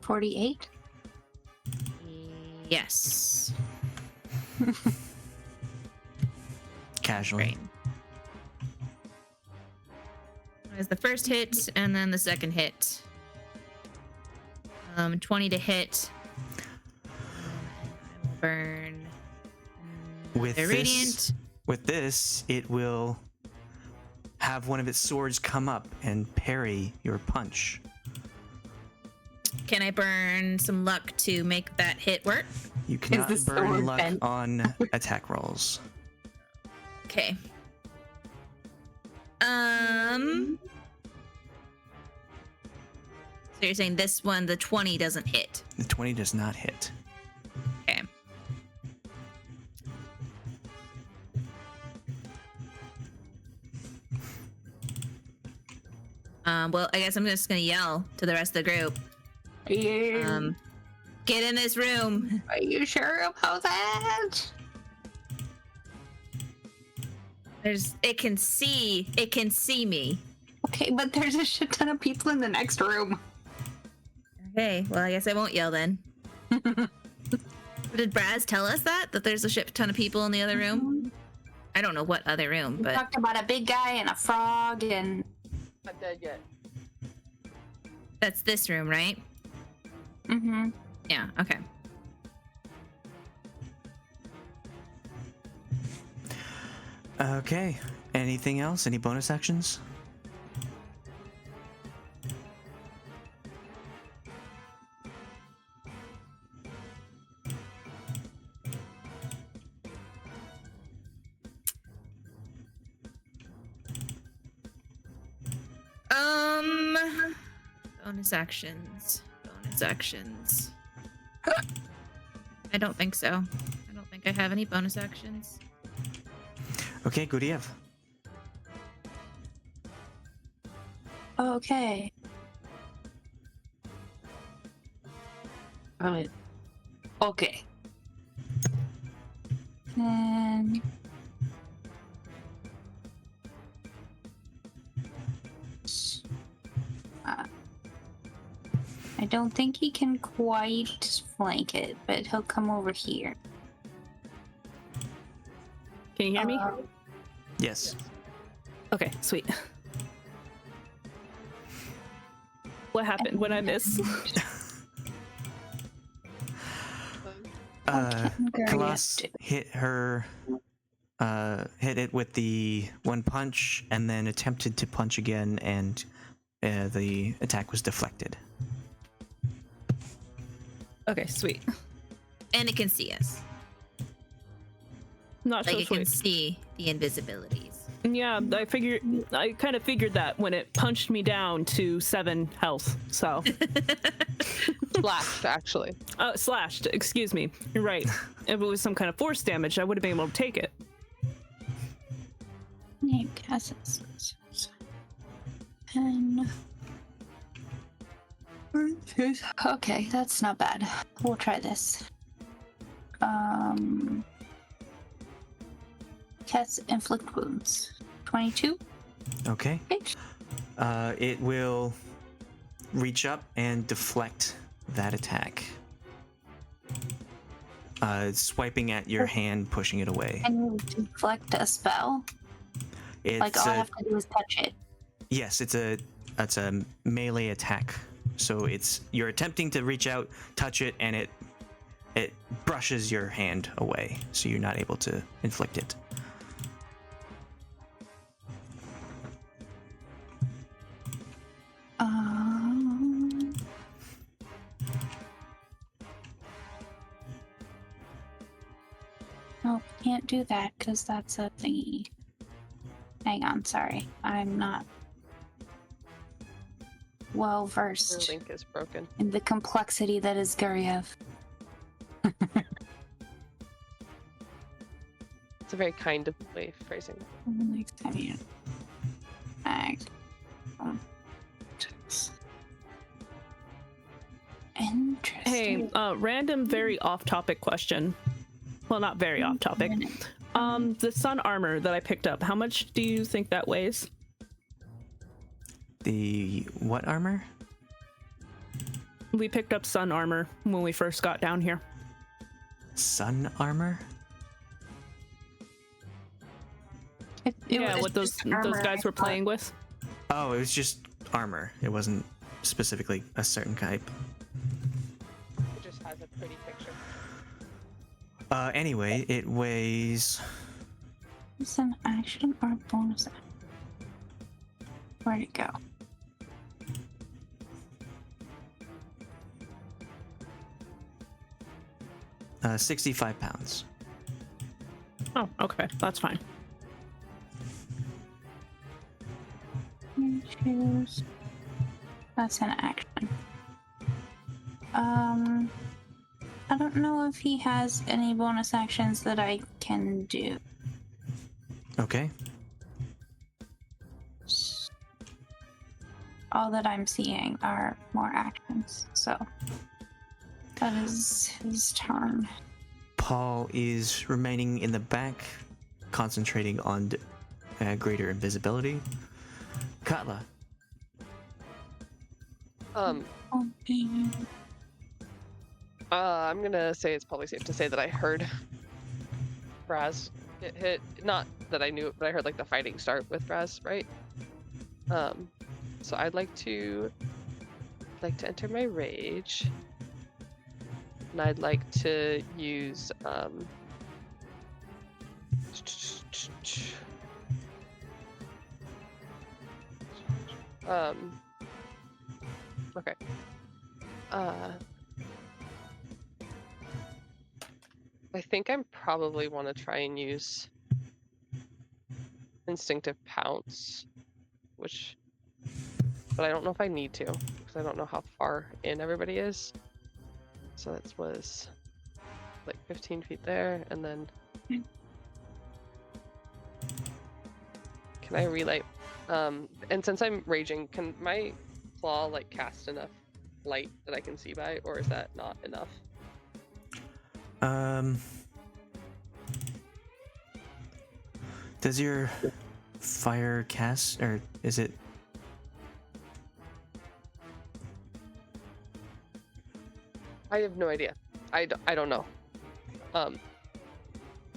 $48. Yes. Casually. Great. That was the first hit, and then the second hit. 20 to hit. I will burn. With the this, radiant. with this, it will have one of its swords come up and parry your punch. Can I burn some luck to make that hit work? You cannot the burn sword luck bent? on attack rolls. Okay. So you're saying this one, the 20 doesn't hit. The 20 does not hit. Okay. Well, I guess I'm just gonna yell to the rest of the group. Get in this room. Are you sure about that? It can see me. Okay, but there's a shit ton of people in the next room. Okay, well, I guess I won't yell then. Did Brasz tell us that there's a shit ton of people in the other room? I don't know what other room, We but talked about a big guy and a frog and Not dead yet. that's this room, right? mm-hmm. Yeah, okay. Okay. Anything else? Any bonus actions? Bonus actions. Bonus actions. I don't think so. I don't think I have any bonus actions. Okay, Guryev. Okay. Okay. And I don't think he can quite flank it, but he'll come over here. Can you hear me? Yes. Okay, sweet. What happened? What I miss? Khalas hit it with the one punch and then attempted to punch again, and the attack was deflected. Okay, sweet. And it can see us. Not Like so it can sweet. see the invisibilities. Yeah, I kind of figured that when it punched me down to 7 health. So Slashed, actually. slashed. Excuse me. You're right. If it was some kind of force damage, I would have been able to take it. Name castles. And okay, that's not bad. We'll try this. Cast inflict wounds. 22. Okay. Okay. It will reach up and deflect that attack. Swiping at your hand, pushing it away. Can you deflect a spell? It's Like all I have to do is touch it. yes, it's a melee attack. So you're attempting to reach out, touch it, and it brushes your hand away, so you're not able to inflict it. Nope, can't do that because that's a thingy. Hang on, sorry. I'm not well Your versed link is broken. in the complexity that is Guryev. It's a very kind of way of phrasing. Next time you Interesting. Hey, random, very off-topic question. Well, not very off-topic. The sun armor that I picked up, how much do you think that weighs? The what armor? We picked up sun armor when we first got down here. Sun armor? Yeah, what those guys were playing with. Oh, it was just armor. It wasn't specifically a certain type. It just has a pretty picture. Anyway, it weighs. It's an action or bonus. Where'd it go? Uh, 65 pounds. Oh, okay, that's fine. Choose. That's an action. I don't know if he has any bonus actions that I can do. Okay. All that I'm seeing are more actions, so that is his turn. Paul is remaining in the back, concentrating on greater invisibility. Katla. I'm gonna say it's probably safe to say that I heard Brasz get hit. Not that I knew it, but I heard like the fighting start with Brasz, right? So I'd like to enter my rage, and I'd like to use okay. I think I'm probably want to try and use instinctive pounce, but I don't know if I need to because I don't know how far in everybody is. So that was like 15 feet there, and then can I relight? And since I'm raging, can my claw like cast enough light that I can see by, or is that not enough? Does your fire cast, or is it? I have no idea. I don't know.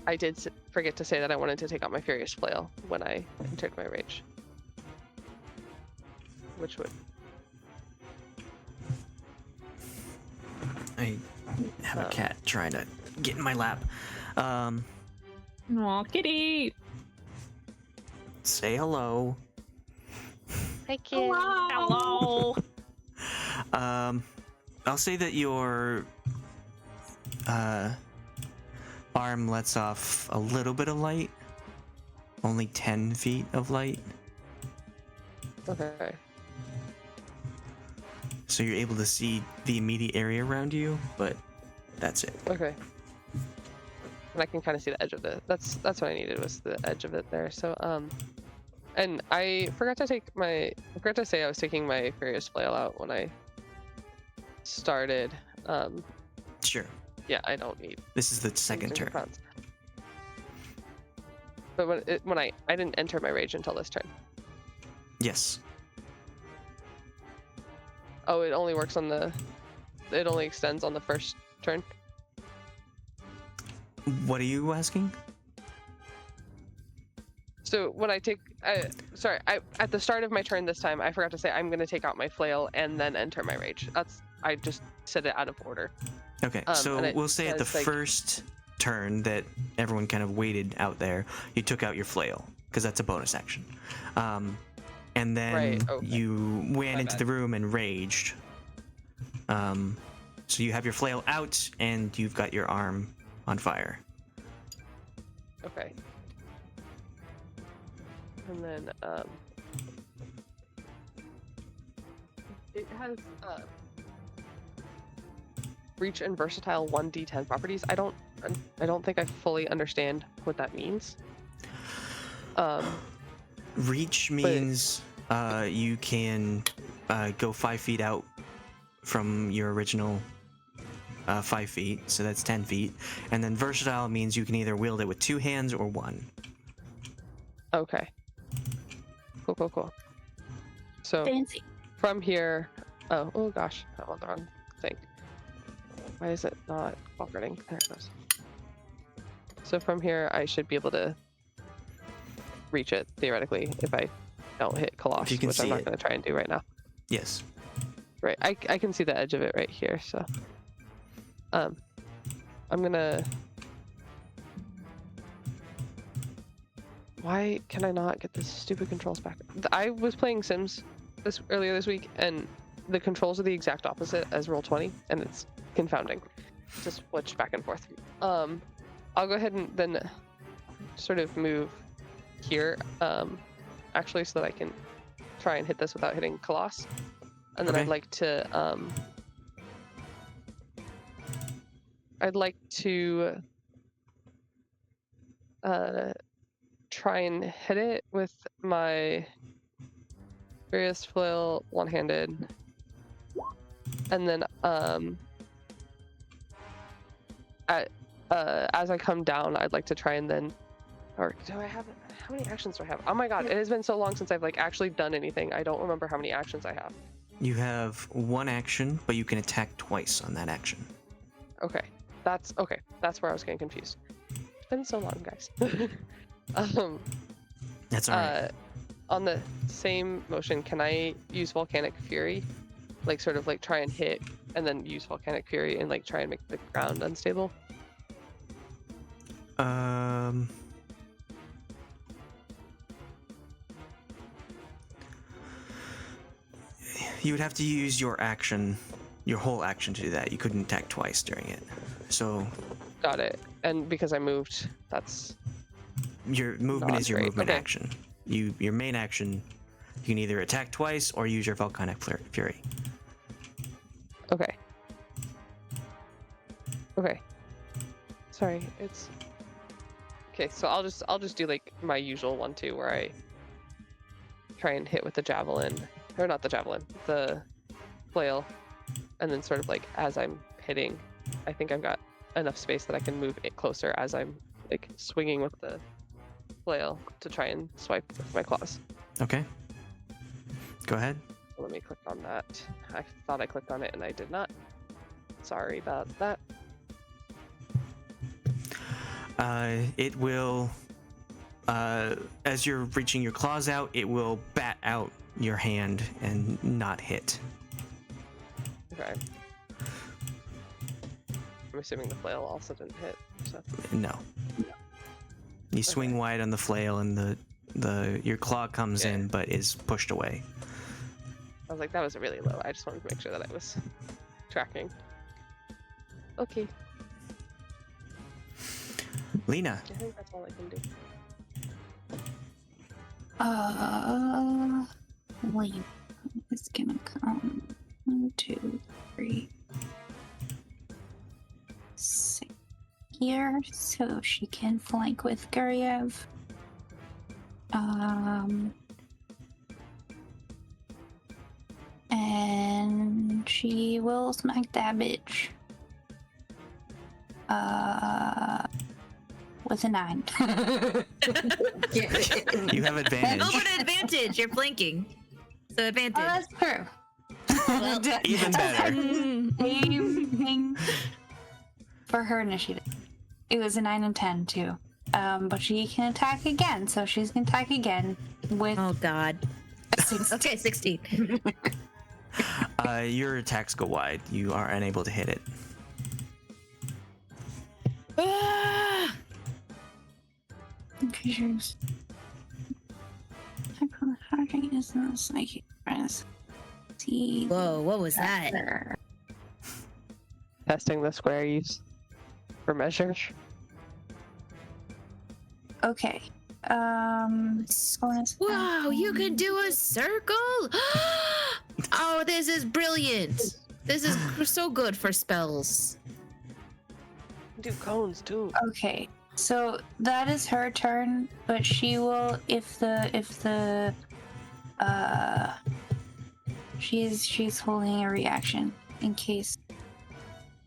I did forget to say that I wanted to take out my Furious Flail when I entered my rage. Which would... I have a cat trying to get in my lap. Aw, kitty! Say hello. Hi, kid. Hello! I'll say that your arm lets off a little bit of light. Only 10 feet of light. Okay. So you're able to see the immediate area around you, but that's it. Okay. and I can kind of see the edge of it. That's what I needed, was the edge of it there. So and I forgot to say I was taking my Furious Flail out when I started. Sure. Yeah, I don't need. This is the second turn. But when I didn't enter my rage until this turn. Yes. Oh, it only works on the. It only extends on the first turn. What are you asking? So when I take, at the start of my turn this time, I forgot to say I'm going to take out my flail and then enter my rage. I just said it out of order. Okay, so we'll say at the like, first turn that everyone kind of waited out there, you took out your flail, because that's a bonus action. And then you went into the room and raged. So you have your flail out, and you've got your arm on fire. Okay. And then, it has, reach and versatile 1d10 properties. I don't think I fully understand what that means. Reach means you can go 5 feet out from your original 5 feet, so that's 10 feet. And then versatile means you can either wield it with 2 hands or 1. Okay. Cool. So Fancy. from here, oh gosh, that was the wrong thing. Why is it not cooperating? There it goes. So from here, I should be able to reach it theoretically if I don't hit Khalas, which I'm not going to try and do right now. Yes. Right, I can see the edge of it right here. So, I'm gonna. Why can I not get the stupid controls back? I was playing Sims earlier this week, and the controls are the exact opposite as Roll20, and it's confounding to switch back and forth. I'll go ahead and then sort of move here, actually, so that I can try and hit this without hitting Khalas. And then I'd like to try and hit it with my Furious Flail one-handed, and then as I come down, I'd like to try and then, or do I have, how many actions do I have? Oh my god, it has been so long since I've like actually done anything. I don't remember how many actions I have. You have 1 action, but you can attack twice on that action. Okay, that's where I was getting confused. It's been so long, guys. That's all right. On the same motion, can I use Volcanic Fury? Like sort of like try and hit and then use Volcanic Fury and like try and make the ground unstable? You would have to use your action, your whole action to do that. You couldn't attack twice during it. So. Got it. And because I moved, that's. Your movement is your movement action. Your main action, you can either attack twice or use your Volcanic Fury. Okay. Okay. Sorry, it's. Okay, so I'll just do like my usual one too, where I try and hit with the javelin, or not the javelin, the flail, and then sort of like as I'm hitting, I think I've got enough space that I can move it closer as I'm like swinging with the flail to try and swipe with my claws. Okay. Go ahead. Let me click on that. I thought I clicked on it and I did not. Sorry about that. It will, as you're reaching your claws out, it will bat out your hand and not hit. Okay. I'm assuming the flail also didn't hit. So. No. You swing wide on the flail, and your claw comes in, but is pushed away. I was like, that was really low. I just wanted to make sure that I was tracking. Okay. Lena. I think that's all I can do. Lena is gonna come. 1, 2, 3, 6. here so she can flank with Guryev. And she will smack that bitch. With a 9. You have advantage. Oh, what an advantage! You're flanking. So advantage. Oh, that's true. Well, Even better. Same thing for her initiative. It was a 9 and 10 too. But she can attack again, so she's gonna attack again with oh god. a 6. Okay, 16. Your attacks go wide. You are unable to hit it. Ah! Creatures. Charging is in the psychic press. See. Whoa, what was that? Testing the square use for measure. Okay. Bonus Wow, you can action. do a circle? Oh, this is brilliant. This is so good for spells. Do cones too. Okay, so that is her turn, but she will she's holding a reaction in case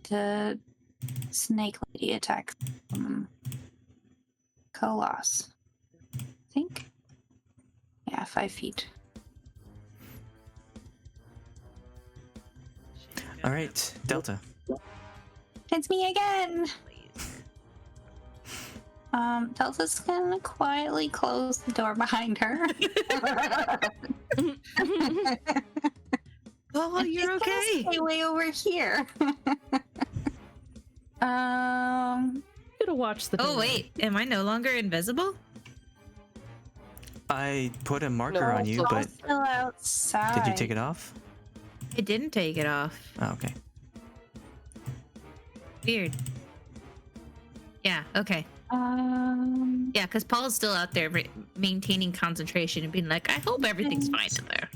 the snake lady attacks Khalas. I think. Yeah, 5 feet. All right, Delta. It's me again. Delta's gonna quietly close the door behind her. Oh, you're She's gonna okay. stay way over here. Gonna watch the. Oh door. wait, am I no longer invisible? I put a marker No, on you, so- but still outside. did you take it off? I didn't take it off. Oh, okay. Weird. Yeah, okay. Yeah, because Paul's still out there maintaining concentration and being like, I hope everything's fine in there.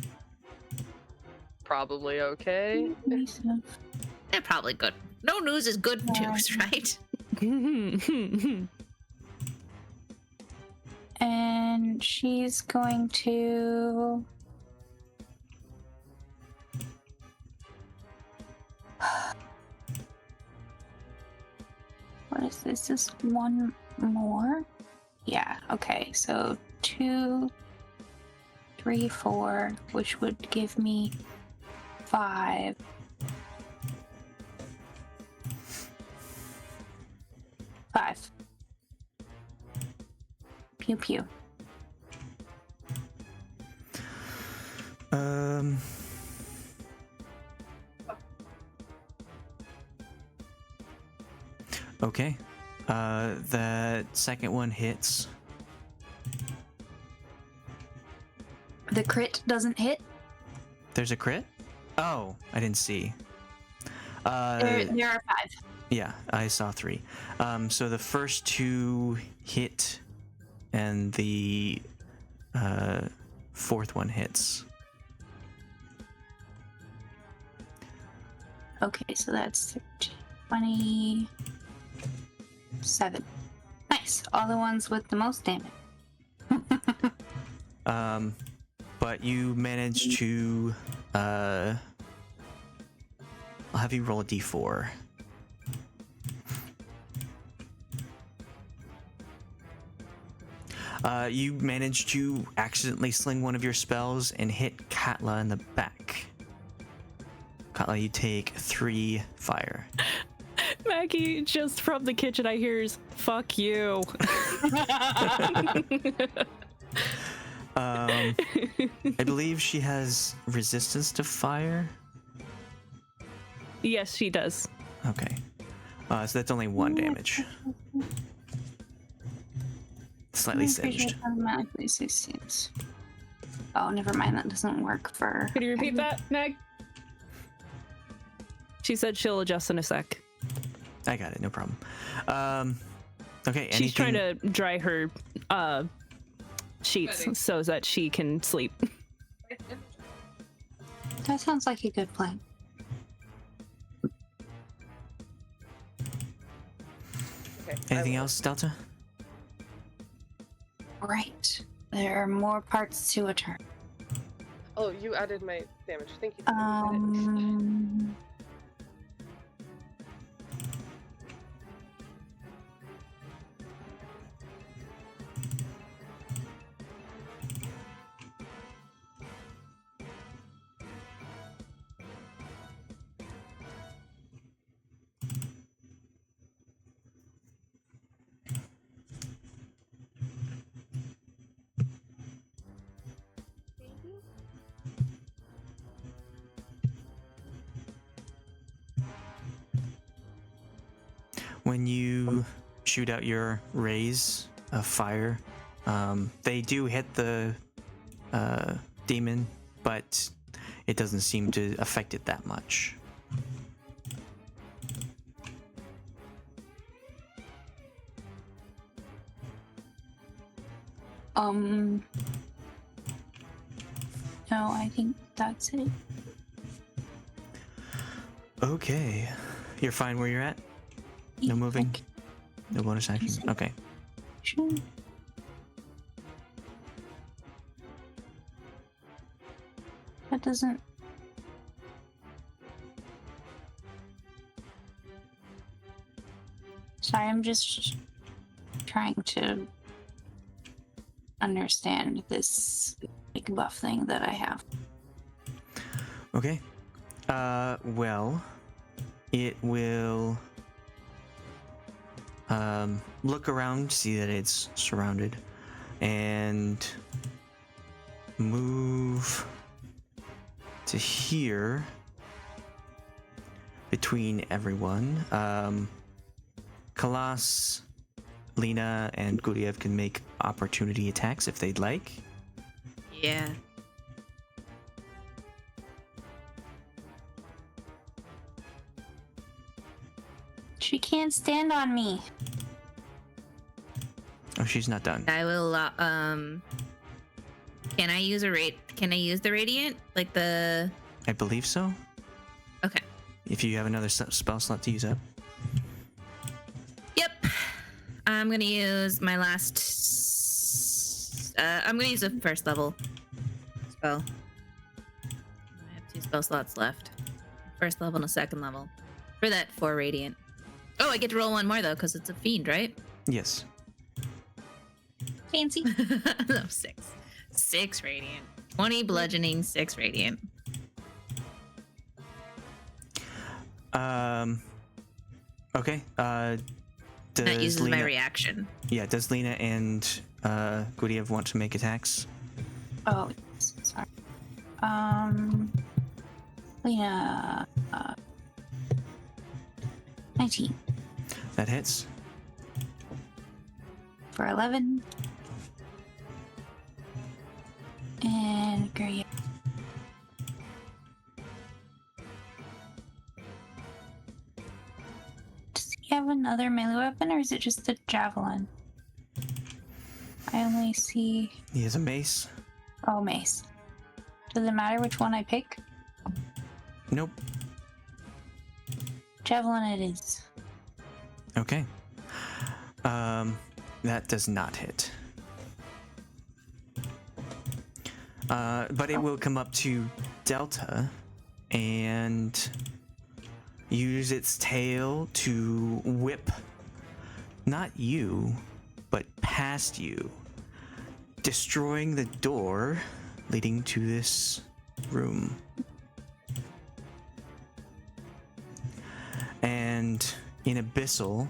Probably okay. They're probably good. No news is good news, right? And she's going to. What is this? Is one more? Yeah, okay. So 2, 3, 4, which would give me 5. Five. Pew pew. Okay. That second one hits. The crit doesn't hit. There's a crit? Oh, I didn't see. There are 5. Yeah, I saw 3. So the first 2 hit, and the fourth one hits. Okay, so that's 13, 27. Nice. All the ones with the most damage. But you managed to. I'll have you roll a d4. You managed to accidentally sling one of your spells and hit Katla in the back. Katla, you take 3 fire. Maggie, just from the kitchen, I hears "fuck you." I believe she has resistance to fire. Yes, she does. Okay. So that's only 1 damage. Slightly singed. Automatically succeeds. Oh, never mind. That doesn't work for. Can you repeat that, Meg? She said she'll adjust in a sec. I got it, no problem. Okay, She's trying to dry her sheets so that she can sleep. That sounds like a good plan. Okay. Anything else, Delta? Right. There are more parts to a turn. Oh, you added my damage. Thank you. I didn't. When you shoot out your rays of fire, they do hit the demon, but it doesn't seem to affect it that much. No, I think that's it. Okay. You're fine where you're at? No moving? No bonus action? Okay. Sure. That doesn't. Sorry, I'm just trying to understand this big buff thing that I have. Okay. Well, it will look around, see that it's surrounded, and move to here between everyone. Khalas, Lena, and Guryev can make opportunity attacks if they'd like. Yeah. She can't stand on me. Oh, she's not done. I will. Can I use Can I use the radiant? Like the? I believe so. Okay. If you have another spell slot to use up. Yep. I'm gonna use my last. I'm gonna use a first level spell. I have 2 spell slots left. First level and a second level. For that 4 radiant. Oh, I get to roll 1 more though, because it's a fiend, right? Yes. Fancy. No, 6. 6 radiant. 20 bludgeoning, 6 radiant. Okay. That Does uses Lena, my reaction. Yeah, does Lena and Guryev want to make attacks? Oh, sorry. Lena. 19 That hits. for 11. And Guryev. Does he have another melee weapon, or is it just a javelin? I only see. He has a mace. Oh, mace. Does it matter which one I pick? Nope. Javelin it is. Okay. That does not hit. But it will come up to Delta and use its tail to whip not you, but past you, destroying the door leading to this room. And in Abyssal,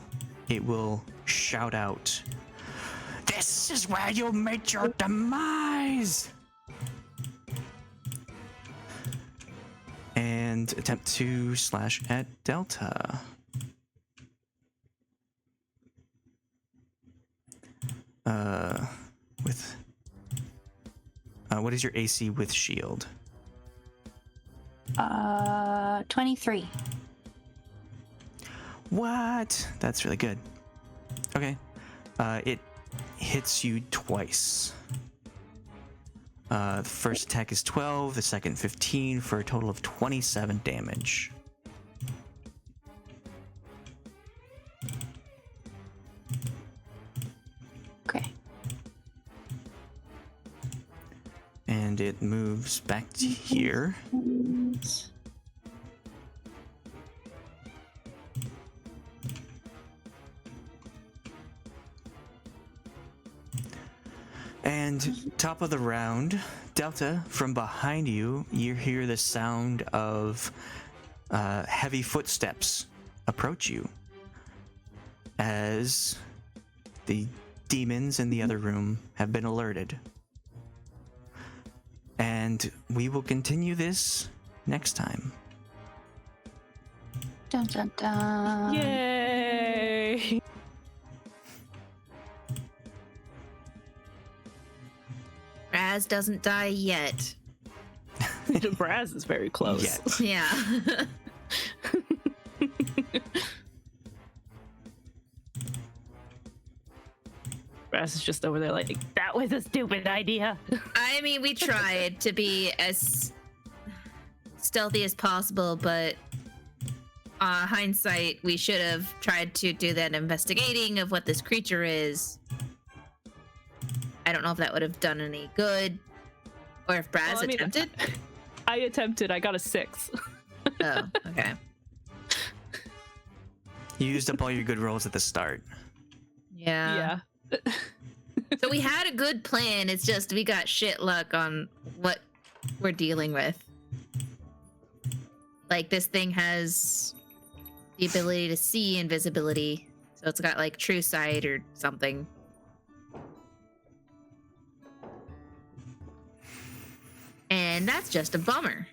it will shout out, This is where you'll meet your demise! and attempt to slash at Delta. What is your AC with shield? 23. What? That's really good. Okay. It hits you twice. The first attack is 12, the second 15, for a total of 27 damage. and it moves back to here. And top of the round, Delta, from behind you, you hear the sound of heavy footsteps approach you as the demons in the other room have been alerted. And we will continue this next time. Dun, dun, dun. Yay! Brasz doesn't die yet. Brasz is very close. Yet. Yeah. Brasz is just over there like, that was a stupid idea. I mean, we tried to be as stealthy as possible, but hindsight, we should have tried to do that investigating of what this creature is. I don't know if that would have done any good, or if Brasz attempted. I attempted. I got a 6. Oh, okay. You used up all your good rolls at the start. Yeah. Yeah. So we had a good plan. It's just we got shit luck on what we're dealing with. Like, this thing has the ability to see invisibility, so it's got like true sight or something. And that's just a bummer.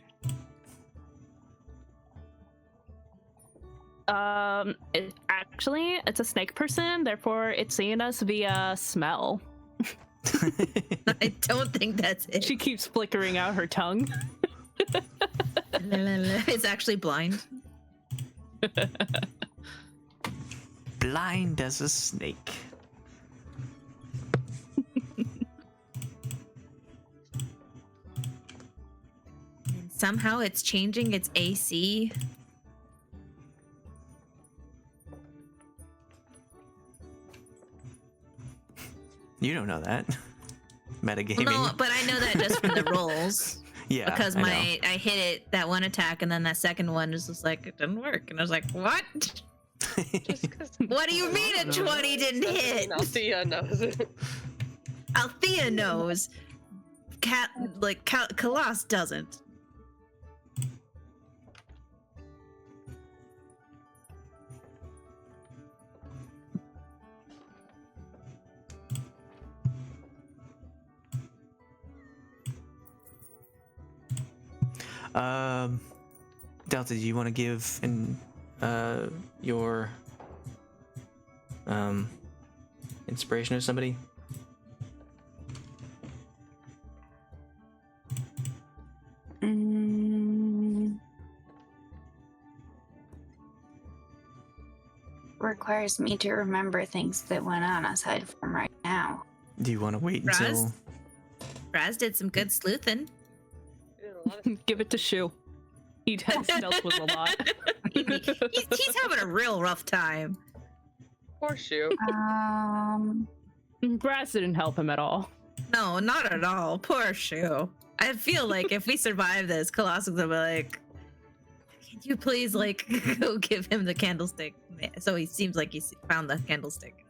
It's a snake person, therefore it's seeing us via smell. I don't think that's it. She keeps flickering out her tongue. It's actually blind. Blind as a snake. And somehow it's changing its AC. You don't know that. Metagaming. Well, no, but I know that just from the rolls. Yeah, because I know. I hit it that one attack, and then that second one was just like, it didn't work, and I was like, what? Just 'cause What do you mean a 20 didn't hit? Althea knows it. Althea knows. Khalas doesn't. Delta, do you want to give your inspiration to somebody? Requires me to remember things that went on aside from right now. Do you want to wait until? Brasz did some good sleuthing. Give it to Shu. He had stealth with a lot. He's having a real rough time. Poor Shu. Brasz didn't help him at all. No, not at all. Poor Shu. I feel like if we survive this, Khalas will be like, can you please, like, go give him the candlestick? So he seems like he's found the candlestick.